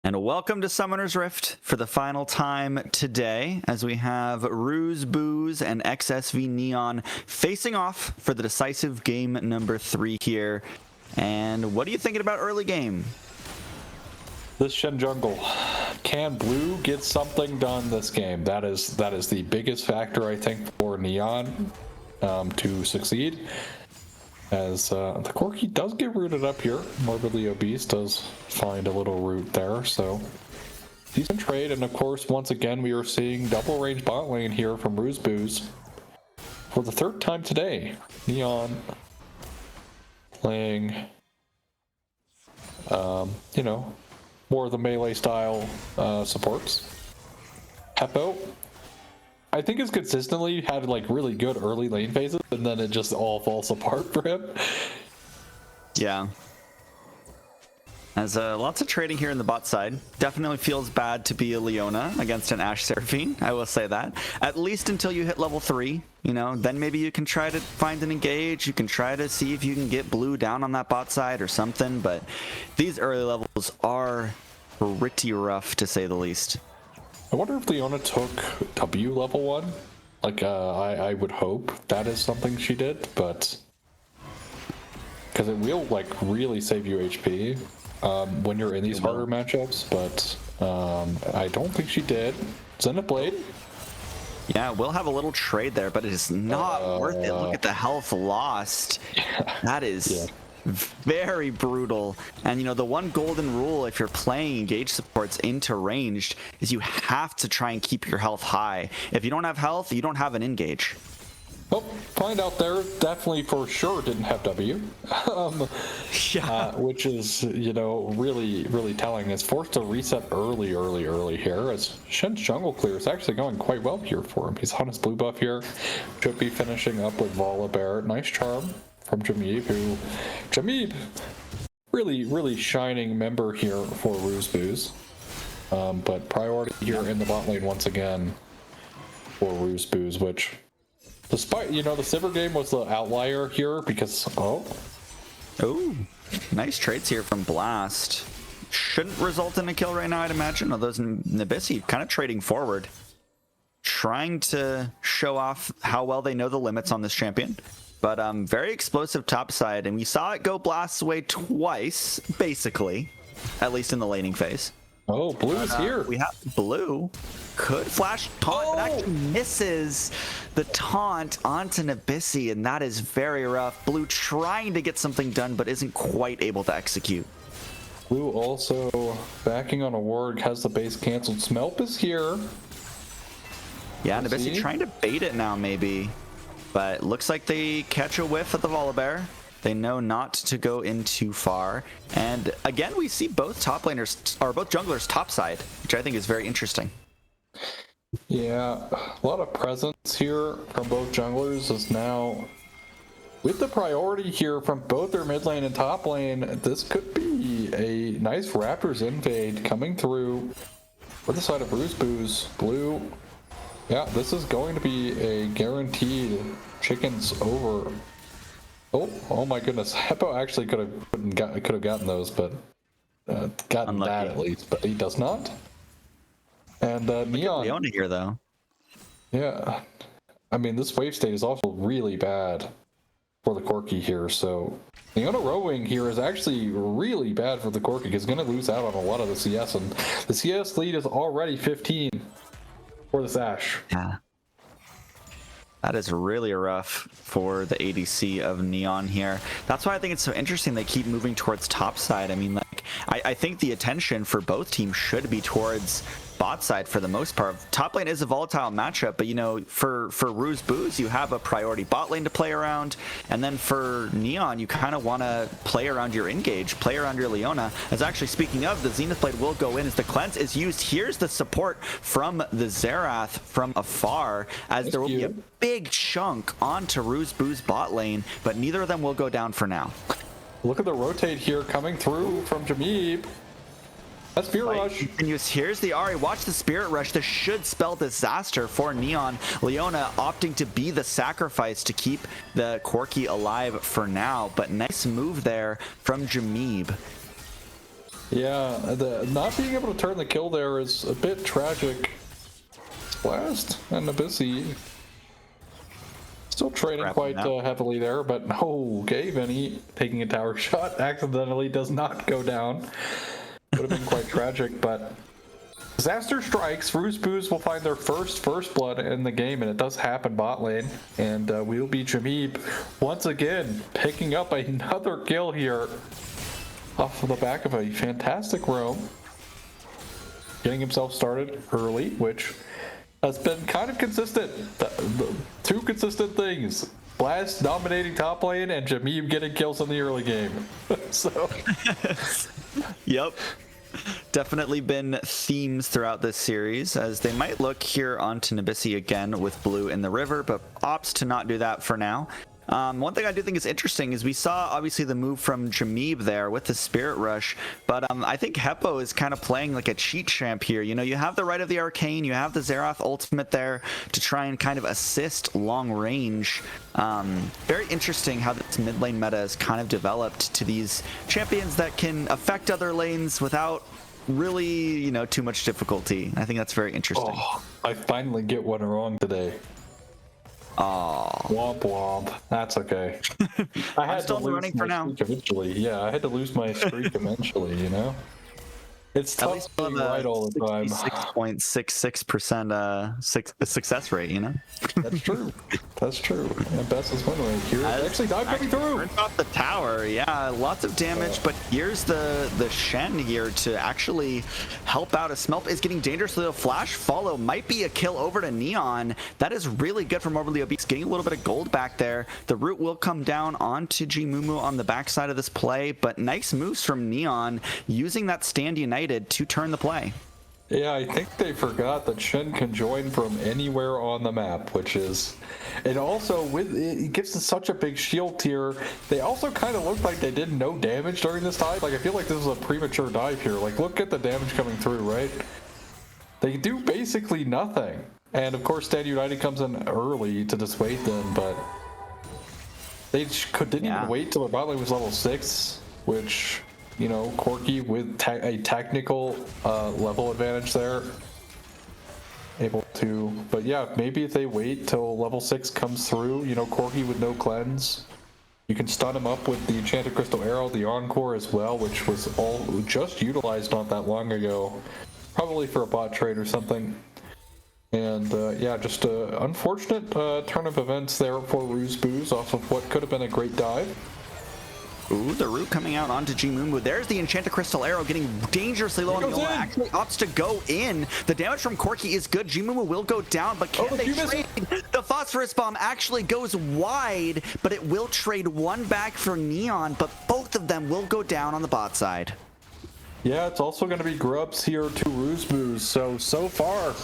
And welcome to Summoner's Rift for the final time today, as we have Ruse Booze and XSV Neon facing off for the decisive game number 3 here. And what are you thinking about early game? This Shen jungle. Can blue get something done this game? That is the biggest factor, I think, for Neon to succeed. As the Corky does get rooted up here. Morbidly Obese does find a little root there, so decent trade. And of course, once again, we are seeing double range bot lane here from Ruse Booze for the 3rd time today. Neon playing, you know, more of the melee style supports. Heppo, I think, has consistently had like really good early lane phases, and then it just all falls apart for him. Yeah. As lots of trading here in the bot side. Definitely feels bad to be a Leona against an Ashe Seraphine, I will say that. At least until you hit level 3, you know, then maybe you can try to find an engage. You can try to see if you can get blue down on that bot side or something, but these early levels are pretty rough, to say the least. I wonder if Leona took W level 1. Like, I would hope that is something she did, but because it will like really save you HP when you're in these harder matchups. But I don't think she did. Zenith Blade. Yeah, we'll have a little trade there, but it is not worth it. Look at the health lost. That is very brutal. And you know, the one golden rule if you're playing engage supports into ranged is you have to try and keep your health high. If you don't have health, you don't have an engage. Oh, find out there definitely for sure didn't have W. Which is, you know, really telling. It's forced to reset early here, as Shen's jungle clear is actually going quite well here for him. He's on his blue buff here. Should be finishing up with Volibear. Nice charm from Jameeb, who really shining member here for Ruse Booze. But priority here in the bot lane once again for Ruse Booze, which, despite, you know, the Sivir game was the outlier here because Nice trades here from Blast. Shouldn't result in a kill right now, I'd imagine. Although Nabisi kind of trading forward, trying to show off how well they know the limits on this champion. But very explosive top side, and we saw it go Blast's way twice, basically, at least in the laning phase. Oh, blue is here. We have blue could flash taunt, but actually misses the taunt onto Nabisi, and that is very rough. Blue trying to get something done, but isn't quite able to execute. Blue also backing on a ward, has the base canceled. Smelp is here. Yeah, Nabisi trying to bait it now, maybe. But looks like they catch a whiff of the Volibear. They know not to go in too far. And again, we see both top laners, or both junglers topside, which I think is very interesting. Yeah, a lot of presence here from both junglers is now, with the priority here from both their mid lane and top lane, this could be a nice Raptors invade coming through for the side of Ruse Booze. Blue, yeah, this is going to be a guaranteed chickens over. Oh my goodness, Heppo actually could have gotten those, but gotten Unlucky. that at least, but he does not. And Neon Leona here though. Yeah, I mean, this wave state is also really bad for the Corky here, so Leona rowing here is actually really bad for the Corky. He's going to lose out on a lot of the CS, and the CS lead is already 15 for this Ashe. Yeah. That is really rough for the ADC of Neon here. That's why I think it's so interesting they keep moving towards top side. I mean, like, I think the attention for both teams should be towards bot side for the most part. Top lane is a volatile matchup, but you know, for Ruse Booze, you have a priority bot lane to play around, and then for Neon, you kind of want to play around your engage, play around your Leona. As actually, speaking of, the Zenith Blade will go in as the cleanse is used. Here's the support from the Xerath from afar, as there will be a big chunk onto Ruse Booze bot lane, but neither of them will go down for now. Look at the rotate here coming through from Jameeb. That Spirit Rush continues. Here's the Ahri. Watch the Spirit Rush. This should spell disaster for Neon. Leona opting to be the sacrifice to keep the Corky alive for now, but nice move there from Jameeb. Yeah, the not being able to turn the kill there is a bit tragic. Blast and Abyssy still trading quite heavily there, but no, okay, Vinny taking a tower shot accidentally does not go down. Would have been quite tragic, but disaster strikes. Roosboos will find their first blood in the game, and it does happen bot lane. And we'll be Jameeb once again picking up another kill here off of the back of a fantastic roam. Getting himself started early, which has been kind of consistent. The two consistent things. Blast dominating top lane and Jameeb getting kills in the early game. So Yep. Definitely been themes throughout this series, as they might look here onto Nabisi again with blue in the river, but opts to not do that for now. One thing I do think is interesting is we saw obviously the move from Jameeb there with the Spirit Rush, but I think Heppo is kind of playing like a cheat champ here. You know, you have the Right of the Arcane, you have the Xerath ultimate there to try and kind of assist long range. Very interesting how this mid lane meta has kind of developed to these champions that can affect other lanes without really, you know, too much difficulty. I think that's very interesting. oh, I finally get one wrong today. Oh, Womp womp. That's okay. I had still to lose running my for now. streak eventually. Yeah, I had to lose my streak eventually, you know? It's at tough least being right all the time. 66.66% success rate, you know? That's true. That's true. And best is win rate here. Actually, dive coming through. Turns off the tower, yeah, lots of damage, but here's the Shen here to actually help out. A Smelt is getting dangerous. Little flash follow might be a kill over to Neon. That is really good from Morbidly Obese, getting a little bit of gold back there. The root will come down onto Gmumu on the backside of this play, but nice moves from Neon using that Stand United to turn the play. Yeah, I think they forgot that Shen can join from anywhere on the map, which is, and also with it gives us such a big shield tier. They also kind of looked like they did no damage during this dive. Like I feel like this is a premature dive here. Like look at the damage coming through, right? They do basically nothing, and of course Stand United comes in early to dissuade them, but they didn't even wait till their bot lane was level 6, which, you know, Corki with a technical level advantage there, able to, but yeah, maybe if they wait till level 6 comes through, you know, Corki with no cleanse, you can stun him up with the Enchanted Crystal Arrow, the Encore as well, which was all just utilized not that long ago, probably for a bot trade or something. And yeah, just an unfortunate turn of events there for Roosboos off of what could have been a great dive. Ooh, the root coming out onto Gmumu. There's the Enchanted Crystal Arrow getting dangerously low on the ult. Actually opts to go in. The damage from Corki is good. Gmumu will go down, but can they trade? The Phosphorus Bomb actually goes wide, but it will trade one back for Neon, but both of them will go down on the bot side. Yeah, it's also going to be Grubs here to Roosboos. So far,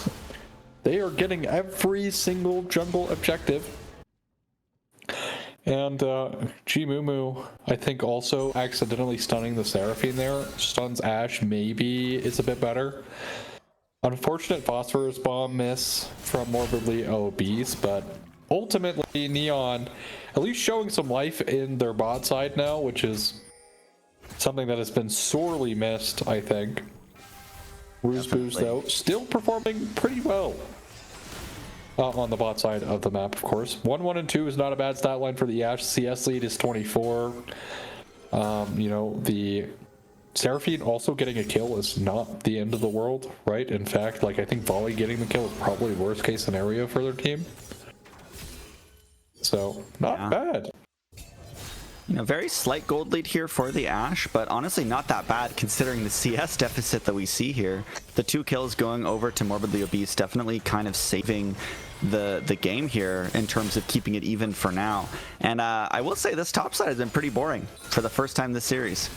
they are getting every single jungle objective. And Gmumu, I think, also accidentally stunning the Seraphine there. Stuns Ashe, maybe it's a bit better. Unfortunate Phosphorus Bomb miss from Morbidly Obese, but ultimately Neon at least showing some life in their bot side now, which is something that has been sorely missed, I think. Roosboos, though, still performing pretty well. On the bot side of the map, of course. 1, 1, and 2 is not a bad stat line for the Ashe. CS lead is 24. You know, the Seraphine also getting a kill is not the end of the world, right? In fact, like I think Volley getting the kill is probably worst case scenario for their team. So, not bad. You know, very slight gold lead here for the Ashe, but honestly not that bad considering the CS deficit that we see here. The 2 kills going over to Morbidly Obese definitely kind of saving the game here in terms of keeping it even for now. And I will say this top side has been pretty boring for the first time this series.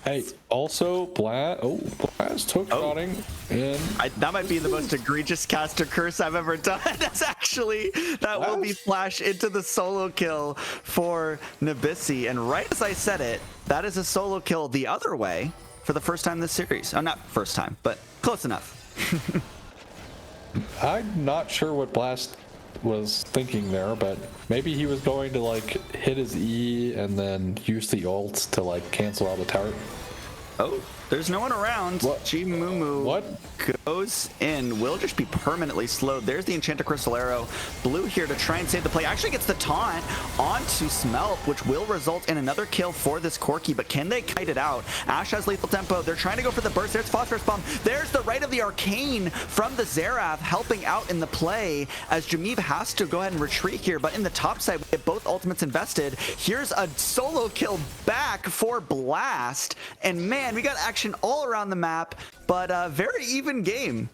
Hey, also Blast took shotting in. That might be the most egregious caster curse I've ever done. That will be flash into the solo kill for Nabisi. And right as I said it, that is a solo kill the other way for the first time this series. Oh, not first time, but close enough. I'm not sure what Blast was thinking there, but maybe he was going to like hit his E and then use the ult to like cancel out the tower. Oh, There's no one around. What? G-Mumu What? goes in. Will just be permanently slowed. There's the Enchanted Crystal Arrow. Blue here to try and save the play. Actually gets the taunt onto Smelp, which will result in another kill for this Corki, but can they kite it out? Ash has lethal tempo. They're trying to go for the burst. There's Phosphorus Bomb. There's the right of the Arcane from the Xerath helping out in the play as Jameeb has to go ahead and retreat here, but in the top side, we have both ultimates invested. Here's a solo kill back for Blast, and man, we got action all around the map, but a very even game.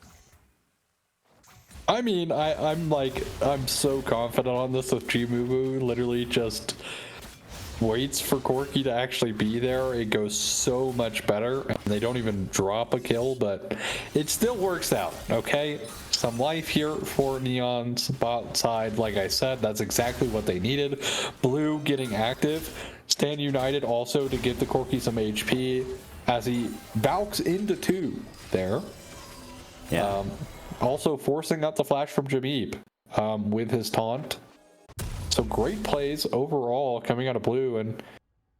I mean, I'm so confident on this with G-Mumu. Literally just waits for Corki to actually be there. It goes so much better, and they don't even drop a kill, but it still works out, okay? Some life here for Neon's bot side. Like I said, that's exactly what they needed. Blue getting active. Stand United also to give the Corki some HP as he valks into 2 there. Yeah. Also forcing out the flash from Jameeb with his taunt. So great plays overall coming out of Blue, and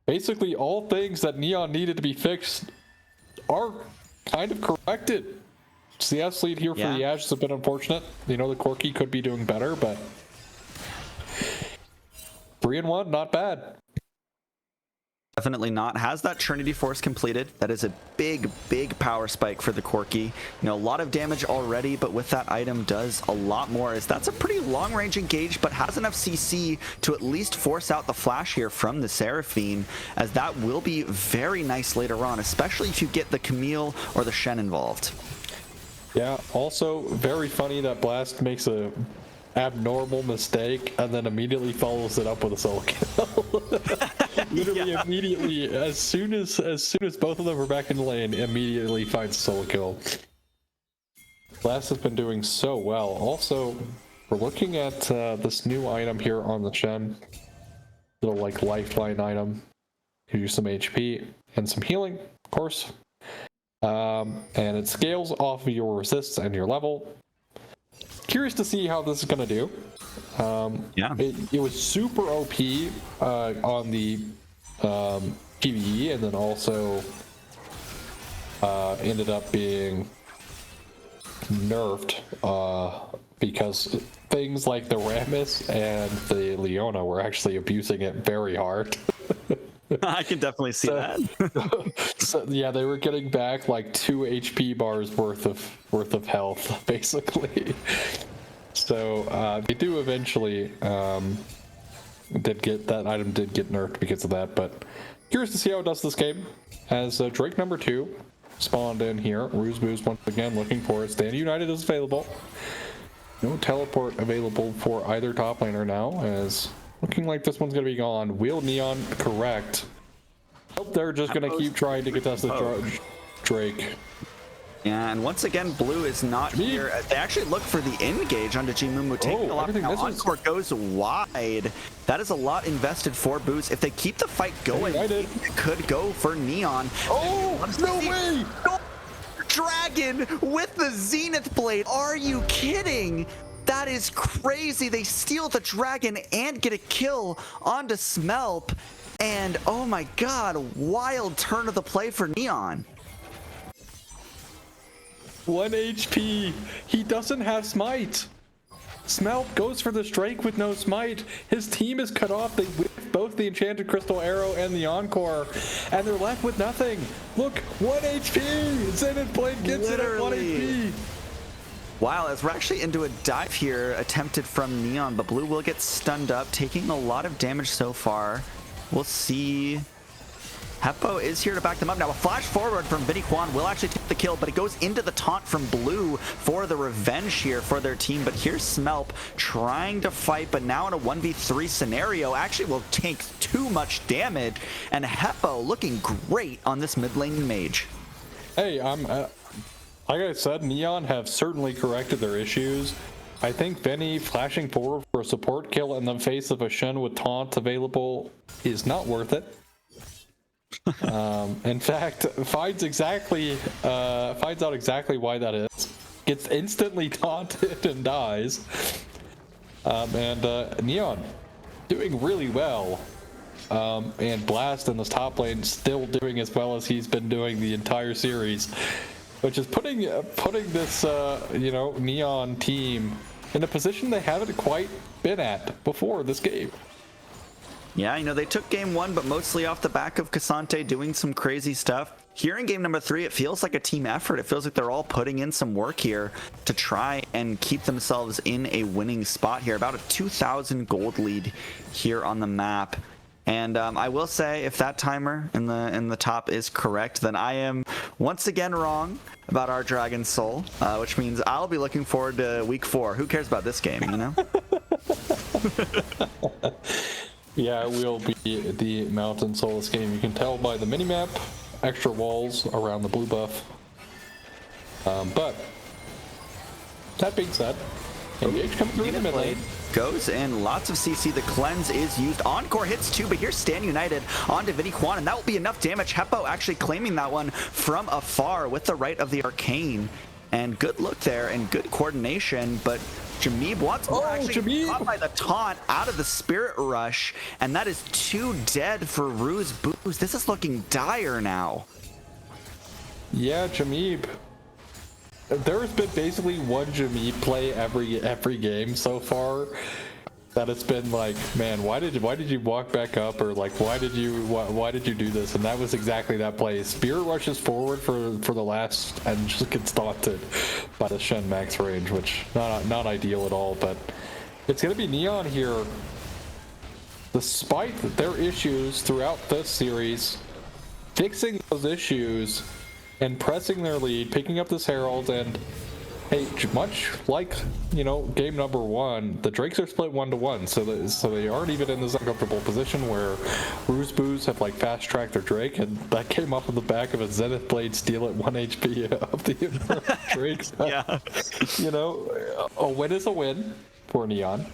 basically all things that Neon needed to be fixed are kind of corrected. CS lead here for the Ash is a bit unfortunate. You know, the Corki could be doing better, but 3-1, not bad. Definitely not. Has that Trinity Force completed? That is a big, big power spike for the Corki. You know, a lot of damage already, but with that item does a lot more, as that's a pretty long-range engage, but has enough CC to at least force out the flash here from the Seraphine, as that will be very nice later on, especially if you get the Camille or the Shen involved. Yeah, also very funny that Blast makes a abnormal mistake and then immediately follows it up with a solo kill. Literally immediately, as soon as both of them are back in the lane, immediately finds a solo kill. Blast has been doing so well. Also, we're looking at this new item here on the Shen. Little like lifeline item. Gives you some HP and some healing, of course. And it scales off of your resists and your level. Curious to see how this is going to do. It was super OP on the PvE, and then also ended up being nerfed because things like the Rammus and the Leona were actually abusing it very hard. I can definitely see that. So yeah, they were getting back like 2 HP bars worth of health, basically. So they do eventually did get that item did get nerfed because of that, but curious to see how it does this game. As Drake number 2 spawned in here, Ruse Boost once again looking for it. Stand United is available. No teleport available for either top laner now, as looking like this one's gonna be gone. Will Neon correct? Hope they're just gonna keep trying to contest the Drake. Yeah, and once again, Blue is not here. They actually look for the engage onto G-Mumu, taking a lot. Now Encore goes wide. That is a lot invested for Boost. If they keep the fight going, it could go for Neon. Oh, no way! Dragon with the Zenith Blade. Are you kidding? That is crazy. They steal the dragon and get a kill onto Smelp. And oh my god, wild turn of the play for Neon. 1 HP. He doesn't have smite. Smelp goes for the Drake with no smite. His team is cut off. They whip both the Enchanted Crystal Arrow and the Encore, and they're left with nothing. Look, 1 HP. Zenith Blade gets it at 1 HP. Wow, as we're actually into a dive here attempted from Neon, but Blue will get stunned up, taking a lot of damage so far. We'll see. Heppo is here to back them up. Now a flash forward from Vinny Kwan will actually take the kill, but it goes into the taunt from Blue for the revenge here for their team. But here's Smelp trying to fight, but now in a 1v3 scenario, actually will take too much damage. And Heppo looking great on this mid lane mage. Hey, like I said, Neon have certainly corrected their issues. I think Benny flashing forward for a support kill in the face of a Shen with taunt available is not worth it. In fact, finds out exactly why that is. Gets instantly taunted and dies. And Neon doing really well and Blast in this top lane still doing as well as he's been doing the entire series, which is putting this Neon team in a position they haven't quite been at before this game. Yeah, you know, they took game 1, but mostly off the back of Cassante doing some crazy stuff. Here in game number 3, it feels like a team effort. It feels like they're all putting in some work here to try and keep themselves in a winning spot here. About a 2,000 gold lead here on the map. And I will say, if that timer in the top is correct, then I am once again wrong about our Dragon Soul, which means I'll be looking forward to week 4. Who cares about this game, you know? Yeah, it will be the Mountain Solace game. You can tell by the minimap, extra walls around the blue buff. But that being said, Engage coming through in the mid lane. Goes and lots of CC. The cleanse is used. Encore hits too, but here's Stan United onto Vinny Quan, and that will be enough damage. Heppo actually claiming that one from afar with the right of the arcane. And good look there and good coordination, but Jameeb once more actually caught by the taunt out of the Spirit Rush, and that is 2 dead for Ruse Booze. This is looking dire now. Yeah, Jameeb. There has been basically one Jameeb play every game so far. That it's been like, man, why did you walk back up, or like why did you do this? And that was exactly that play. Spirit rushes forward for the last and just gets daunted by the Shen max range, which not ideal at all. But it's gonna be Neon here, despite their issues throughout this series, fixing those issues and pressing their lead, picking up this Herald, and hey, much like, you know, game number 1, the Drakes are split 1-1, so they aren't even in this uncomfortable position where Ruse Booze have like fast tracked their Drake, and that came off of the back of a Zenith Blade steal at 1 HP of the Drakes. Yeah. You know, a win is a win for Neon.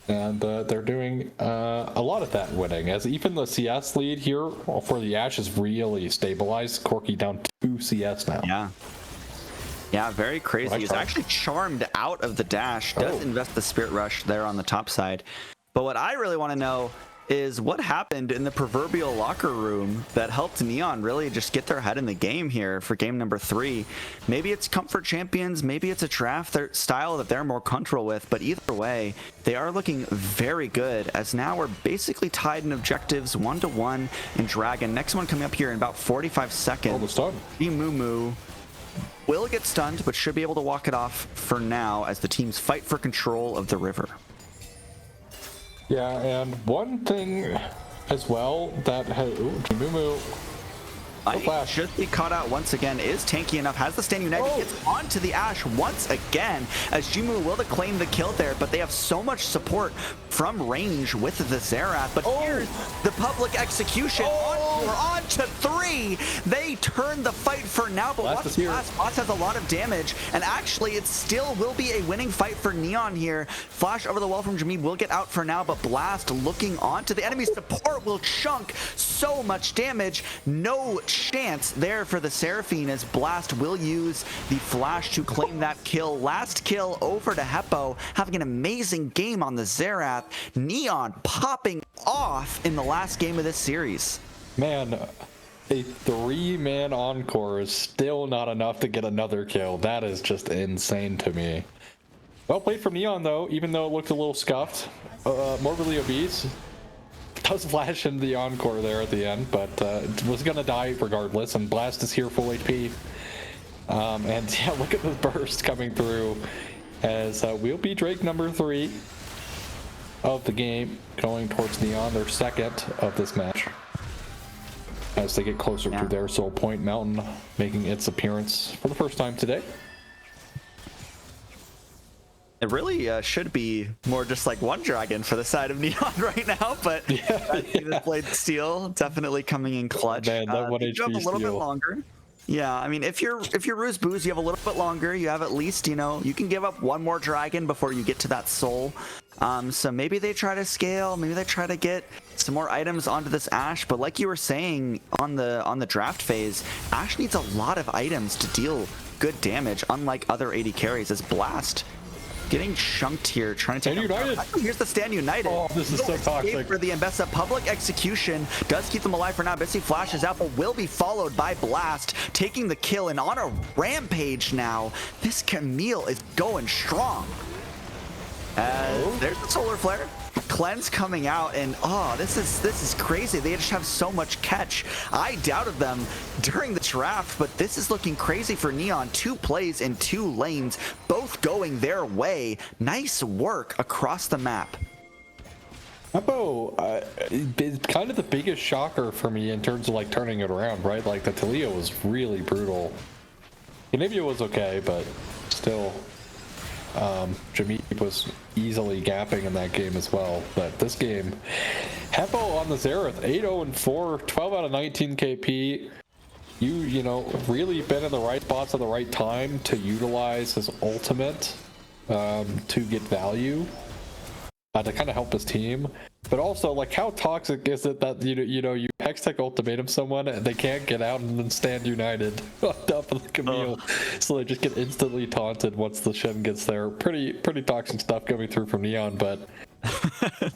And they're doing a lot of that winning, as even the CS lead here for the Ashe is really stabilized. Corki down 2 CS now. Yeah. Yeah, very crazy. He's actually charmed out of the dash. Does invest the Spirit Rush there on the top side. But what I really want to know is what happened in the proverbial locker room that helped Neon really just get their head in the game here for game number 3. Maybe it's comfort champions, maybe it's a draft style that they're more comfortable with, but either way, they are looking very good, as now we're basically tied in objectives 1-1 in Dragon. Next one coming up here in about 45 seconds. Mumu will get stunned, but should be able to walk it off for now as the teams fight for control of the river. Yeah, and one thing as well that has Mumu should be caught out once again, is tanky enough, has the Stand United, gets onto the Ashe once again, as Jimu will claim the kill there, but they have so much support from range with the Xerath. But here's the public execution on to 3. They turn the fight for now, but watch Blast. Blast has a lot of damage, and actually it still will be a winning fight for Neon here. Flash over the wall from Jameeb will get out for now, but Blast looking onto the enemy support will chunk so much damage. No chance there for the Seraphine, as Blast will use the flash to claim that kill. Last kill over to Heppo, having an amazing game on the Xerath. Neon popping off in the last game of this series. Man, a 3-man encore is still not enough to get another kill. That is just insane to me. Well played from Neon though, even though it looked a little scuffed. Morbidly Obese does flash in the encore there at the end, but was gonna die regardless, and Blast is here full HP. And yeah, look at the burst coming through, as we'll be Drake number 3 of the game, going towards Neon, their second of this match, as they get closer to their Soul Point Mountain, making its appearance for the first time today. It really should be more just like one dragon for the side of Neon right now, but this Blade Steel definitely coming in clutch. Man, that 1 HP you have a little bit longer. Yeah, I mean, if you're Ruse Booze, you have a little bit longer. You have at least, you know, you can give up one more dragon before you get to that soul. So maybe they try to scale, maybe they try to get some more items onto this Ashe. But like you were saying on the draft phase, Ashe needs a lot of items to deal good damage, unlike other AD carries, as Blast getting chunked here, trying to take Stand United. Here's the Stand United. Oh, this is so toxic. For the Mbessa. Public execution does keep them alive for now. Bessie flashes out, but will be followed by Blast, taking the kill and on a rampage now. This Camille is going strong. There's the solar flare. Cleanse coming out, and this is crazy. They just have so much catch. I doubted them during the draft, but this is looking crazy for Neon. 2 plays in 2 lanes, both going their way. Nice work across the map. Heppo is kind of the biggest shocker for me in terms of like turning it around, right? Like the Taliyah was really brutal. Canivia was okay, but still. Jameep was easily gapping in that game as well, but this game, Heppo on the Xerath, 8-0-4, 12 out of 19 KP. You know, really been in the right spots at the right time to utilize his ultimate to get value, to kind of help his team. But also, like, how toxic is it that you Hextech ultimatum someone and they can't get out and then Stand United on top of the Camille, so they just get instantly taunted once the Shen gets there. Pretty toxic stuff coming through from Neon, but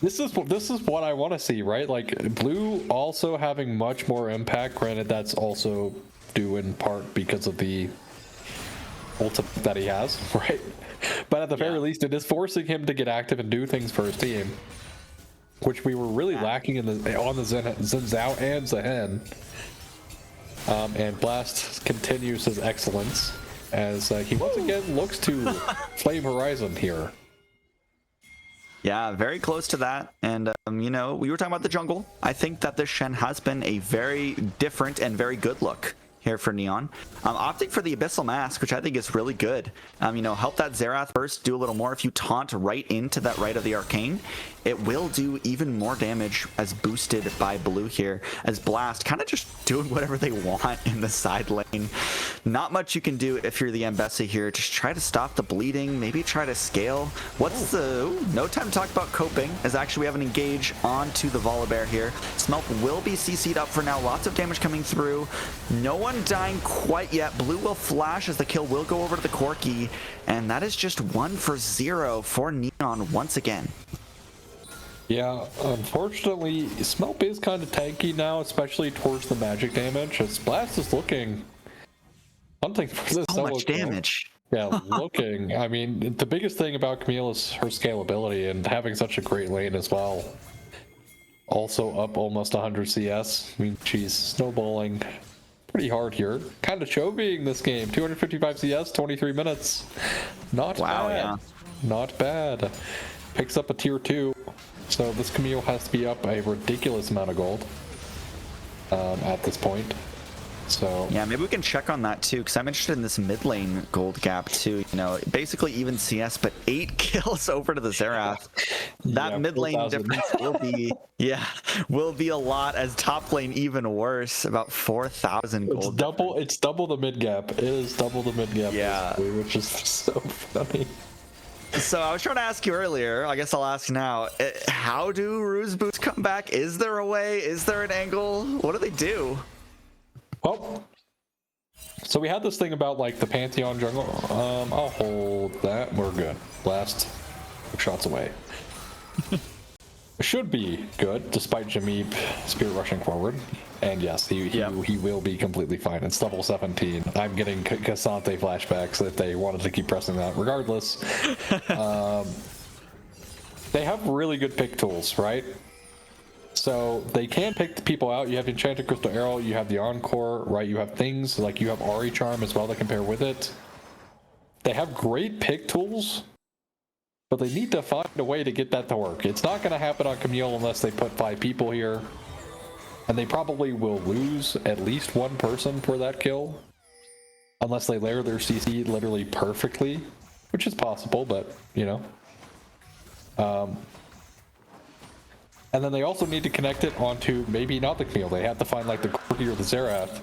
this is what I want to see, right? Like Blue also having much more impact. Granted, that's also due in part because of the ultimate that he has, right? But at the very least, it is forcing him to get active and do things for his team, which we were really lacking on the Xin Zhao and Zhen. And Blast continues his excellence as he once again looks to flame Horizon here. Yeah, very close to that. And, you know, we were talking about the jungle. I think that this Shen has been a very different and very good look here for Neon. Opting for the Abyssal Mask, which I think is really good. You know, help that Xerath burst do a little more. If you taunt right into that right of the Arcane, it will do even more damage as boosted by Blue here, as Blast kind of just doing whatever they want in the side lane. Not much you can do if you're the Mbessa here. Just try to stop the bleeding, maybe try to scale. What's no time to talk about coping, as actually we have an engage onto the Volibear here. Smelt will be CC'd up for now. Lots of damage coming through. No one dying quite yet. Blue will flash as the kill will go over to the Corki, and that is just 1-for-0 for Neon once again. Yeah, unfortunately, Smelt is kind of tanky now, especially towards the magic damage. As Blast is looking, hunting for this so much damage. Yeah, looking. I mean, the biggest thing about Camille is her scalability and having such a great lane as well. Also up almost 100 CS. I mean, she's snowballing pretty hard here. Kind of chovying this game. 255 CS, 23 minutes. Not bad. Yeah. Not bad. Picks up a tier 2. So this Camille has to be up a ridiculous amount of gold at this point. So yeah, maybe we can check on that too, because I'm interested in this mid lane gold gap too. You know, basically even CS, but 8 kills over to the Xerath. That mid lane difference will be a lot, as top lane even worse, about 4,000 gold. It's double the mid gap. It is double the mid gap. Yeah, which is so funny. So I was trying to ask you earlier, I guess I'll ask now, how do Ruse boots come back? Is there a way? Is there an angle? What do they do? Well, so we had this thing about like the Pantheon jungle. I'll hold that. We're good. Blast shots away. Should be good, despite Jameep spirit rushing forward. And yes, he will be completely fine. It's level 17. I'm getting Cassante flashbacks if they wanted to keep pressing that. Regardless, they have really good pick tools, right? So they can pick the people out. You have Enchanted Crystal Arrow, you have the Encore, right? You have things like you have Ari Charm as well that compare with it. They have great pick tools, but they need to find a way to get that to work. It's not going to happen on Camille unless they put 5 people here. And they probably will lose at least 1 person for that kill. Unless they layer their CC literally perfectly, which is possible, but, you know. And then they also need to connect it onto maybe not the Camille. They have to find like the Corki or the Xerath.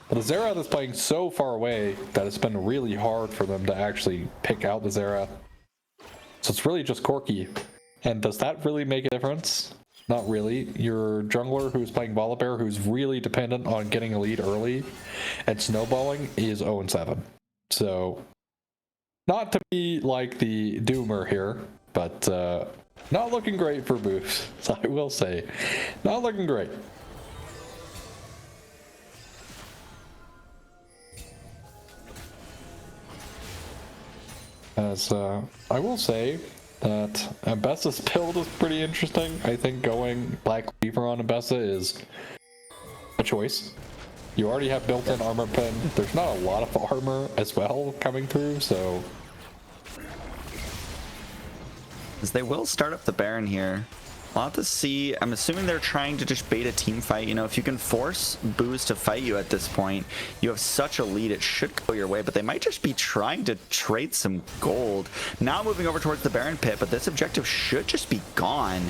But the Xerath is playing so far away that it's been really hard for them to actually pick out the Xerath. So it's really just Corki. And does that really make a difference? Not really. Your jungler who's playing Volibear, who's really dependent on getting a lead early and snowballing, is 0-7. So not to be like the doomer here, but not looking great for Booth. I will say, not looking great. As I will say that Ambessa's build is pretty interesting. I think going Black Weaver on Ambessa is a choice. You already have built-in armor pen. There's not a lot of armor as well coming through, so... As they will start up the Baron here. We'll have to see. I'm assuming they're trying to just bait a team fight. You know, if you can force Bo3 to fight you at this point, you have such a lead, it should go your way, but they might just be trying to trade some gold. Now moving over towards the Baron pit, but this objective should just be gone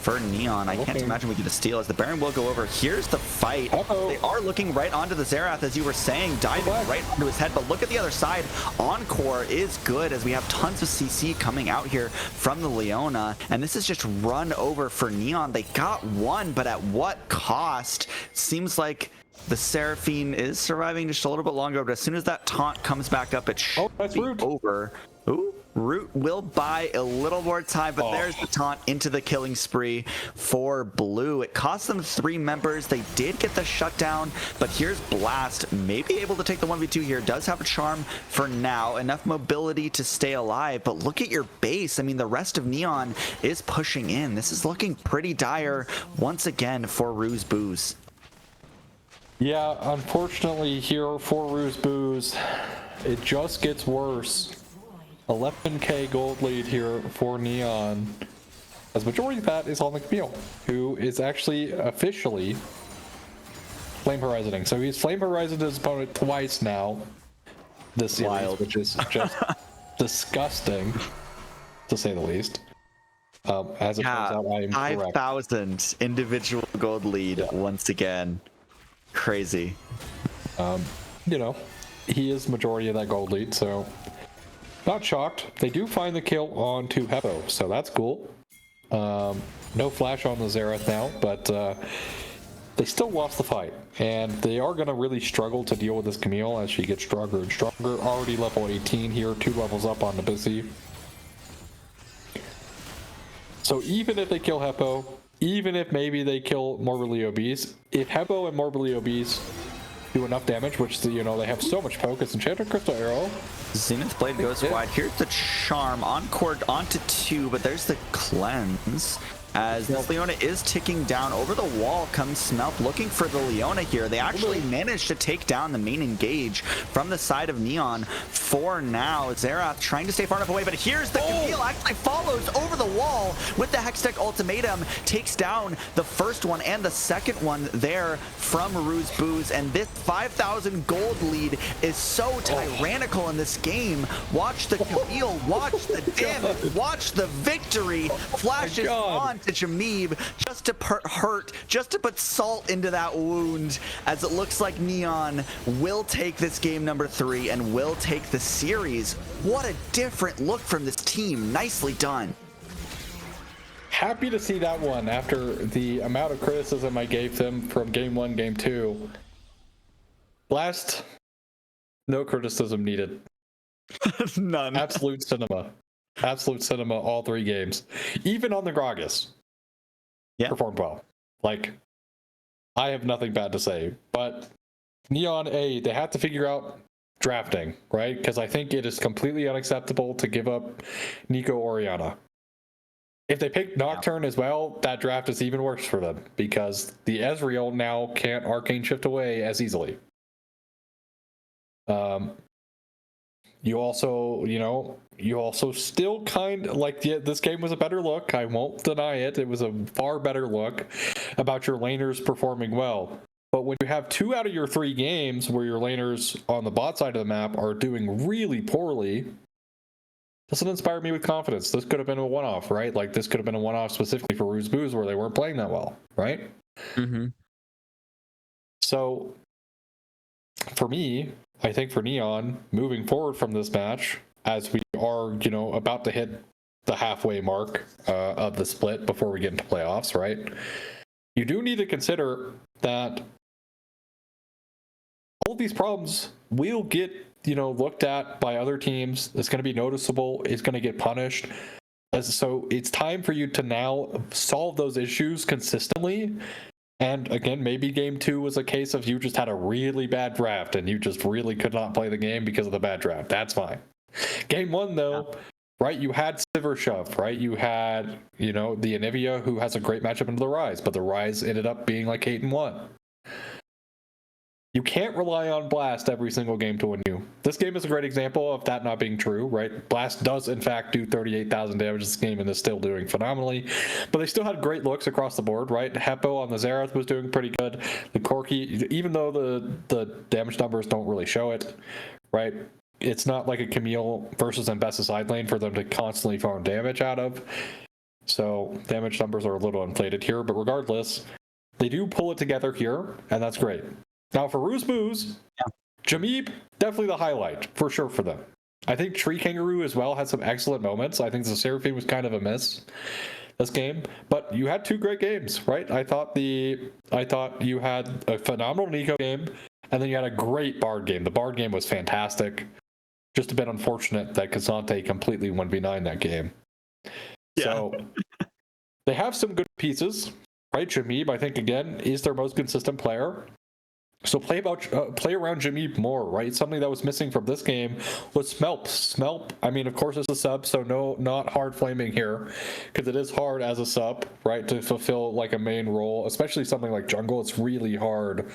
for Neon. I can't imagine we get a steal as the Baron will go over. Here's the fight. They are looking right onto the Xerath, as you were saying, diving right onto his head, but look at the other side. Encore is good as we have tons of CC coming out here from the Leona, and this is just run over for Neon. They got one, but at what cost? Seems like the Seraphine is surviving just a little bit longer, but as soon as that taunt comes back up, it should be over. Ooh, Root will buy a little more time, but there's the taunt into the killing spree for Blue. It cost them 3 members. They did get the shutdown, but here's Blast, maybe able to take the 1v2 here. Does have a charm for now, enough mobility to stay alive, but look at your base. I mean, the rest of Neon is pushing in. This is looking pretty dire once again for Ruse Booze. Yeah, unfortunately here for Ruse Booze, it just gets worse. 11k gold lead here for Neon, as majority of that is on the Camille, who is actually officially Flame Horizoning. So he's Flame Horizoned his opponent twice now this series, which is just disgusting, to say the least. As it turns out, I am correct. 5,000 individual gold lead once again. Crazy. You know, he is majority of that gold lead, so not shocked. They do find the kill onto Heppo, so that's cool. No flash on the Xerath now, but they still lost the fight, and they are going to really struggle to deal with this Camille as she gets stronger and stronger. Already level 18 here, 2 levels up on the Busy. So even if they kill Heppo, even if maybe they kill Morbidly Obese, if Heppo and Morbidly Obese do enough damage, which, you know, they have so much focus, Enchanted Crystal Arrow. Zenith Blade goes wide. Here's the charm. Encore onto 2, but there's the cleanse. As this Leona is ticking down. Over the wall comes Smelp looking for the Leona here. They actually managed to take down the main engage from the side of Neon for now. Xerath trying to stay far enough away, but here's the Camille actually follows over the wall with the Hextech ultimatum, takes down the first one and the second one there from Ruse Booze, and this 5,000 gold lead is so tyrannical in this game. Watch the Camille, watch the damage, watch the victory. Flashes on to Jameeb just to hurt, just to put salt into that wound, as it looks like Neon will take this game number 3 and will take the series. What a different look from this team. Nicely done. Happy to see that one after the amount of criticism I gave them from game 1, game 2. Blast, no criticism needed. None. Absolute cinema. Absolute cinema all 3 games. Even on the Gragas. Yeah. Performed well. Like, I have nothing bad to say. But Neon A, they have to figure out drafting, right? Because I think it is completely unacceptable to give up Nico Oriana. If they pick Nocturne as well, that draft is even worse for them, because the Ezreal now can't Arcane Shift away as easily. You also still kind of like, this game was a better look. I won't deny it. It was a far better look about your laners performing well. But when you have 2 out of your 3 games where your laners on the bot side of the map are doing really poorly, doesn't inspire me with confidence. This could have been a one-off, right? Like, this could have been a one-off specifically for Ruse Booze where they weren't playing that well, right? Mm-hmm. So, for me, I think for Neon, moving forward from this match, as we are, about to hit the halfway mark of the split before we get into playoffs, right? You do need to consider that all these problems will get, looked at by other teams. It's going to be noticeable. It's going to get punished. So it's time for you to now solve those issues consistently. And again, maybe game 2 was a case of you just had a really bad draft and you just really could not play the game because of the bad draft. That's fine. Game 1, though, right? You had Sivershove, right? You had, the Anivia, who has a great matchup into the Rise, but the Rise ended up being like 8-1. You can't rely on Blast every single game to win you. This game is a great example of that not being true, right? Blast does, in fact, do 38,000 damage this game and is still doing phenomenally. But they still had great looks across the board, right? Heppo on the Xerath was doing pretty good. The Corki, even though the damage numbers don't really show it, right? It's not like a Camille versus Mbessa side lane for them to constantly farm damage out of. So damage numbers are a little inflated here, but regardless, they do pull it together here, and that's great. Now for Ruse Booze, Jameeb, definitely the highlight, for sure for them. I think Tree Kangaroo as well had some excellent moments. I think the Seraphine was kind of a miss this game, but you had 2 great games, right? I thought you had a phenomenal Nico game, and then you had a great Bard game. The Bard game was fantastic. Just a bit unfortunate that Kazante completely 1v9 that game. Yeah. So they have some good pieces, right? Jameeb, I think, again, is their most consistent player. So play around Jameeb more, right? Something that was missing from this game was Smelp. Smelp, I mean, of course, it's a sub, so not hard flaming here, because it is hard as a sub, right, to fulfill like a main role, especially something like jungle. It's really hard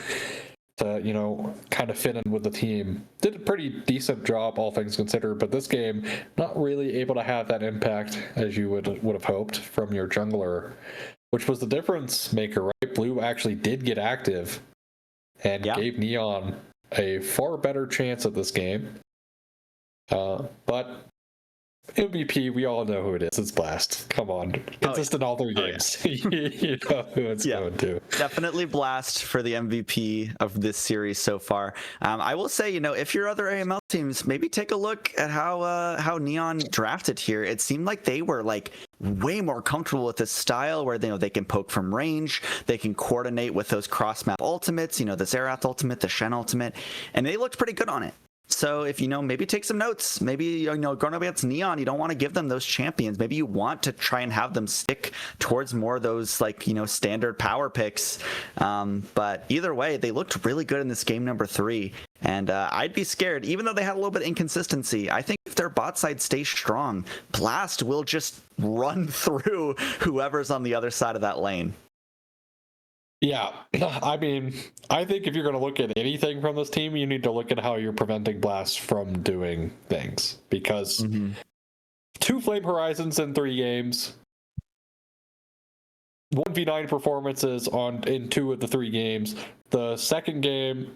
to, kind of fit in with the team. Did a pretty decent job, all things considered, but this game, not really able to have that impact as you would have hoped from your jungler, which was the difference maker, right? Blue actually did get active and gave Neon a far better chance at this game. But MVP, we all know who it is. It's Blast. Come on. Consistent all 3 games. You know who it's going to. Definitely Blast for the MVP of this series so far. I will say, if your other AML teams, maybe take a look at how Neon drafted here. It seemed like they were way more comfortable with this style where they can poke from range, they can coordinate with those cross map ultimates, the Xerath ultimate, the Shen ultimate, and they looked pretty good on it. So if maybe take some notes. Maybe going up against Neon, you don't want to give them those champions. Maybe you want to try and have them stick towards more of those standard power picks. But either way, they looked really good in this game number 3. And I'd be scared, even though they had a little bit of inconsistency. I think if their bot side stays strong, Blast will just run through whoever's on the other side of that lane. Yeah, I mean, I think if you're going to look at anything from this team, you need to look at how you're preventing Blast from doing things. Because 2 Flame Horizons in 3 games, 1v9 performances in 2 of the 3 games. The second game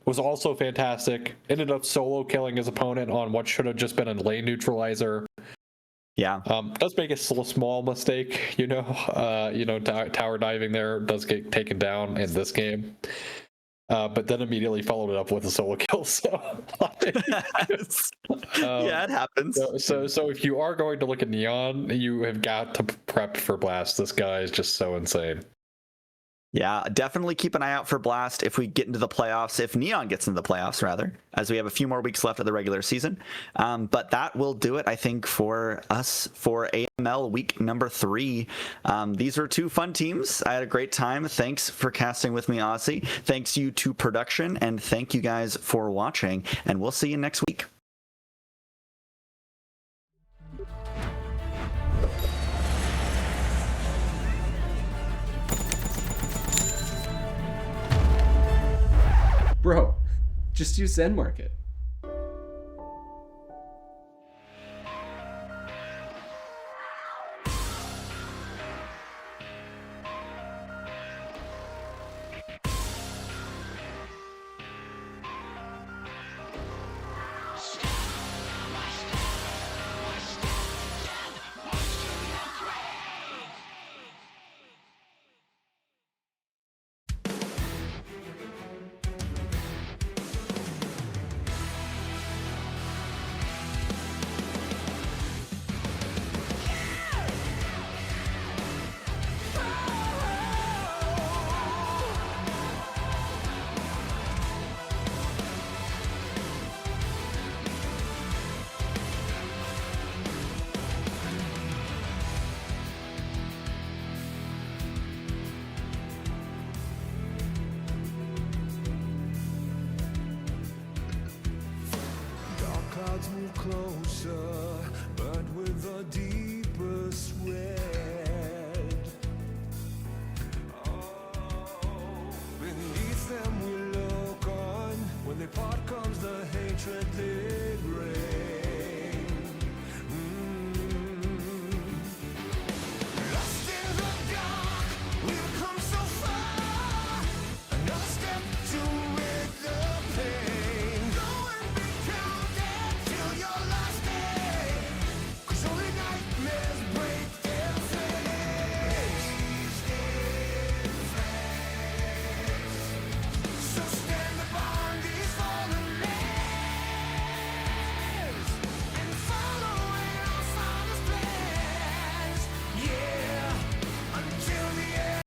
was also fantastic. Ended up solo killing his opponent on what should have just been a lane neutralizer. Yeah. Does make a small mistake, tower diving there does get taken down in this game. But then immediately followed it up with a solo kill. So yeah, it happens. So if you are going to look at Neon, you have got to prep for Blast. This guy is just so insane. Yeah, definitely keep an eye out for Blast if we get into the playoffs, if Neon gets into the playoffs, rather, as we have a few more weeks left of the regular season. But that will do it, I think, for us for AML week number 3. These were 2 fun teams. I had a great time. Thanks for casting with me, Aussie. Thanks you to production, and thank you guys for watching, and we'll see you next week. Bro, just use Zen Market. move closer, but with a deep